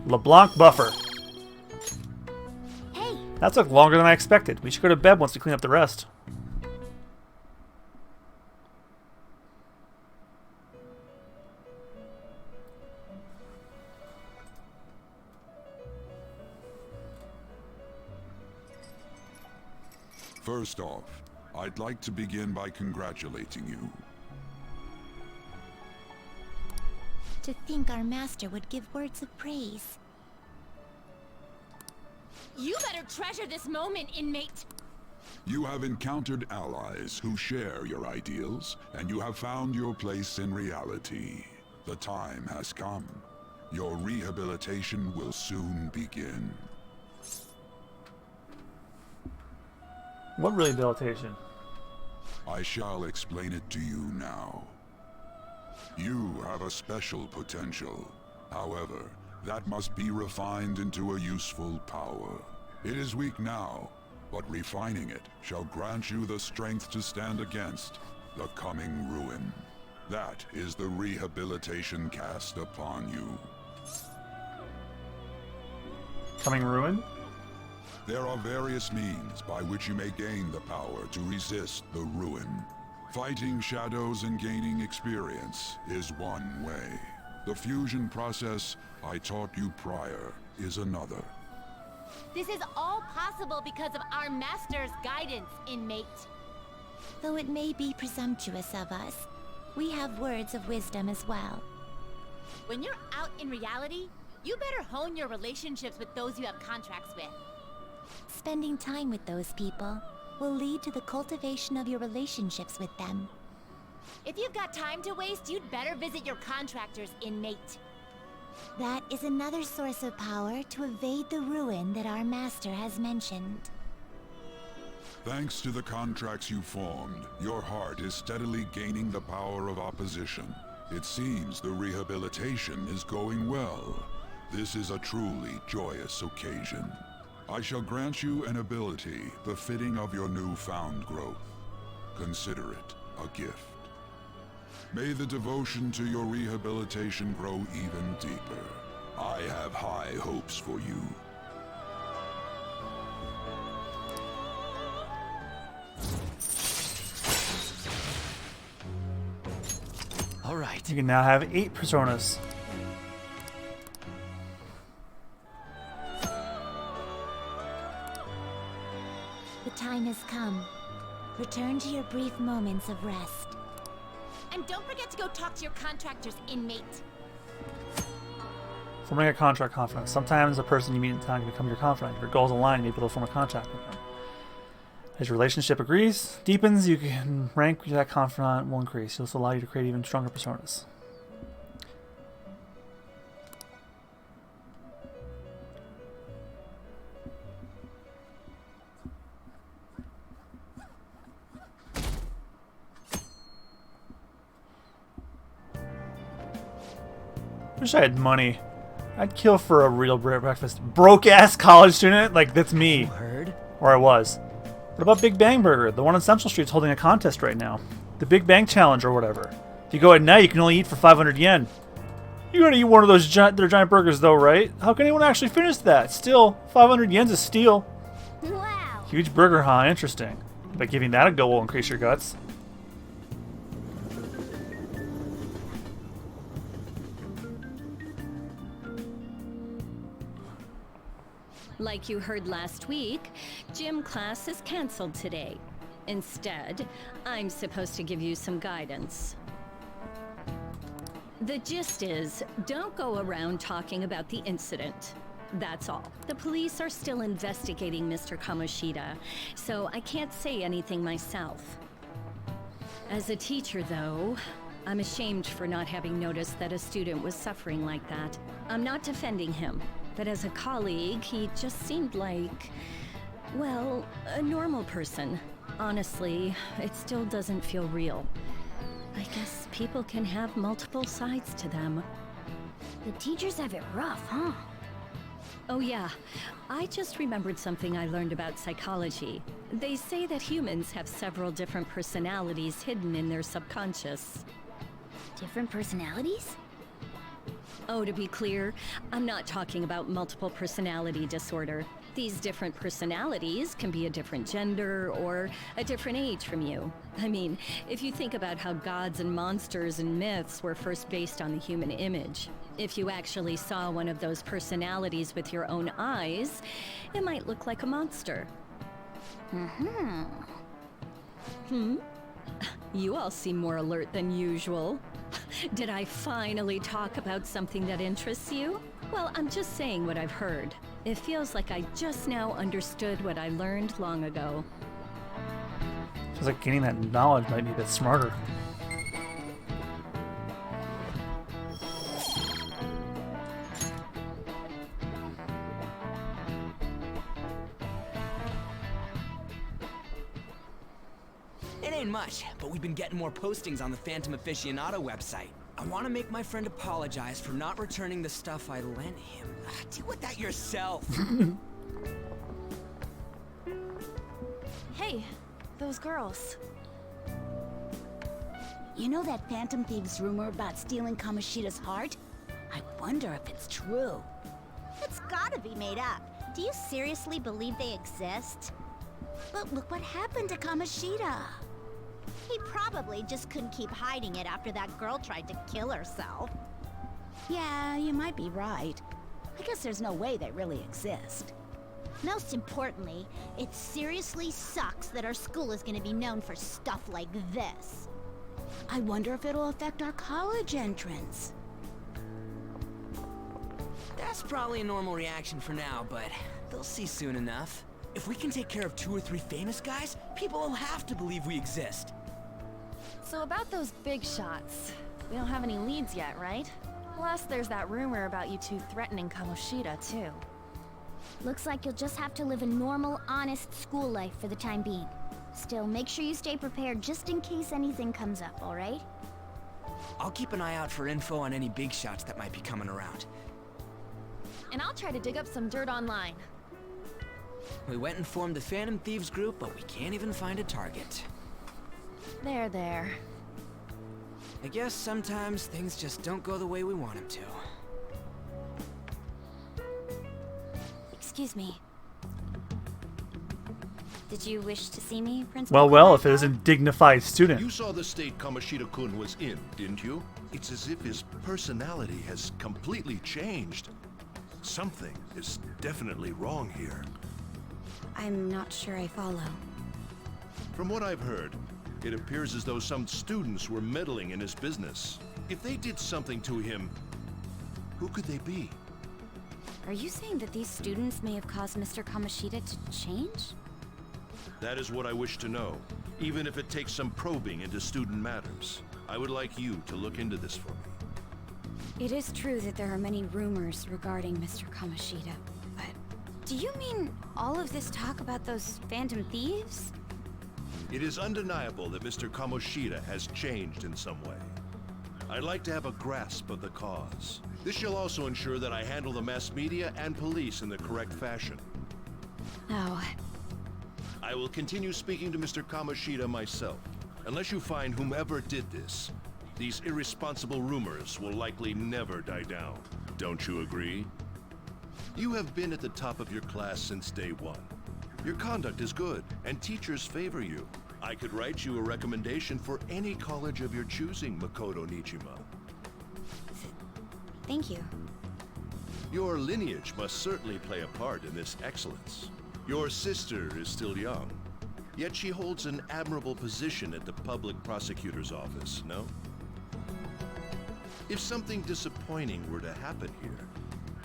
LeBlanc buffer. Hey. That took longer than I expected. We should go to bed once we clean up the rest. First off, I'd like to begin by congratulating you. To think our master would give words of praise. You better treasure this moment, inmate. You have encountered allies who share your ideals, and you have found your place in reality. The time has come. Your rehabilitation will soon begin. What rehabilitation? I shall explain it to you now. You have a special potential. However, that must be refined into a useful power. It is weak now, but refining it shall grant you the strength to stand against the coming ruin. That is the rehabilitation cast upon you. Coming ruin? There are various means by which you may gain the power to resist the ruin. Fighting shadows and gaining experience is one way. The fusion process I taught you prior is another. This is all possible because of our master's guidance, inmate. Though it may be presumptuous of us, we have words of wisdom as well. When you're out in reality, you better hone your relationships with those you have contracts with. Spending time with those people will lead to the cultivation of your relationships with them. If you've got time to waste, you'd better visit your contractors, inmate. That is another source of power to evade the ruin that our master has mentioned. Thanks to the contracts you formed, your heart is steadily gaining the power of opposition. It seems the rehabilitation is going well. This is a truly joyous occasion. I shall grant you an ability befitting of your newfound growth. Consider it a gift. May the devotion to your rehabilitation grow even deeper. I have high hopes for you. All right. You can now have 8 personas. The time has come. Return to your brief moments of rest. And don't forget to go talk to your contractor's inmate. Forming a contract confidant. Sometimes a person you meet in town can become your confidant. Your goals align and you able to form a contract with them. As your relationship deepens, you can rank that confidant will increase. This will allow you to create even stronger personas. Wish I had money. I'd kill for a real breakfast. Broke ass college student? Like, that's me. Heard? Or I was. What about Big Bang Burger? The one on Central Street's holding a contest right now. The Big Bang Challenge or whatever. If you go at night, you can only eat for 500 yen. You're gonna eat one of those their giant burgers though, right? How can anyone actually finish that? Still, 500 yen's a steal. Wow. Huge burger, huh? Interesting. But giving that a go will increase your guts. Like you heard last week, gym class is canceled today. Instead, I'm supposed to give you some guidance. The gist is, don't go around talking about the incident. That's all. The police are still investigating Mr. Kamoshida, so I can't say anything myself. As a teacher, though, I'm ashamed for not having noticed that a student was suffering like that. I'm not defending him. But as a colleague, he just seemed like, well, a normal person. Honestly, it still doesn't feel real. I guess people can have multiple sides to them. The teachers have it rough, huh? Oh yeah, I just remembered something I learned about psychology. They say that humans have several different personalities hidden in their subconscious. Different personalities? Oh, to be clear, I'm not talking about multiple personality disorder. These different personalities can be a different gender or a different age from you. I mean, if you think about how gods and monsters and myths were first based on the human image, if you actually saw one of those personalities with your own eyes, it might look like a monster. Mm-hmm. Hmm? You all seem more alert than usual. Did I finally talk about something that interests you? Well, I'm just saying what I've heard. It feels like I just now understood what I learned long ago. Feels like getting that knowledge might be a bit smarter. It ain't much, but we've been getting more postings on the Phantom Aficionado website. I want to make my friend apologize for not returning the stuff I lent him. Deal with that yourself. Hey, those girls. You know that Phantom Thieves rumor about stealing Kamoshida's heart? I wonder if it's true. It's gotta be made up. Do you seriously believe they exist? But look what happened to Kamoshida. He probably just couldn't keep hiding it after that girl tried to kill herself. Yeah, you might be right. I guess there's no way they really exist. Most importantly, it seriously sucks that our school is gonna be known for stuff like this. I wonder if it'll affect our college entrance. That's probably a normal reaction for now, but they'll see soon enough. If we can take care of 2 or 3 famous guys, people will have to believe we exist. So about those big shots, we don't have any leads yet, right? Plus, there's that rumor about you two threatening Kamoshida, too. Looks like you'll just have to live a normal, honest school life for the time being. Still, make sure you stay prepared just in case anything comes up, alright? I'll keep an eye out for info on any big shots that might be coming around. And I'll try to dig up some dirt online. We went and formed the Phantom Thieves group, but we can't even find a target. There, there. I guess sometimes things just don't go the way we want them to. Excuse me. Did you wish to see me, Principal? Well, if it is a dignified student. You saw the state Kamoshida-kun was in, didn't you? It's as if his personality has completely changed. Something is definitely wrong here. I'm not sure I follow. From what I've heard, it appears as though some students were meddling in his business. If they did something to him, who could they be? Are you saying that these students may have caused Mr. Kamoshida to change? That is what I wish to know, even if it takes some probing into student matters. I would like you to look into this for me. It is true that there are many rumors regarding Mr. Kamoshida, but do you mean all of this talk about those phantom thieves? It is undeniable that Mr. Kamoshida has changed in some way. I'd like to have a grasp of the cause. This shall also ensure that I handle the mass media and police in the correct fashion. Oh. I will continue speaking to Mr. Kamoshida myself. Unless you find whomever did this, these irresponsible rumors will likely never die down. Don't you agree? You have been at the top of your class since day one. Your conduct is good, and teachers favor you. I could write you a recommendation for any college of your choosing, Makoto Nijima. Thank you. Your lineage must certainly play a part in this excellence. Your sister is still young, yet she holds an admirable position at the public prosecutor's office, no? If something disappointing were to happen here,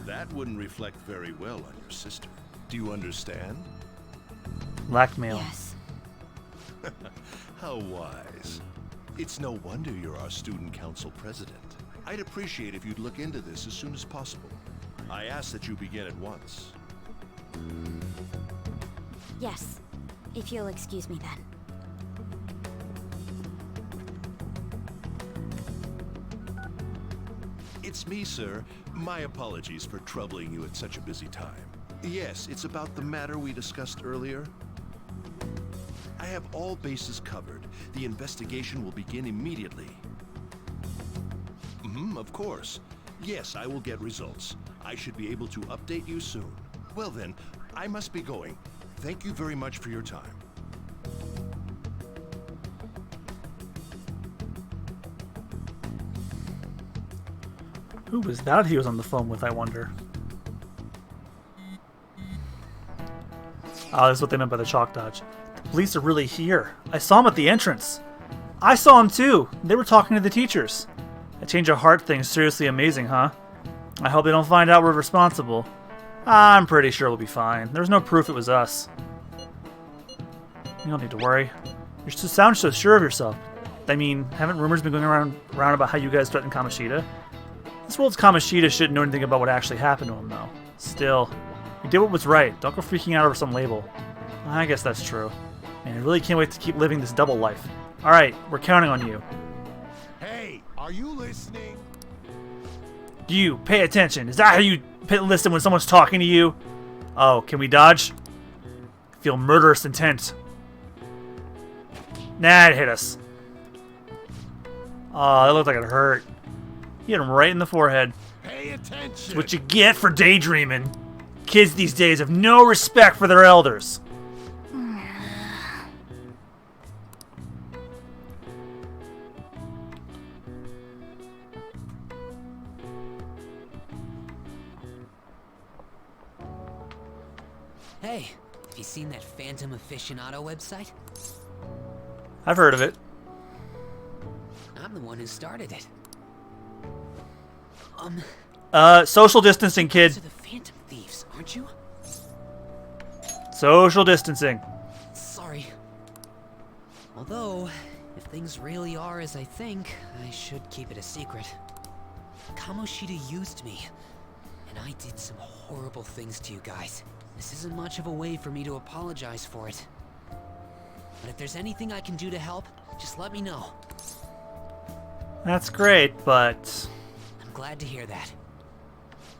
that wouldn't reflect very well on your sister. Do you understand? Blackmail. Yes. How wise. It's no wonder you're our student council president. I'd appreciate if you'd look into this as soon as possible. I ask that you begin at once. Yes, if you'll excuse me then. It's me, sir. My apologies for troubling you at such a busy time. Yes, it's about the matter we discussed earlier. I have all bases covered. The investigation will begin immediately. Of course. Yes, I will get results. I should be able to update you soon. Well then, I must be going. Thank you very much for your time. Who was that he was on the phone with, I wonder? Oh, that's what they meant by the chalk dodge. The police are really here. I saw them at the entrance. I saw them too. They were talking to the teachers. A change of heart thing's seriously amazing, huh? I hope they don't find out we're responsible. I'm pretty sure we'll be fine. There's no proof it was us. You don't need to worry. You sound so sure of yourself. I mean, haven't rumors been going around about how you guys threatened Kamoshida? This world's Kamoshida shouldn't know anything about what actually happened to him, though. Still, you did what was right. Don't go freaking out over some label. I guess that's true. Man, I really can't wait to keep living this double life. Alright, we're counting on you. Hey, are you listening? You, pay attention. Is that how you listen when someone's talking to you? Oh, can we dodge? Feel murderous intent. Nah, it hit us. Oh, that looked like it hurt. You hit him right in the forehead. Pay attention. That's what you get for daydreaming. Kids these days have no respect for their elders. Hey, have you seen that Phantom Aficionado website? I've heard of it. I'm the one who started it. Social distancing, kid. Those are the Phantom Thieves, aren't you? Social distancing. Sorry. Although, if things really are as I think, I should keep it a secret. Kamoshida used me, and I did some horrible things to you guys. This isn't much of a way for me to apologize for it. But if there's anything I can do to help, just let me know. That's great, but... I'm glad to hear that.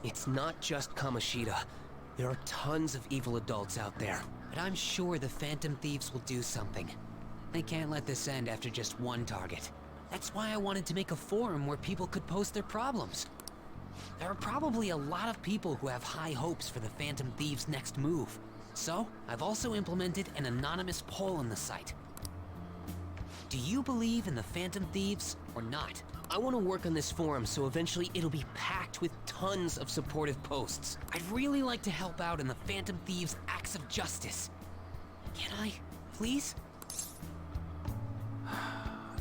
It's not just Kamoshida. There are tons of evil adults out there. But I'm sure the Phantom Thieves will do something. They can't let this end after just one target. That's why I wanted to make a forum where people could post their problems. There are probably a lot of people who have high hopes for the Phantom Thieves' next move. So, I've also implemented an anonymous poll on the site. Do you believe in the Phantom Thieves or not? I want to work on this forum so eventually it'll be packed with tons of supportive posts. I'd really like to help out in the Phantom Thieves' acts of justice. Can I, please?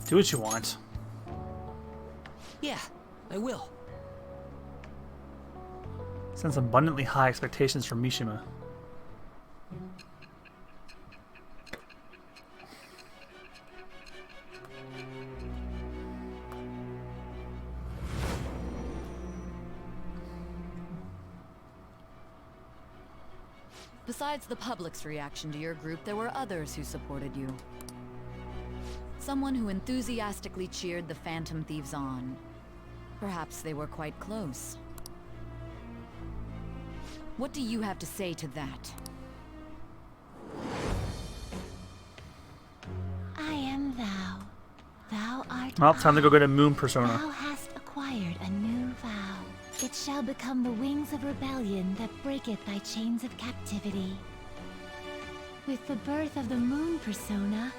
Do what you want. Yeah, I will. Sense abundantly high expectations from Mishima. Besides the public's reaction to your group, there were others who supported you. Someone who enthusiastically cheered the Phantom Thieves on. Perhaps they were quite close. What do you have to say to that? I am thou. Thou art Well, time to go get a moon persona. Thou hast acquired a new vow. It shall become the wings of rebellion that breaketh thy chains of captivity. With the birth of the moon persona,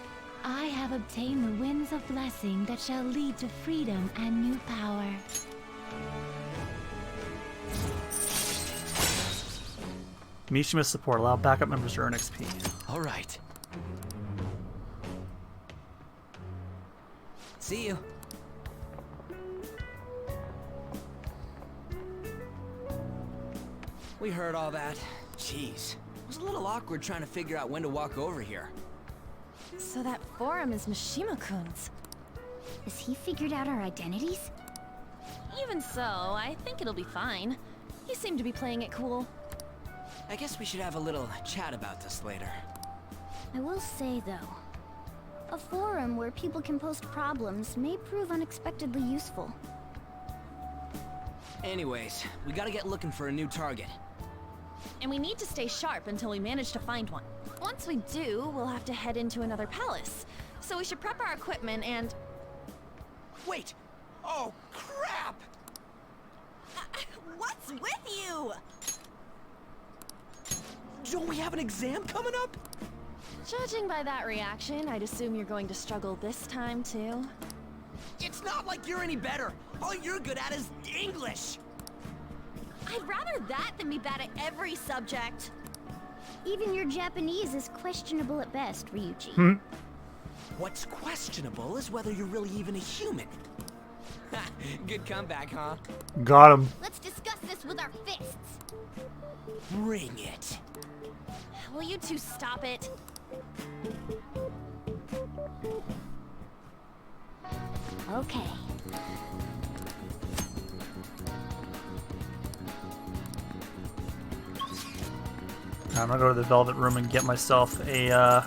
I have obtained the winds of blessing that shall lead to freedom and new power. Mishima support. Allow backup members to earn XP. All right. See you. We heard all that. Jeez. It was a little awkward trying to figure out when to walk over here. So that forum is Mishima-kun's. Has he figured out our identities? Even so, I think it'll be fine. He seemed to be playing it cool. I guess we should have a little chat about this later. I will say, though, a forum where people can post problems may prove unexpectedly useful. Anyways, we gotta get looking for a new target. And we need to stay sharp until we manage to find one. Once we do, we'll have to head into another palace. So we should prep our equipment and... Wait! Oh, crap! What's with you? Don't we have an exam coming up? Judging by that reaction, I'd assume you're going to struggle this time, too. It's not like you're any better. All you're good at is English. I'd rather that than be bad at every subject. Even your Japanese is questionable at best, Ryuji. What's questionable is whether you're really even a human. Good comeback, huh? Got him. Let's discuss this with our fists. Bring it. Will you two stop it? Okay. I'm gonna go to the Velvet Room and get myself a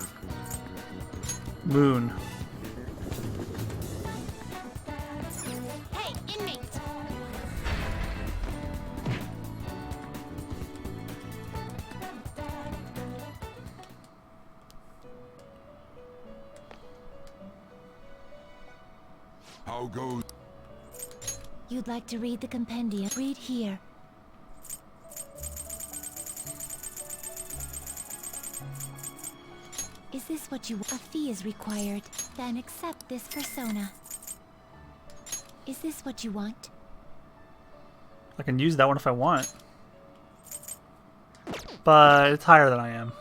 moon. Hey, inmate! How goes? You'd like to read the compendium? Read here. Is this what you want? A fee is required. Then accept this persona. Is this what you want? I can use that one if I want. But it's higher than I am.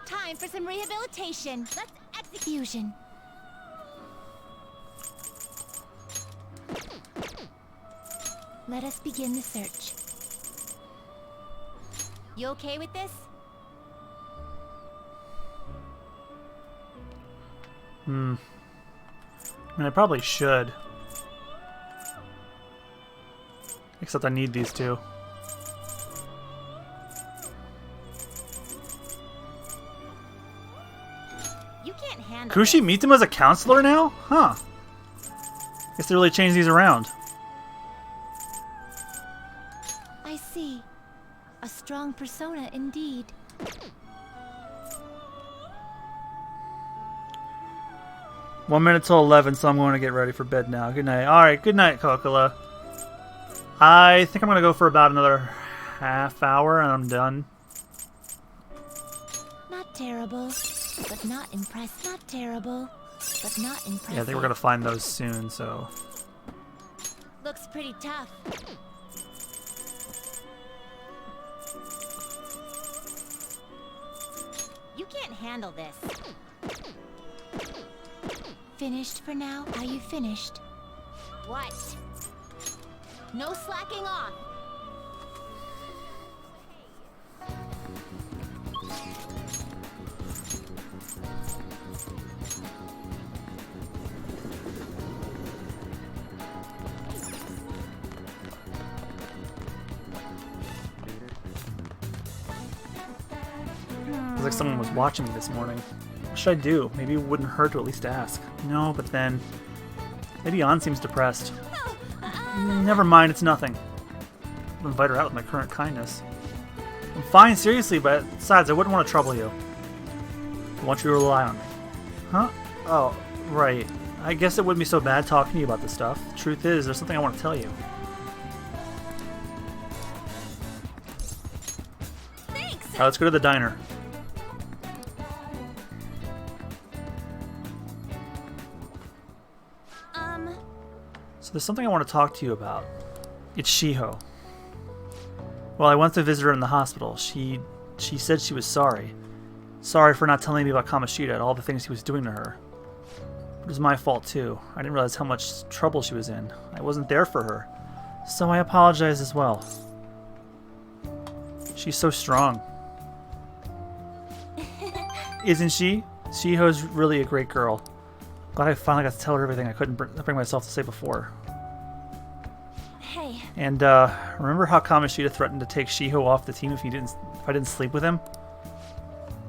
Time for some rehabilitation. Let's execution. Let us begin the search. You okay with this? I mean, I probably should. Except I need these two. You can't handle Kushi meets him as a counselor now? Huh. Guess they really changed these around. I A strong persona indeed. One minute till 11, so I'm going to get ready for bed now. Good night. Alright, good night, Cocola. I think I'm going to go for about another half hour and I'm done. Not terrible, but not impressed. Not terrible, but not impressive. Yeah, I think we're going to find those soon, so... Looks pretty tough. You can't handle this. Finished for now? Are you finished? What? No slacking off. Feels like someone was watching me this morning. What should I do? Maybe it wouldn't hurt to at least ask. No, but then... Maybe An seems depressed. Never mind, it's nothing. I'll invite her out with my current kindness. I'm fine, seriously, but besides, I wouldn't want to trouble you. I want you to rely on me. Huh? Oh, right. I guess it wouldn't be so bad talking to you about this stuff. The truth is, there's something I want to tell you. Thanks! Alright, let's go to the diner. So there's something I want to talk to you about. It's Shiho. Well, I went to visit her in the hospital. She said she was sorry. Sorry for not telling me about Kamoshida and all the things he was doing to her. It was my fault too. I didn't realize how much trouble she was in. I wasn't there for her. So I apologize as well. She's so strong. Isn't she? Shiho's really a great girl. Glad I finally got to tell her everything I couldn't bring myself to say before. Hey. And remember how Kamoshida threatened to take Shiho off the team if I didn't sleep with him?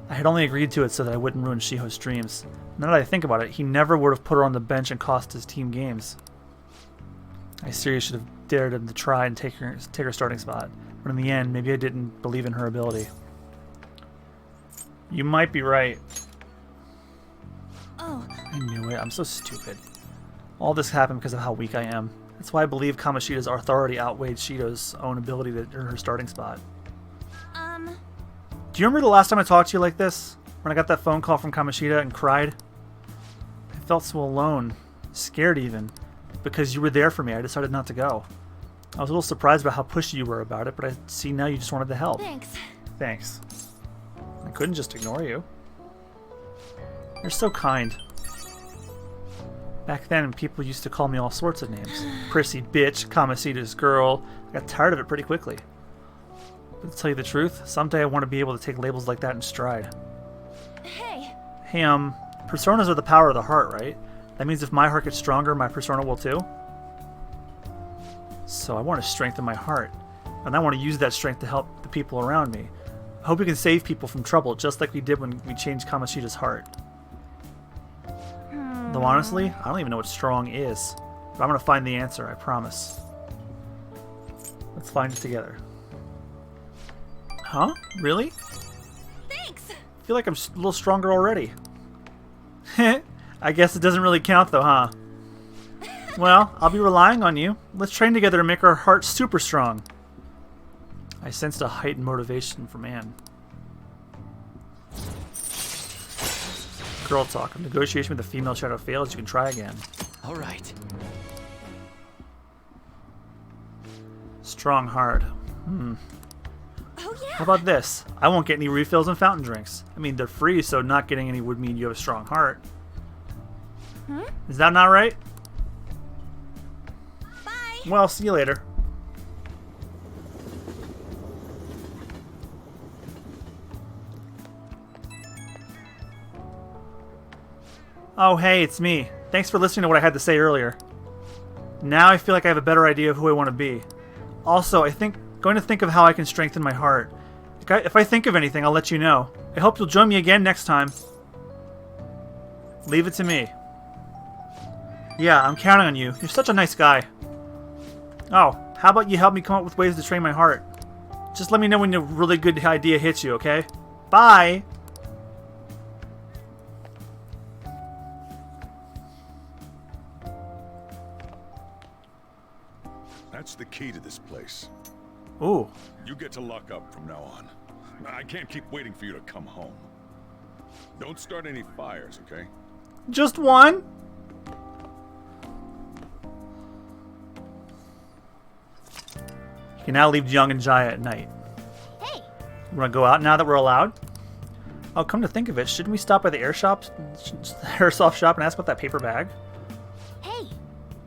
I had only agreed to it so that I wouldn't ruin Shiho's dreams. Now that I think about it, he never would have put her on the bench and cost his team games. I seriously should have dared him to try and take her starting spot. But in the end, maybe I didn't believe in her ability. You might be right. Oh. I knew it. I'm so stupid. All this happened because of how weak I am. That's why I believe Kamoshida's authority outweighed Shido's own ability to earn her starting spot. Do you remember the last time I talked to you like this? When I got that phone call from Kamoshida and cried? I felt so alone. Scared even. Because you were there for me, I decided not to go. I was a little surprised about how pushy you were about it, but I see now you just wanted to help. Thanks. Thanks. I couldn't just ignore you. You're so kind. Back then, people used to call me all sorts of names. Prissy bitch, Kamoshida's girl. I got tired of it pretty quickly. But to tell you the truth, someday I want to be able to take labels like that in stride. Hey. Hey, personas are the power of the heart, right? That means if my heart gets stronger, my persona will too? So I want to strengthen my heart. And I want to use that strength to help the people around me. I hope we can save people from trouble, just like we did when we changed Kamoshida's heart. Though honestly, I don't even know what strong is. But I'm going to find the answer, I promise. Let's find it together. Huh? Really? Thanks! I feel like I'm a little stronger already. I guess it doesn't really count though, huh? Well, I'll be relying on you. Let's train together to make our hearts super strong. I sensed a heightened motivation from Anne. Girl talk. If negotiation with a female shadow fails, you can try again. All right. Strong heart. Oh yeah. How about this? I won't get any refills on fountain drinks. I mean, they're free, so not getting any would mean you have a strong heart. Is that not right? Bye. Well, see you later. Oh, hey, it's me. Thanks for listening to what I had to say earlier. Now I feel like I have a better idea of who I want to be. Also, going to think of how I can strengthen my heart. If I think of anything, I'll let you know. I hope you'll join me again next time. Leave it to me. Yeah, I'm counting on you. You're such a nice guy. Oh, how about you help me come up with ways to train my heart? Just let me know when a really good idea hits you, okay? Bye! That's the key to this place. Ooh. You get to lock up from now on. I can't keep waiting for you to come home. Don't start any fires, okay? Just one? You can now leave Young and Jaya at night. Hey! You want to go out now that we're allowed? Oh, come to think of it, shouldn't we stop by the airsoft shop and ask about that paper bag? Hey!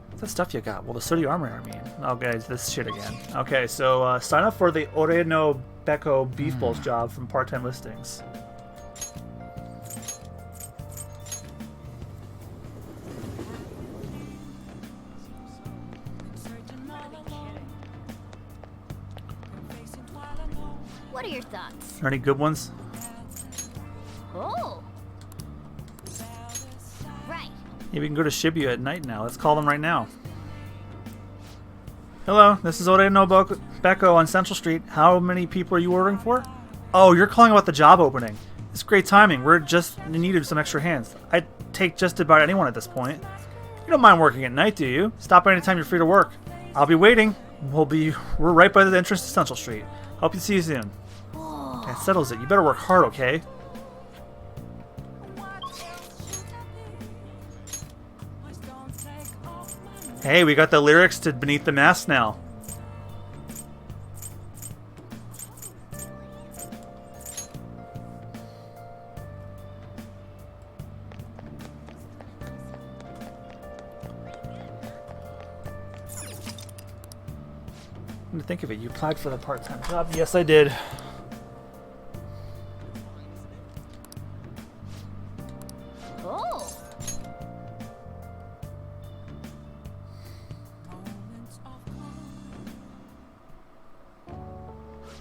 What's that stuff you got? Well, the sooty armor, I mean. Okay, it's this shit again. Okay, so sign up for the Ore no Beko Beef Bowls job from part-time listings. What are your thoughts? Are there any good ones? Oh! Right. Yeah, we can go to Shibuya at night now. Let's call them right now. Hello, this is Ore no Beko on Central Street. How many people are you ordering for? Oh, you're calling about the job opening. It's great timing. We're just in need of some extra hands. I'd take just about anyone at this point. You don't mind working at night, do you? Stop by anytime you're free to work. I'll be waiting. We're right by the entrance to Central Street. Hope to see you soon. That settles it. You better work hard, okay? Hey, we got the lyrics to Beneath the Mask now. Come to think of it, you applied for the part-time job. Yes, I did. Oh!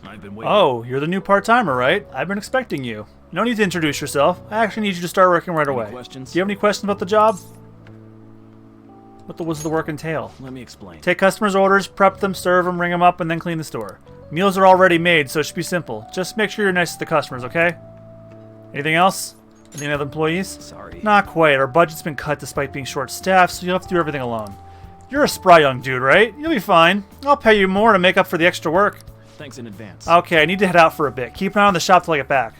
I've been waiting. Oh, you're the new part-timer, right? I've been expecting you. No need to introduce yourself. I actually need you to start working right away. Questions? Do you have any questions about the job? What does the work entail? Let me explain. Take customers' orders, prep them, serve them, ring them up, and then clean the store. Meals are already made, so it should be simple. Just make sure you're nice to the customers, okay? Anything else? Any other employees? Sorry. Not quite. Our budget's been cut despite being short-staffed, so you'll have to do everything alone. You're a spry young dude, right? You'll be fine. I'll pay you more to make up for the extra work. Thanks in advance. Okay, I need to head out for a bit. Keep an eye on the shop till I get back.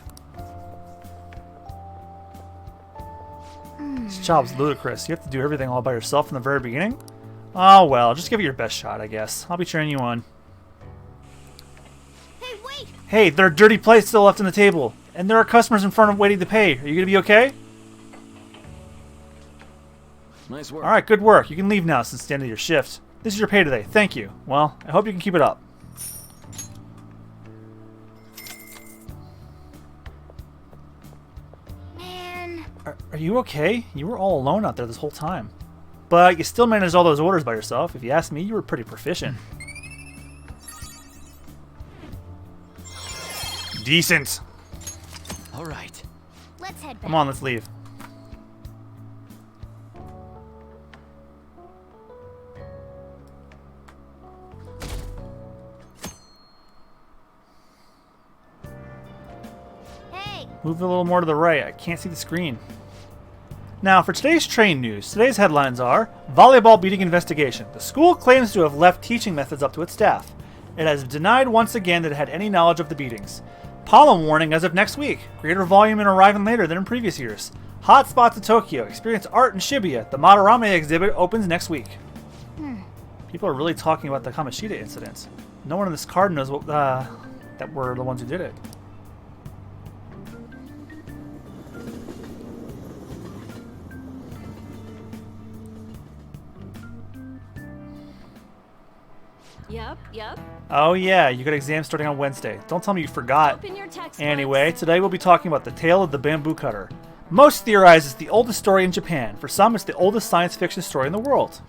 This job's ludicrous. You have to do everything all by yourself from the very beginning? Oh well, just give it your best shot, I guess. I'll be cheering you on. Hey, wait! Hey, there are dirty plates still left on the table. And there are customers in front of waiting to pay. Are you going to be okay? Nice work. Alright, good work. You can leave now since it's the end of your shift. This is your pay today. Thank you. Well, I hope you can keep it up. Man. Are you okay? You were all alone out there this whole time. But you still managed all those orders by yourself. If you ask me, you were pretty proficient. Decent. All right. Let's head back. Come on, let's leave. Hey! Move a little more to the right. I can't see the screen. Now, for today's train news, today's headlines are Volleyball Beating Investigation. The school claims to have left teaching methods up to its staff. It has denied once again that it had any knowledge of the beatings. Pollen warning as of next week. Greater volume and arriving later than in previous years. Hot spots of Tokyo. Experience art in Shibuya. The Madarame exhibit opens next week. People are really talking about the Kamoshida incident. No one in this card knows what, that were the ones who did it. Yep. Oh yeah, you got exams starting on Wednesday. Don't tell me you forgot. Open your textbooks. Anyway, today we'll be talking about the tale of the bamboo cutter. Most theorize it's the oldest story in Japan. For some, it's the oldest science fiction story in the world.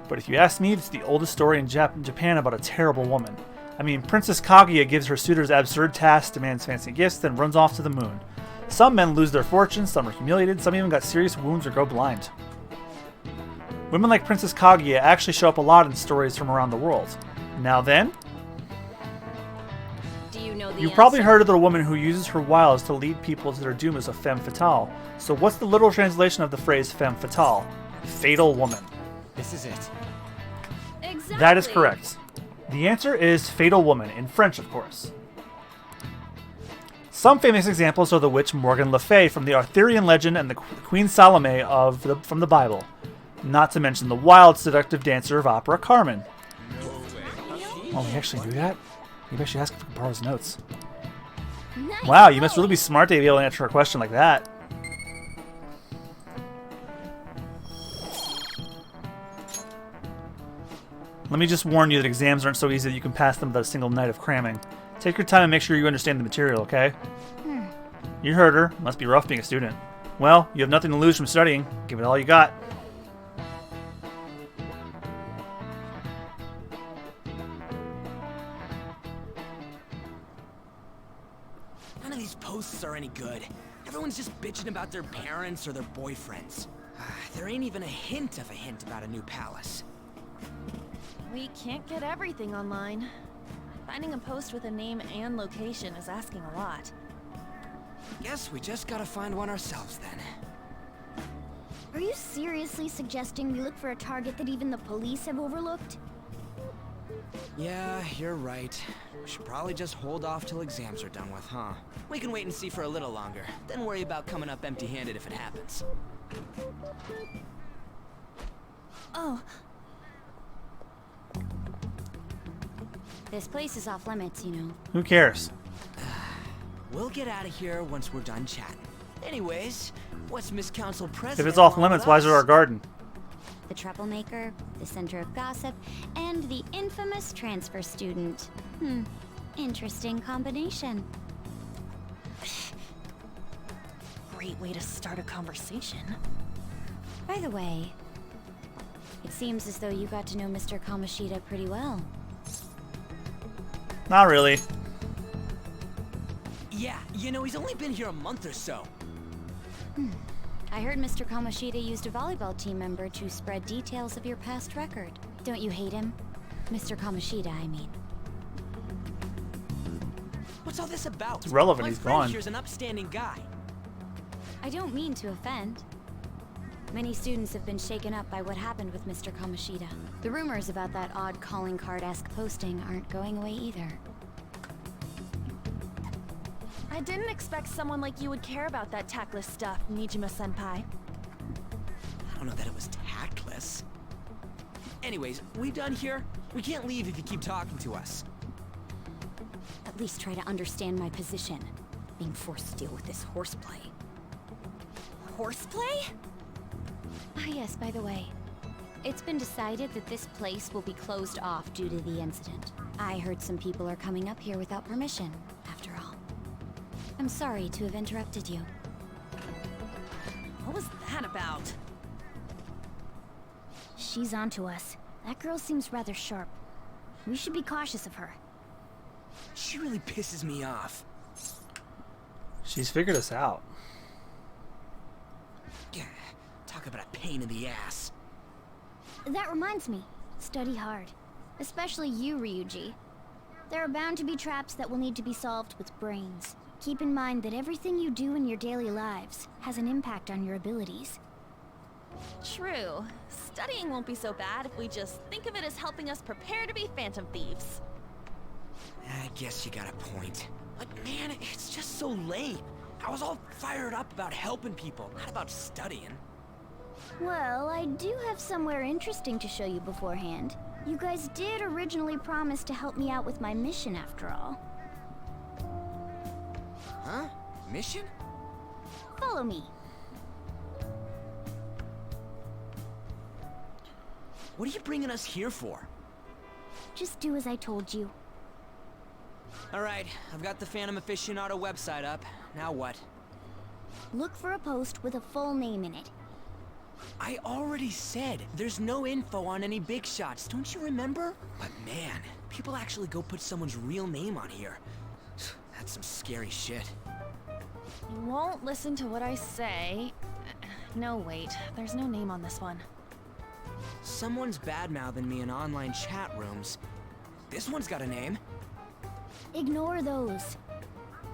But if you ask me, it's the oldest story in Japan about a terrible woman. I mean, Princess Kaguya gives her suitors absurd tasks, demands fancy gifts, then runs off to the moon. Some men lose their fortunes, some are humiliated, some even got serious wounds or go blind. Women like Princess Kaguya actually show up a lot in stories from around the world. Now then, know the You've probably answer. heard of the woman who uses her wiles to lead people to their doom as a femme fatale. So what's the literal translation of the phrase femme fatale? Fatal woman. This is it. Exactly. That is correct. The answer is fatal woman, in French, of course. Some famous examples are the witch Morgan Le Fay from the Arthurian legend and the Queen Salome from the Bible. Not to mention the wild, seductive dancer of opera, Carmen. Oh, we actually do that? Maybe I should ask if we can borrow his notes. Nice. Wow, you must really be smart to be able to answer a question like that. Let me just warn you that exams aren't so easy that you can pass them without a single night of cramming. Take your time and make sure you understand the material, okay? You heard her. Must be rough being a student. Well, you have nothing to lose from studying. Give it all you got. None of these posts are any good. Everyone's just bitching about their parents or their boyfriends. There ain't even a hint about a new palace. We can't get everything online. Finding a post with a name and location is asking a lot. Guess we just gotta find one ourselves then. Are you seriously suggesting we look for a target that even the police have overlooked? Yeah, you're right. We should probably just hold off till exams are done with, huh? We can wait and see for a little longer, then worry about coming up empty-handed if it happens. Oh. This place is off limits, you know. Who cares? We'll get out of here once we're done chatting. Anyways, what's Miss Council President? If it's off want limits, with why is there us? our garden? The troublemaker, the center of gossip, and the infamous transfer student. Interesting combination. Great way to start a conversation. By the way, it seems as though you got to know Mr. Kamoshida pretty well. Not really. Yeah, you know, he's only been here a month or so. I heard Mr. Kamoshida used a volleyball team member to spread details of your past record. Don't you hate him? Mr. Kamoshida, I mean. What's all this about? It's relevant, My he's friend gone. here's an upstanding guy. I don't mean to offend. Many students have been shaken up by what happened with Mr. Kamoshida. The rumors about that odd calling card-esque posting aren't going away either. I didn't expect someone like you would care about that tactless stuff, Nijima-senpai. I don't know that it was tactless. Anyways, we done here? We can't leave if you keep talking to us. At least try to understand my position. Being forced to deal with this horseplay. Horseplay? Ah yes, by the way. It's been decided that this place will be closed off due to the incident. I heard some people are coming up here without permission, after all. I'm sorry to have interrupted you. What was that about? She's onto us. That girl seems rather sharp. We should be cautious of her. She really pisses me off. She's figured us out. Talk about a pain in the ass. That reminds me. Study hard. Especially you, Ryuji. There are bound to be traps that will need to be solved with brains. Keep in mind that everything you do in your daily lives has an impact on your abilities. True. Studying won't be so bad if we just think of it as helping us prepare to be Phantom Thieves. I guess you got a point. But man, it's just so lame. I was all fired up about helping people, not about studying. Well, I do have somewhere interesting to show you beforehand. You guys did originally promise to help me out with my mission after all. Huh? Mission? Follow me. What are you bringing us here for? Just do as I told you. Alright, I've got the Phantom Aficionado website up. Now what? Look for a post with a full name in it. I already said there's no info on any big shots, don't you remember? But man, people actually go put someone's real name on here. That's some scary shit. You won't listen to what I say. No, wait. There's no name on this one. Someone's bad-mouthing me in online chat rooms. This one's got a name. Ignore those.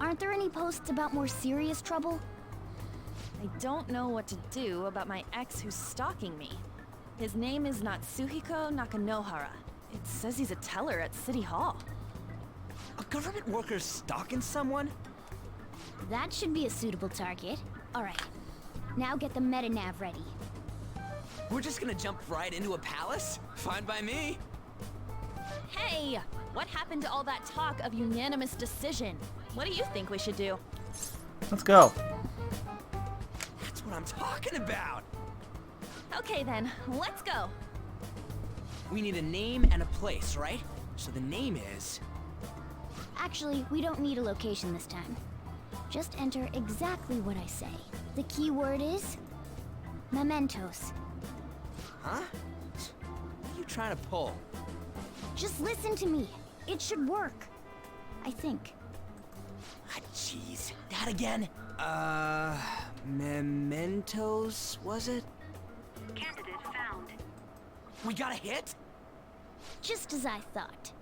Aren't there any posts about more serious trouble? I don't know what to do about my ex who's stalking me. His name is Natsuhiko Nakanohara. It says he's a teller at City Hall. A government worker stalking someone? That should be a suitable target. Alright, now get the meta-nav ready. We're just gonna jump right into a palace? Fine by me. Hey! What happened to all that talk of unanimous decision? What do you think we should do? Let's go. That's what I'm talking about! Okay then, let's go! We need a name and a place, right? So the name is... Actually, we don't need a location this time. Just enter exactly what I say. The key word is... mementos. Huh? What are you trying to pull? Just listen to me. It should work. I think. Ah, jeez. That again? Mementos, was it? Candidate found. We got a hit? Just as I thought.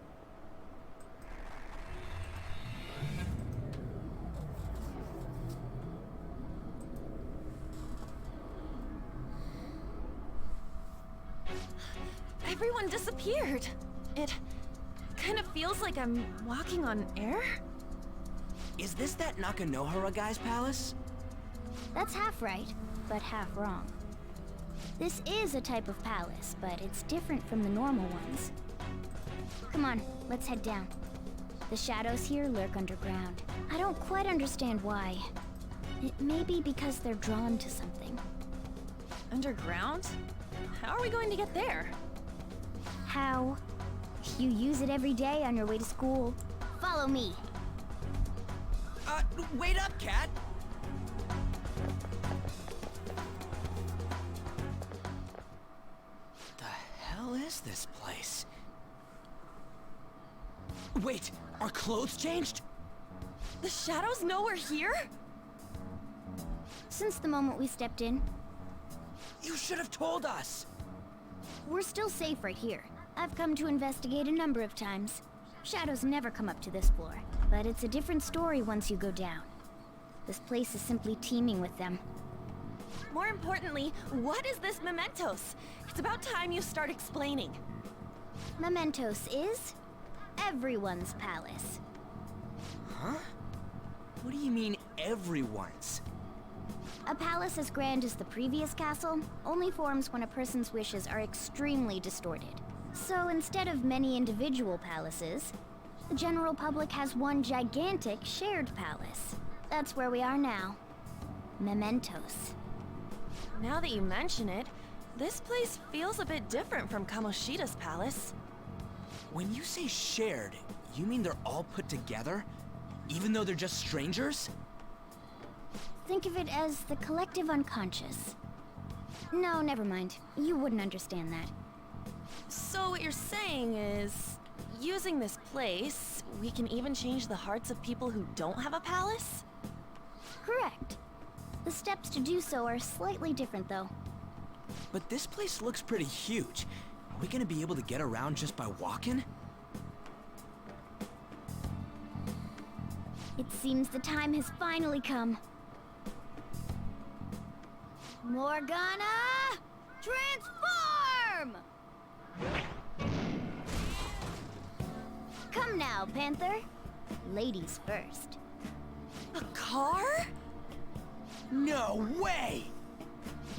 Everyone disappeared. It kind of feels like I'm walking on air. Is this that Nakanohara guy's palace? That's half right, but half wrong. This is a type of palace, but it's different from the normal ones. Come on, let's head down. The shadows here lurk underground. I don't quite understand why. It may be because they're drawn to something. Underground? How are we going to get there? How? You use it every day on your way to school. Follow me. Wait up, Cat! The hell is this place? Wait, our clothes changed? The shadows know we're here? Since the moment we stepped in. You should have told us! We're still safe right here. I've come to investigate a number of times. Shadows never come up to this floor, but it's a different story once you go down. This place is simply teeming with them. More importantly, what is this mementos? It's about time you start explaining. Mementos is everyone's palace. Huh? What do you mean, everyone's? A palace as grand as the previous castle only forms when a person's wishes are extremely distorted. So instead of many individual palaces, the general public has one gigantic shared palace. That's where we are now. Mementos. Now that you mention it, this place feels a bit different from Kamoshida's palace. When you say shared, you mean they're all put together? Even though they're just strangers? Think of it as the collective unconscious. No, never mind. You wouldn't understand that. So what you're saying is, using this place, we can even change the hearts of people who don't have a palace? Correct. The steps to do so are slightly different, though. But this place looks pretty huge. Are we gonna be able to get around just by walking? It seems the time has finally come. Morgana! Transform! Come now, Panther. Ladies first. A car? No way!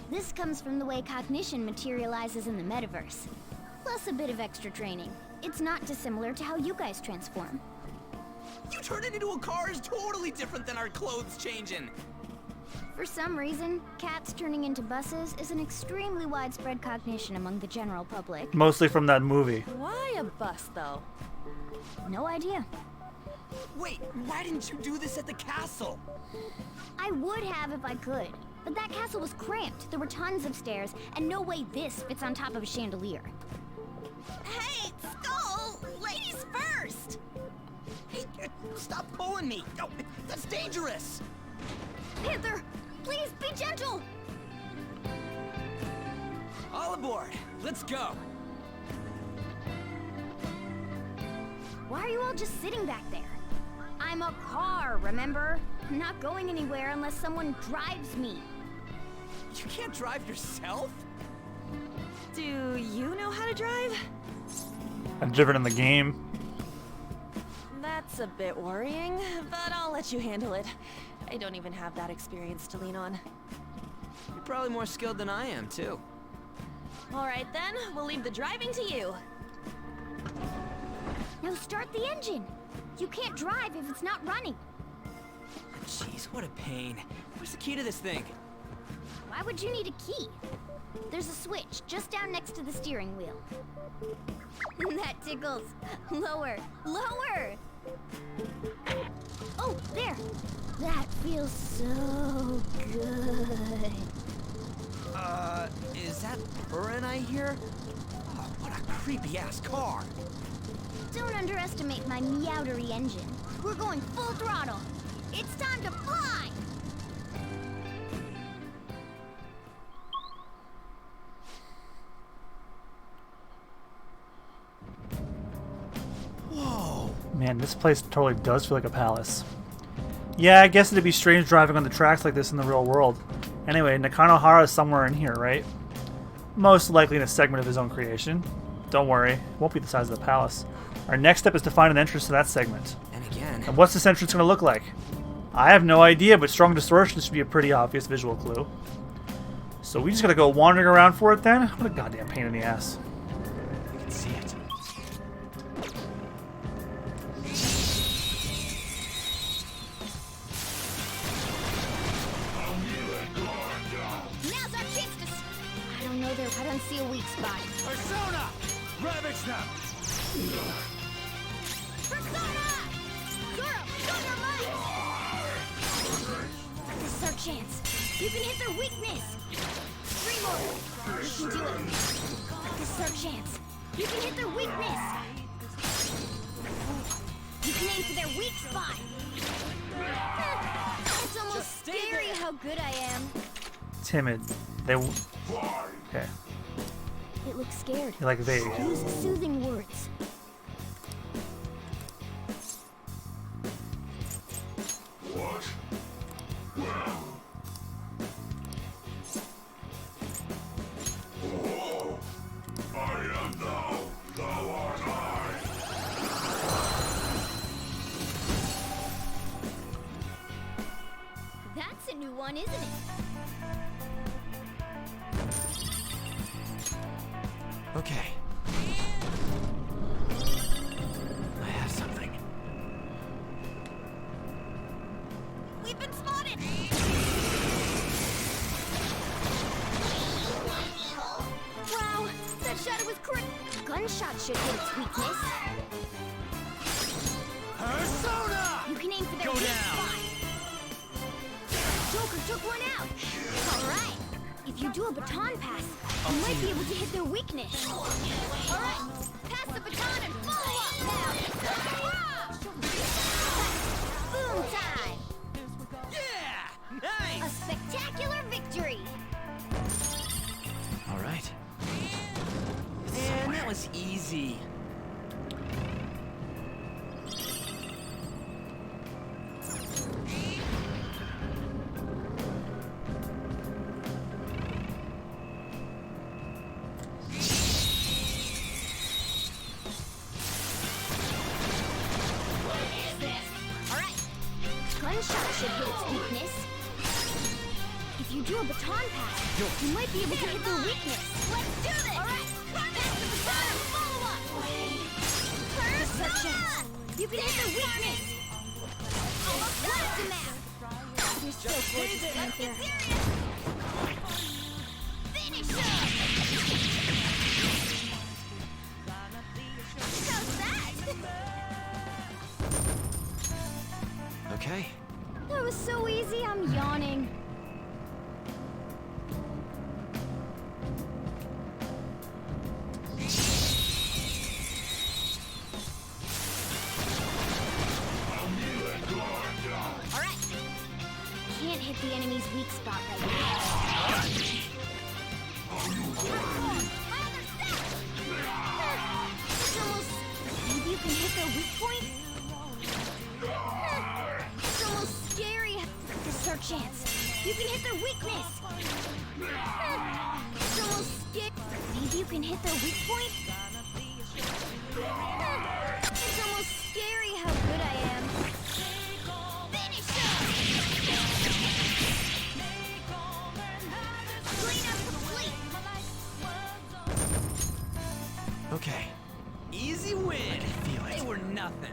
This comes from the way cognition materializes in the metaverse. Plus a bit of extra training. It's not dissimilar to how you guys transform. You turning into a car is totally different than our clothes changing! For some reason, cats turning into buses is an extremely widespread cognition among the general public. Mostly from that movie. Why a bus, though? No idea. Wait, why didn't you do this at the castle? I would have if I could, but that castle was cramped. There were tons of stairs, and no way this fits on top of a chandelier. Hey, Skull! Ladies first! Hey, stop pulling me! Oh, that's dangerous! Panther, please be gentle! All aboard! Let's go! Why are you all just sitting back there? I'm a car, remember? I'm not going anywhere unless someone drives me. You can't drive yourself? Do you know how to drive? I'm driven in the game. That's a bit worrying, but I'll let you handle it. I don't even have that experience to lean on. You're probably more skilled than I am, too. Alright then, we'll leave the driving to you. Now start the engine. You can't drive if it's not running. Jeez, what a pain. Where's the key to this thing? Why would you need a key? There's a switch just down next to the steering wheel. That tickles. Lower, lower! Oh, there! That feels so good. Is that Burin I hear? Oh, what a creepy-ass car. Don't underestimate my meowdery engine. We're going full throttle. It's time to fly! Whoa! Man, this place totally does feel like a palace. Yeah, I guess it'd be strange driving on the tracks like this in the real world. Anyway, Nakanohara is somewhere in here, right? Most likely in a segment of his own creation. Don't worry, it won't be the size of the palace. Our next step is to find an entrance to that segment. And again... And what's this entrance going to look like? I have no idea, but strong distortion should be a pretty obvious visual clue. So we just gotta go wandering around for it then? What a goddamn pain in the ass. You can see it. Now's our chance to... I don't know there. I don't see a weak spot. Persona! Ravage them! Persona! Zoro, show your might! This is our chance. You can hit their weakness. 3 more. We can do it. This is our chance. You can hit their weakness. You can aim for their weak spot. It's almost scary how good I am. Timid. Okay. It looks scared. You're like vague. Use soothing words. What? Well. Oh, I am thou, thou art I. That's a new one, isn't it? Okay. I have something. We've been spotted! Wow, that shadow was correct. Gunshot should hit its weakness. Persona! You can aim for their Go weak down. spot. Joker took one out. All right. If you do a baton pass, you might be able to hit their weakness. All right. Pass the baton and follow up. Now. Boom time. Yeah! Nice! A spectacular victory. All right. Man, that was easy. All right. Gunshot should hit its weakness. If you do a baton pass, you might be able to hit their weakness. Let's do this! All right. Pass the baton and follow up. This is our chance. You can hit their weakness. Blast him out. You're so gorgeous, Panther. Finish him! How's that? Okay. That was so easy, I'm yawning. Alright. Can't hit the enemy's weak spot right now. It's almost... Maybe you can hit their weak point? our chance. You can hit their weakness. It's almost scared. Maybe you can hit their weak point? It's almost scary how good I am. Finish him! Clean up complete! Okay. Easy win! I can feel it. They were nothing.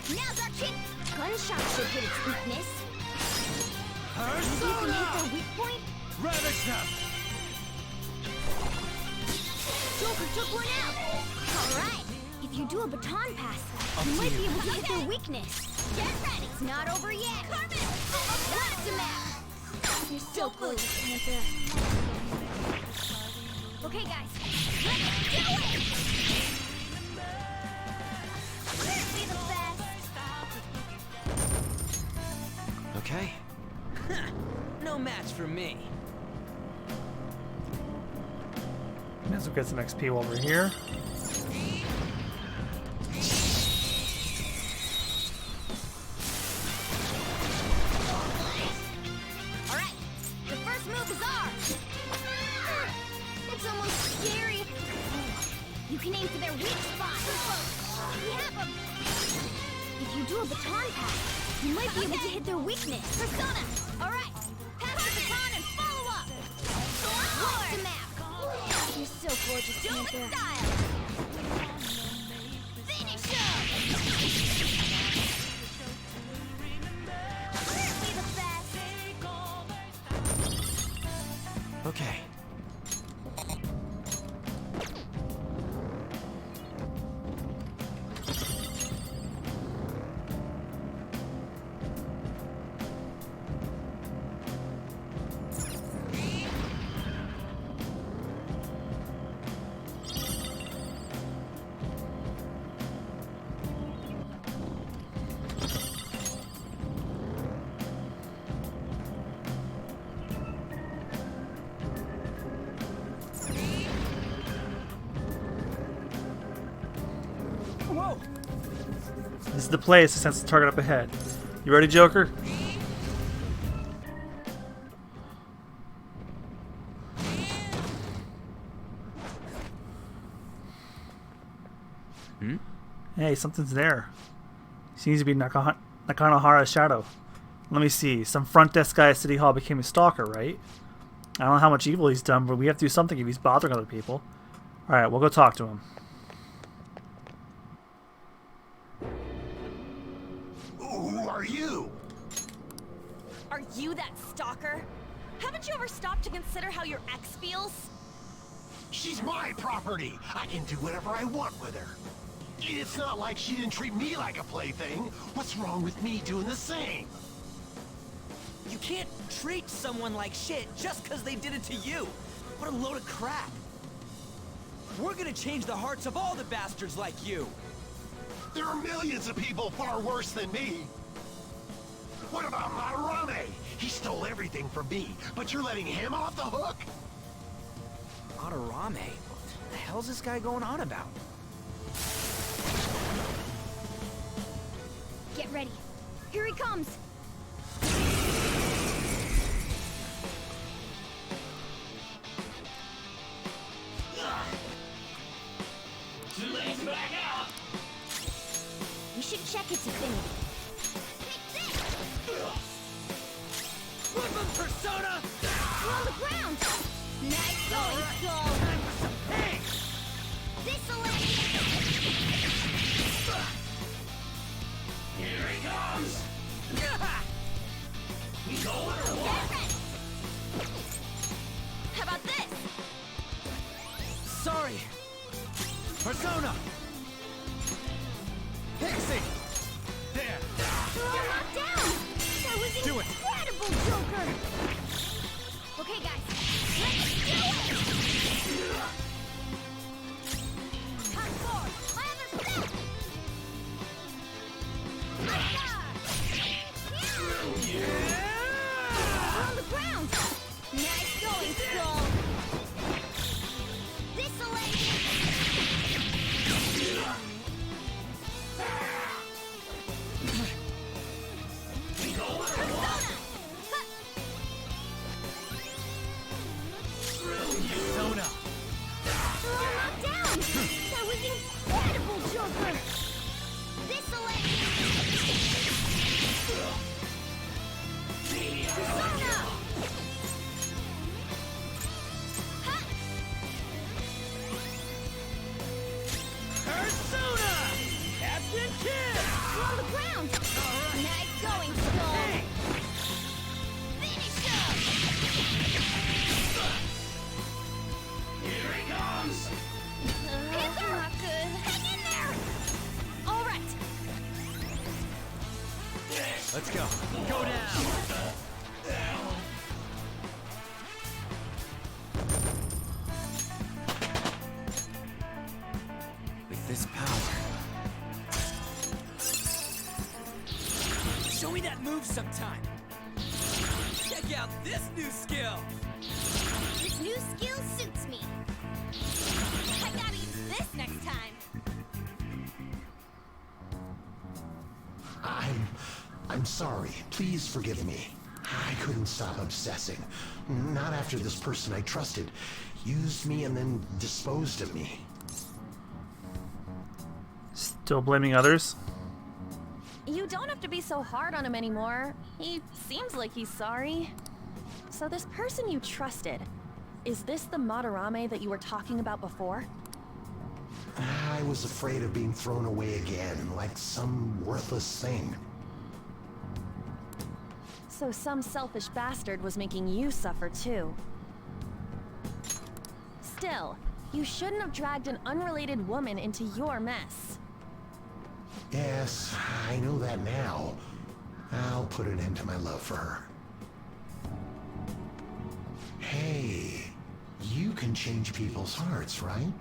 Now's our chance! Gunshot should hit its weakness. Maybe you can hit their weak point? Ravage them! Joker took one out! Alright, if you do a baton pass, you might be able to hit their weakness. Get ready! It's not over yet! Carmen! Blast him out! You're so close, Panther. Okay, guys, let's do it! We'll be the best! Okay. No match for me. May as well get some XP while we're here. Alright, the first move is ours! It's almost scary. You can aim for their weak spot. We have them! If you do a baton pass, you might be able to hit their weakness. Persona! Alright, pass the baton and follow up! Watch the map! You're so gorgeous, do Panther. It style! Finish him! We'll be the best! Okay. Whoa! This is the place to sense the target up ahead. You ready, Joker? Hmm? Hey, something's there. Seems to be Nakanohara's shadow. Let me see. Some front desk guy at City Hall became a stalker, right? I don't know how much evil he's done, but we have to do something if he's bothering other people. Alright, we'll go talk to him. Who are you? Are you that stalker? Haven't you ever stopped to consider how your ex feels? She's my property. I can do whatever I want with her. It's not like she didn't treat me like a plaything. What's wrong with me doing the same? You can't treat someone like shit just because they did it to you. What a load of crap. We're gonna change the hearts of all the bastards like you. There are millions of people far worse than me. What about Madarame? He stole everything from me, but you're letting him off the hook? Madarame? What the hell's this guy going on about? Get ready. Here he comes. Too late to back out. We should check its affinity. Whip him, Persona! We're on the ground! Nice going, Skull! Time for some pain. This'll let Here he comes. He's going or Get what? ready! How about this? Sorry! Persona! Pixie! There. We're all knocked down! That was Do it. incredible, Joker! Okay, guys, let's do it! Cut forward! My other step! We're on the ground! Nice going, Skull! This'll let That was incredible, Joker! This'll end! Persona! Ha! Persona! Captain Kidd! We're on the ground! Nice going, Skull! Finish him! Here he comes! Panther! Not good. Hang in there! All right. Let's go. Go down. With this power. Show me that move sometime. Check out this new skill. This new skill suits me. I gotta use this next time. I'm sorry. Please forgive me. I couldn't stop obsessing. Not after this person I trusted used me and then disposed of me. Still blaming others? You don't have to be so hard on him anymore. He seems like he's sorry. So this person you trusted, is this the Madarame that you were talking about before? I was afraid of being thrown away again, like some worthless thing. So some selfish bastard was making you suffer too. Still, you shouldn't have dragged an unrelated woman into your mess. Yes, I know that now. I'll put an end to my love for her. Hey, you can change people's hearts, right?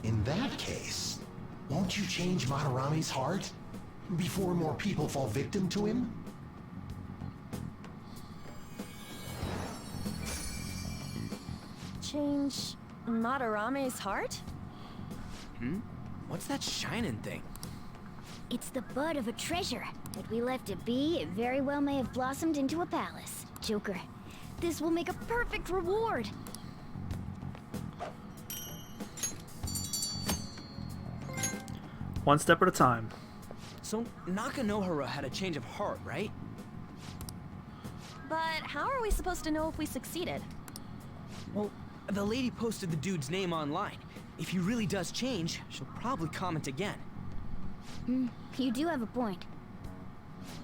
In that case, won't you change Madarame's heart before more people fall victim to him? Change Madarame's heart? What's that shining thing? It's the bud of a treasure. Had we left it be, it very well may have blossomed into a palace. Joker, this will make a perfect reward. One step at a time. So Nakanohara had a change of heart, right? But how are we supposed to know if we succeeded? Well, the lady posted the dude's name online. If he really does change, she'll probably comment again. You do have a point.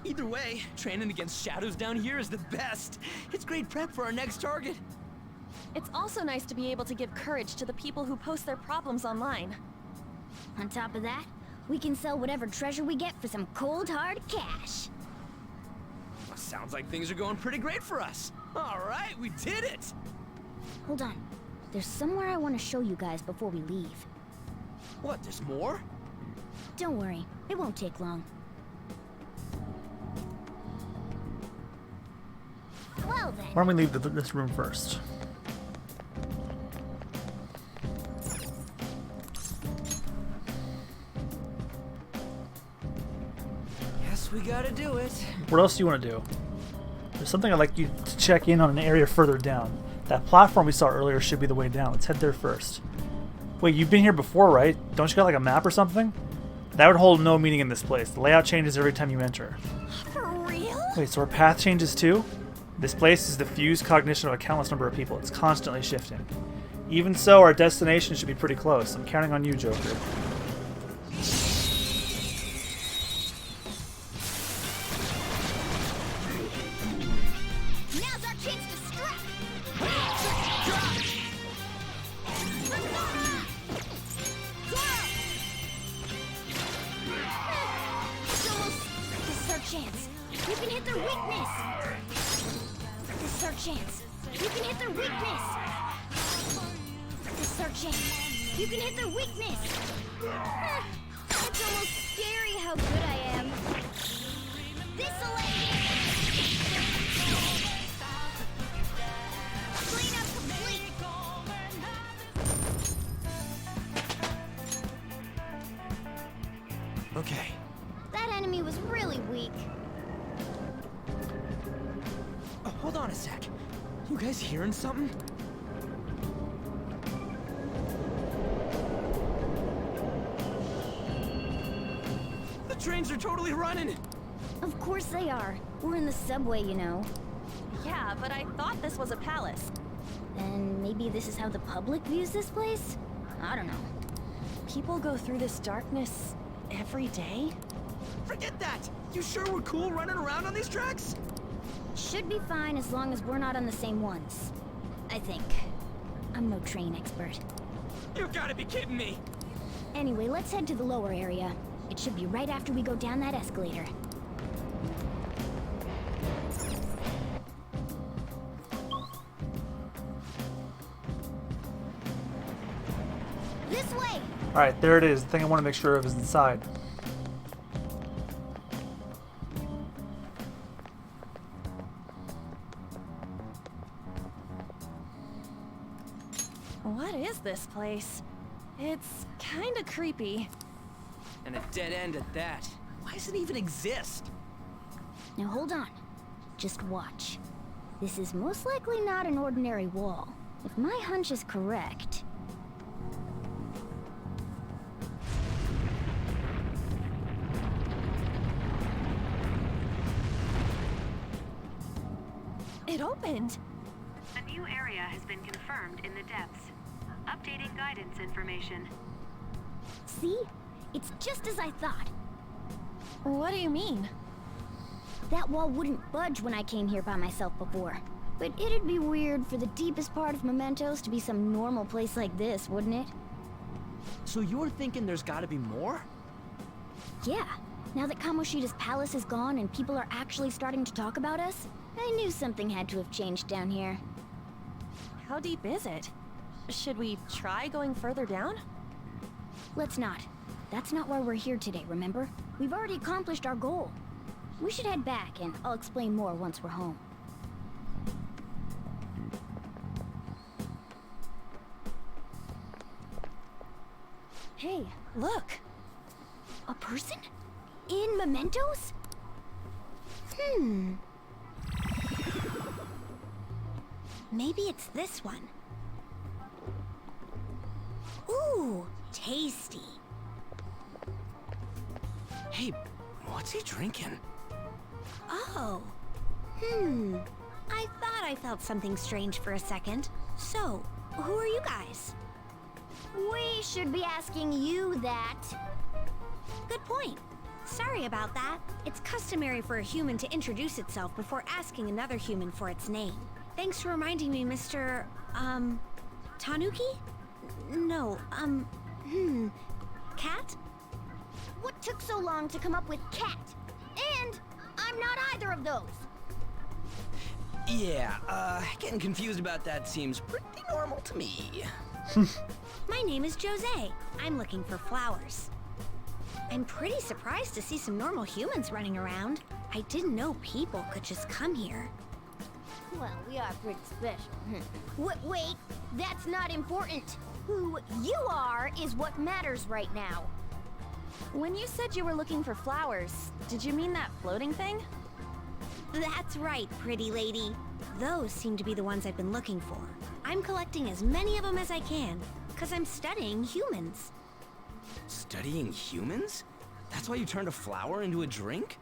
Either way, training against shadows down here is the best. It's great prep for our next target. It's also nice to be able to give courage to the people who post their problems online. On top of that, we can sell whatever treasure we get for some cold hard cash. Well, sounds like things are going pretty great for us. All right, we did it. Hold on. There's somewhere I want to show you guys before we leave. What, there's more? Don't worry, it won't take long. Well then. Why don't we leave this room first? Guess we gotta do it. What else do you want to do? There's something I'd like you to check in on an area further down. That platform we saw earlier should be the way down. Let's head there first. Wait, you've been here before, right? Don't you got like a map or something? That would hold no meaning in this place. The layout changes every time you enter. For real? Wait, so our path changes too? This place is the fused cognition of a countless number of people. It's constantly shifting. Even so, our destination should be pretty close. I'm counting on you, Joker. Now's our chance to strike! This is our chance. You can hit their weakness. This is our chance. You can hit their weakness. This is our chance. You can hit their weakness. It's almost scary how good I am. This'll end it! Cleanup complete! Okay. That enemy was really weak. Hold on a sec. You guys hearing something? trains are totally running. Of course they are. We're in the subway, you know. Yeah, but I thought this was a palace. And maybe this is how the public views this place? I don't know. People go through this darkness every day? Forget that! You sure we're cool running around on these tracks? Should be fine as long as we're not on the same ones. I think. I'm no train expert. You gotta be kidding me! Anyway, let's head to the lower area. It should be right after we go down that escalator. This way! Alright, there it is. The thing I want to make sure of is inside. What is this place? It's kinda creepy. And a dead end at that. Why does it even exist? Now hold on. Just watch. This is most likely not an ordinary wall. If my hunch is correct... It opened! A new area has been confirmed in the depths. Updating guidance information. See? It's just as I thought. What do you mean? That wall wouldn't budge when I came here by myself before. But it'd be weird for the deepest part of Mementos to be some normal place like this, wouldn't it? So you're thinking there's gotta be more? Yeah. Now that Kamoshida's palace is gone and people are actually starting to talk about us, I knew something had to have changed down here. How deep is it? Should we try going further down? Let's not. That's not why we're here today, remember? We've already accomplished our goal. We should head back, and I'll explain more once we're home. Hey, look! A person? In Mementos? Maybe it's this one. Ooh, tasty. Hey, what's he drinking? Oh. I thought I felt something strange for a second. So, who are you guys? We should be asking you that. Good point. Sorry about that. It's customary for a human to introduce itself before asking another human for its name. Thanks for reminding me, Mr. Tanuki? No, Cat? What took so long to come up with cat? And I'm not either of those. Yeah, getting confused about that seems pretty normal to me. My name is Jose. I'm looking for flowers. I'm pretty surprised to see some normal humans running around. I didn't know people could just come here. Well, we are pretty special. Wait, that's not important. Who you are is what matters right now. When you said you were looking for flowers, did you mean that floating thing? That's right, pretty lady. Those seem to be the ones I've been looking for. I'm collecting as many of them as I can, because I'm studying humans. Studying humans? That's why you turned a flower into a drink?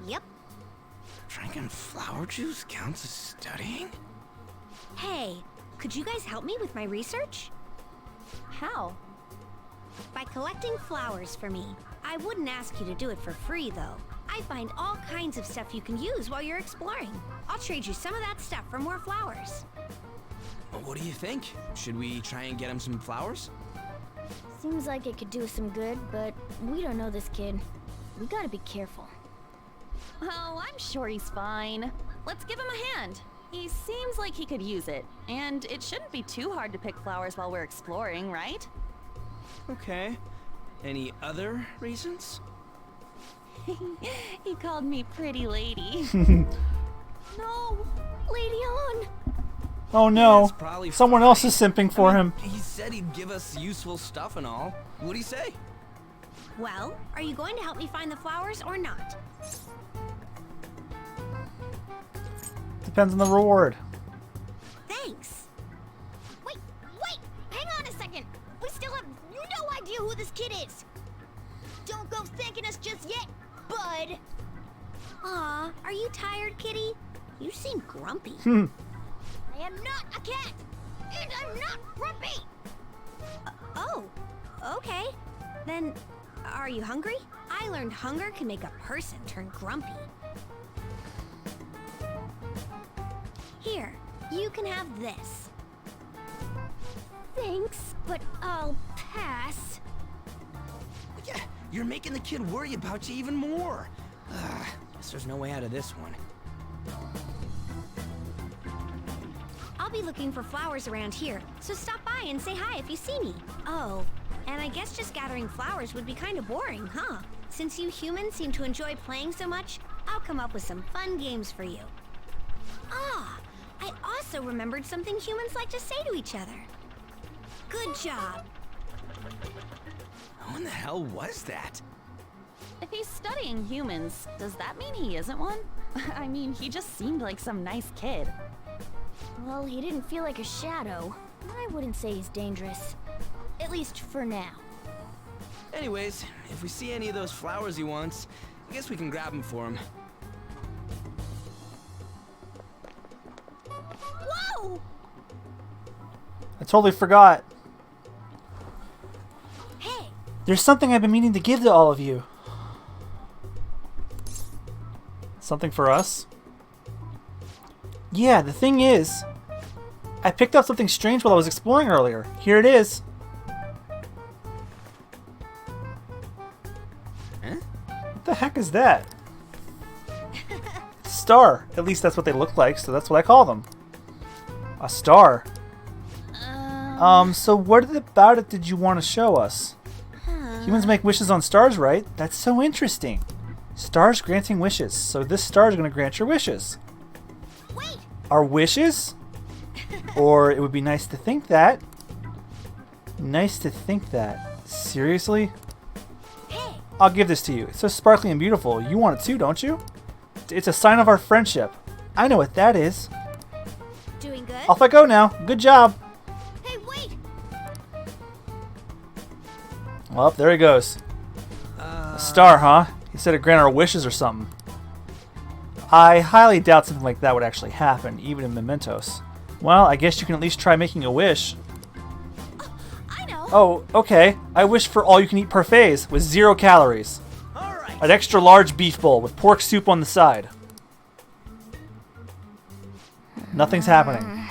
Yep. Drinking flower juice counts as studying? Hey, could you guys help me with my research? How? By collecting flowers for me. I wouldn't ask you to do it for free, though. I find all kinds of stuff you can use while you're exploring. I'll trade you some of that stuff for more flowers. Well, what do you think? Should we try and get him some flowers? Seems like it could do us some good, but we don't know this kid. We gotta be careful. Oh, I'm sure he's fine. Let's give him a hand. He seems like he could use it, and it shouldn't be too hard to pick flowers while we're exploring, right? Okay. Any other reasons? He called me pretty lady. No! Lady on! Oh no! Probably Someone fine. else is simping for him. He said he'd give us useful stuff and all. What'd he say? Well, are you going to help me find the flowers or not? Depends on the reward. Thanks. Wait! Hang on a second! We still have no idea who this kid is! Don't go thanking us just yet, bud. Aw, are you tired, kitty? You seem grumpy. I am not a cat, and I'm not grumpy. Oh, okay. Then, are you hungry? I learned hunger can make a person turn grumpy. Here, you can have this. Thanks, but I'll pass. Yeah, you're making the kid worry about you even more. Guess there's no way out of this one. I'll be looking for flowers around here, so stop by and say hi if you see me. Oh, and I guess just gathering flowers would be kind of boring, huh? Since you humans seem to enjoy playing so much, I'll come up with some fun games for you. Ah, I also remembered something humans like to say to each other. Good job. What the hell was that? If he's studying humans, does that mean he isn't one? I mean, he just seemed like some nice kid. Well, he didn't feel like a shadow. I wouldn't say he's dangerous. At least for now. Anyways, if we see any of those flowers he wants, I guess we can grab them for him. Whoa! I totally forgot. Hey! There's something I've been meaning to give to all of you. Something for us? Yeah, the thing is, I picked up something strange while I was exploring earlier. Here it is. Huh? What the heck is that? Star. At least that's what they look like, so that's what I call them. A star. So what about it did you want to show us? Humans make wishes on stars, right? That's so interesting. Stars granting wishes. So this star is going to grant your wishes. Wait! Our wishes? Or it would be nice to think that. Nice to think that. Seriously? Hey! I'll give this to you. It's so sparkly and beautiful. You want it too, don't you? It's a sign of our friendship. I know what that is. Doing good? Off I go now. Good job. Hey, wait! Well, there he goes. A star, huh? He said it granted our wishes or something. I highly doubt something like that would actually happen, even in mementos. Well, I guess you can at least try making a wish. I know! Oh, okay. I wish for all-you-can-eat parfaits with 0 calories. An extra large beef bowl with pork soup on the side. Nothing's happening.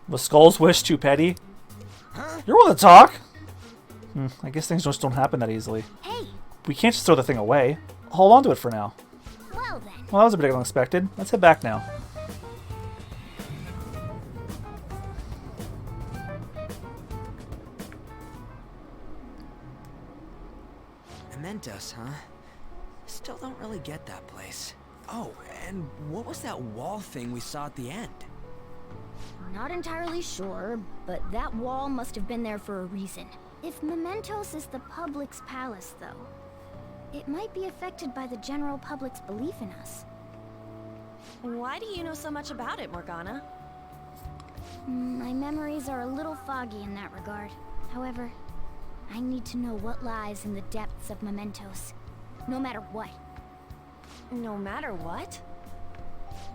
Was Skull's wish too petty? You're willing to talk? I guess things just don't happen that easily. Hey! We can't just throw the thing away. Hold on to it for now. Well then. Well, that was a bit unexpected. Let's head back now. Mementos, huh? Still don't really get that place. Oh, and what was that wall thing we saw at the end? Not entirely sure, but that wall must have been there for a reason. If Mementos is the public's palace, though, it might be affected by the general public's belief in us. Why do you know so much about it, Morgana? My memories are a little foggy in that regard. However, I need to know what lies in the depths of Mementos, no matter what. No matter what?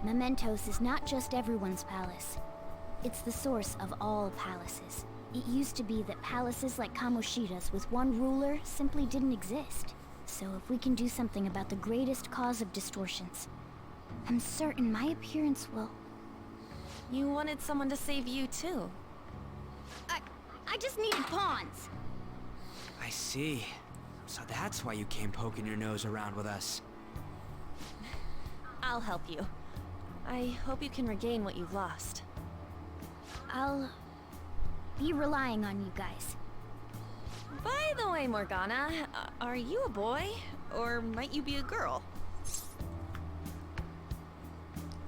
Mementos is not just everyone's palace. It's the source of all palaces. It used to be that palaces like Kamoshida's with one ruler simply didn't exist. So if we can do something about the greatest cause of distortions, I'm certain my appearance will... You wanted someone to save you too. I just needed pawns! I see. So that's why you came poking your nose around with us. I'll help you. I hope you can regain what you've lost. I'll be relying on you guys. By the way, Morgana, are you a boy? Or might you be a girl?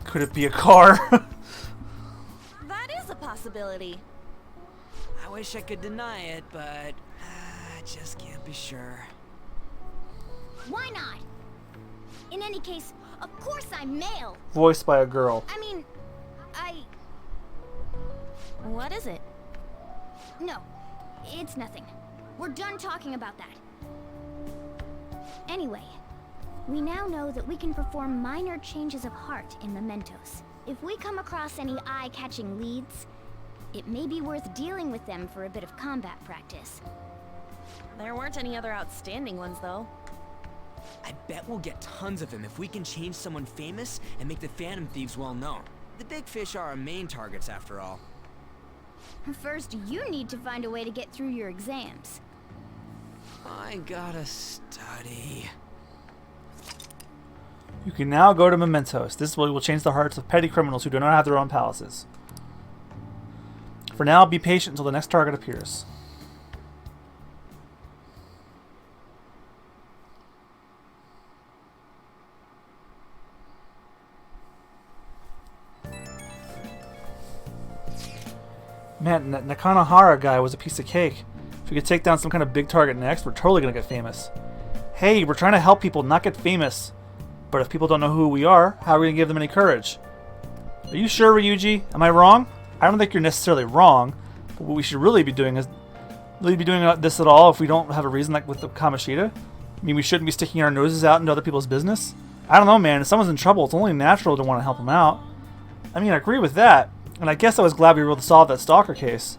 Could it be a car? That is a possibility. I wish I could deny it, but I just can't be sure. Why not? In any case, of course I'm male. Voiced by a girl. I mean, What is it? No, it's nothing. We're done talking about that. Anyway, we now know that we can perform minor changes of heart in mementos. If we come across any eye-catching leads, it may be worth dealing with them for a bit of combat practice. There weren't any other outstanding ones, though. I bet we'll get tons of them if we can change someone famous and make the Phantom Thieves well known. The big fish are our main targets, after all. First, you need to find a way to get through your exams. I gotta study. You can now go to mementos. This will change the hearts of petty criminals who do not have their own palaces. For now, be patient until the next target appears. Man, that Nakanahara guy was a piece of cake. If we could take down some kind of big target next, we're totally gonna get famous. Hey, we're trying to help people, not get famous. But if people don't know who we are, how are we gonna give them any courage? Are you sure, Ryuji? Am I wrong? I don't think you're necessarily wrong. But what we should really be doing is this at all if we don't have a reason, like with the Kamoshida. I mean, we shouldn't be sticking our noses out into other people's business. I don't know, man. If someone's in trouble, it's only natural to want to help them out. I mean, I agree with that. And I guess I was glad we were able to solve that stalker case.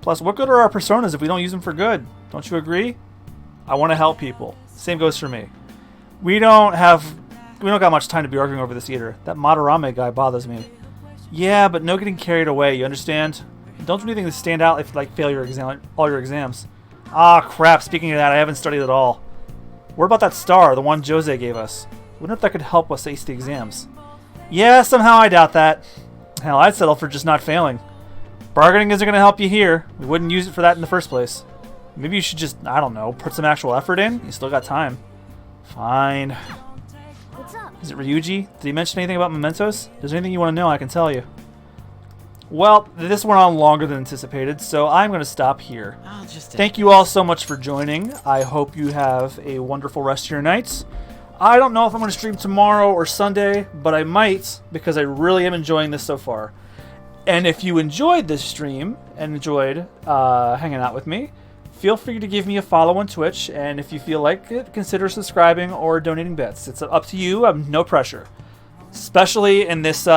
Plus, what good are our personas if we don't use them for good? Don't you agree? I want to help people. Same goes for me. We don't got much time to be arguing over this either. That Madarame guy bothers me. Yeah, but no getting carried away, you understand? Don't do anything to stand out if you fail all your exams. Ah, crap, speaking of that, I haven't studied at all. What about that star, the one Jose gave us? Wonder if that could help us ace the exams. Yeah, somehow I doubt that. Hell, I'd settle for just not failing. Bargaining isn't going to help you here. We wouldn't use it for that in the first place. Maybe you should just, I don't know, put some actual effort in? You still got time. Fine. What's up? Is it Ryuji? Did he mention anything about mementos? If there's anything you want to know, I can tell you. Well, this went on longer than anticipated, so I'm going to stop here. Thank you all so much for joining. I hope you have a wonderful rest of your nights. I don't know if I'm going to stream tomorrow or Sunday, but I might because I really am enjoying this so far. And if you enjoyed this stream and enjoyed hanging out with me, feel free to give me a follow on Twitch, and if you feel like it, consider subscribing or donating bits. It's up to you. No pressure. Especially in this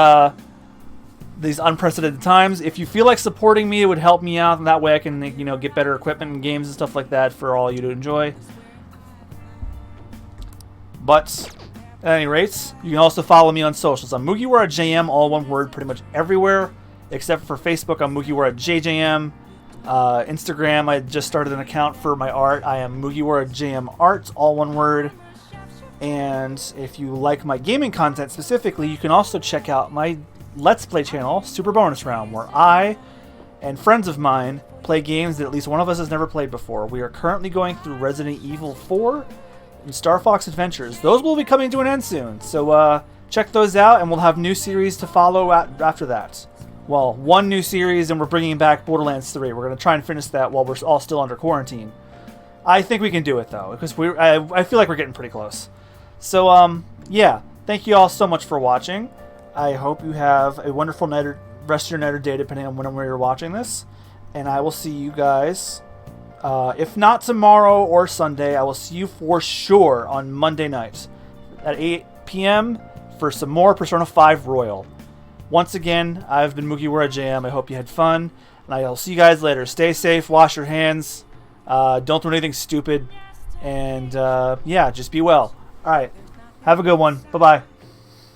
these unprecedented times. If you feel like supporting me, it would help me out, and that way I can, get better equipment and games and stuff like that for all you to enjoy. But at any rate, you can also follow me on socials. I'm MugiwaraJM, all one word, pretty much everywhere, except for Facebook. I'm MugiwaraJM. Instagram, I just started an account for my art. I am MugiwaraJM Art, all one word. And if you like my gaming content specifically, you can also check out my Let's Play channel, Super Bonus Round, where I and friends of mine play games that at least one of us has never played before. We are currently going through Resident Evil 4 and Star Fox Adventures. Those will be coming to an end soon, so check those out, and we'll have new series to follow after that. Well, one new series, and we're bringing back Borderlands 3. We're going to try and finish that while we're all still under quarantine. I think we can do it, though, because I feel like we're getting pretty close. So, yeah, thank you all so much for watching. I hope you have a wonderful night or rest of your night or day, depending on when you're watching this. And I will see you guys, if not tomorrow or Sunday, I will see you for sure on Monday night at 8 p.m. for some more Persona 5 Royal. Once again, I've been MugiwaraJM. I hope you had fun, and I'll see you guys later. Stay safe, wash your hands, don't do anything stupid, and yeah, just be well. Alright, have a good one. Bye-bye.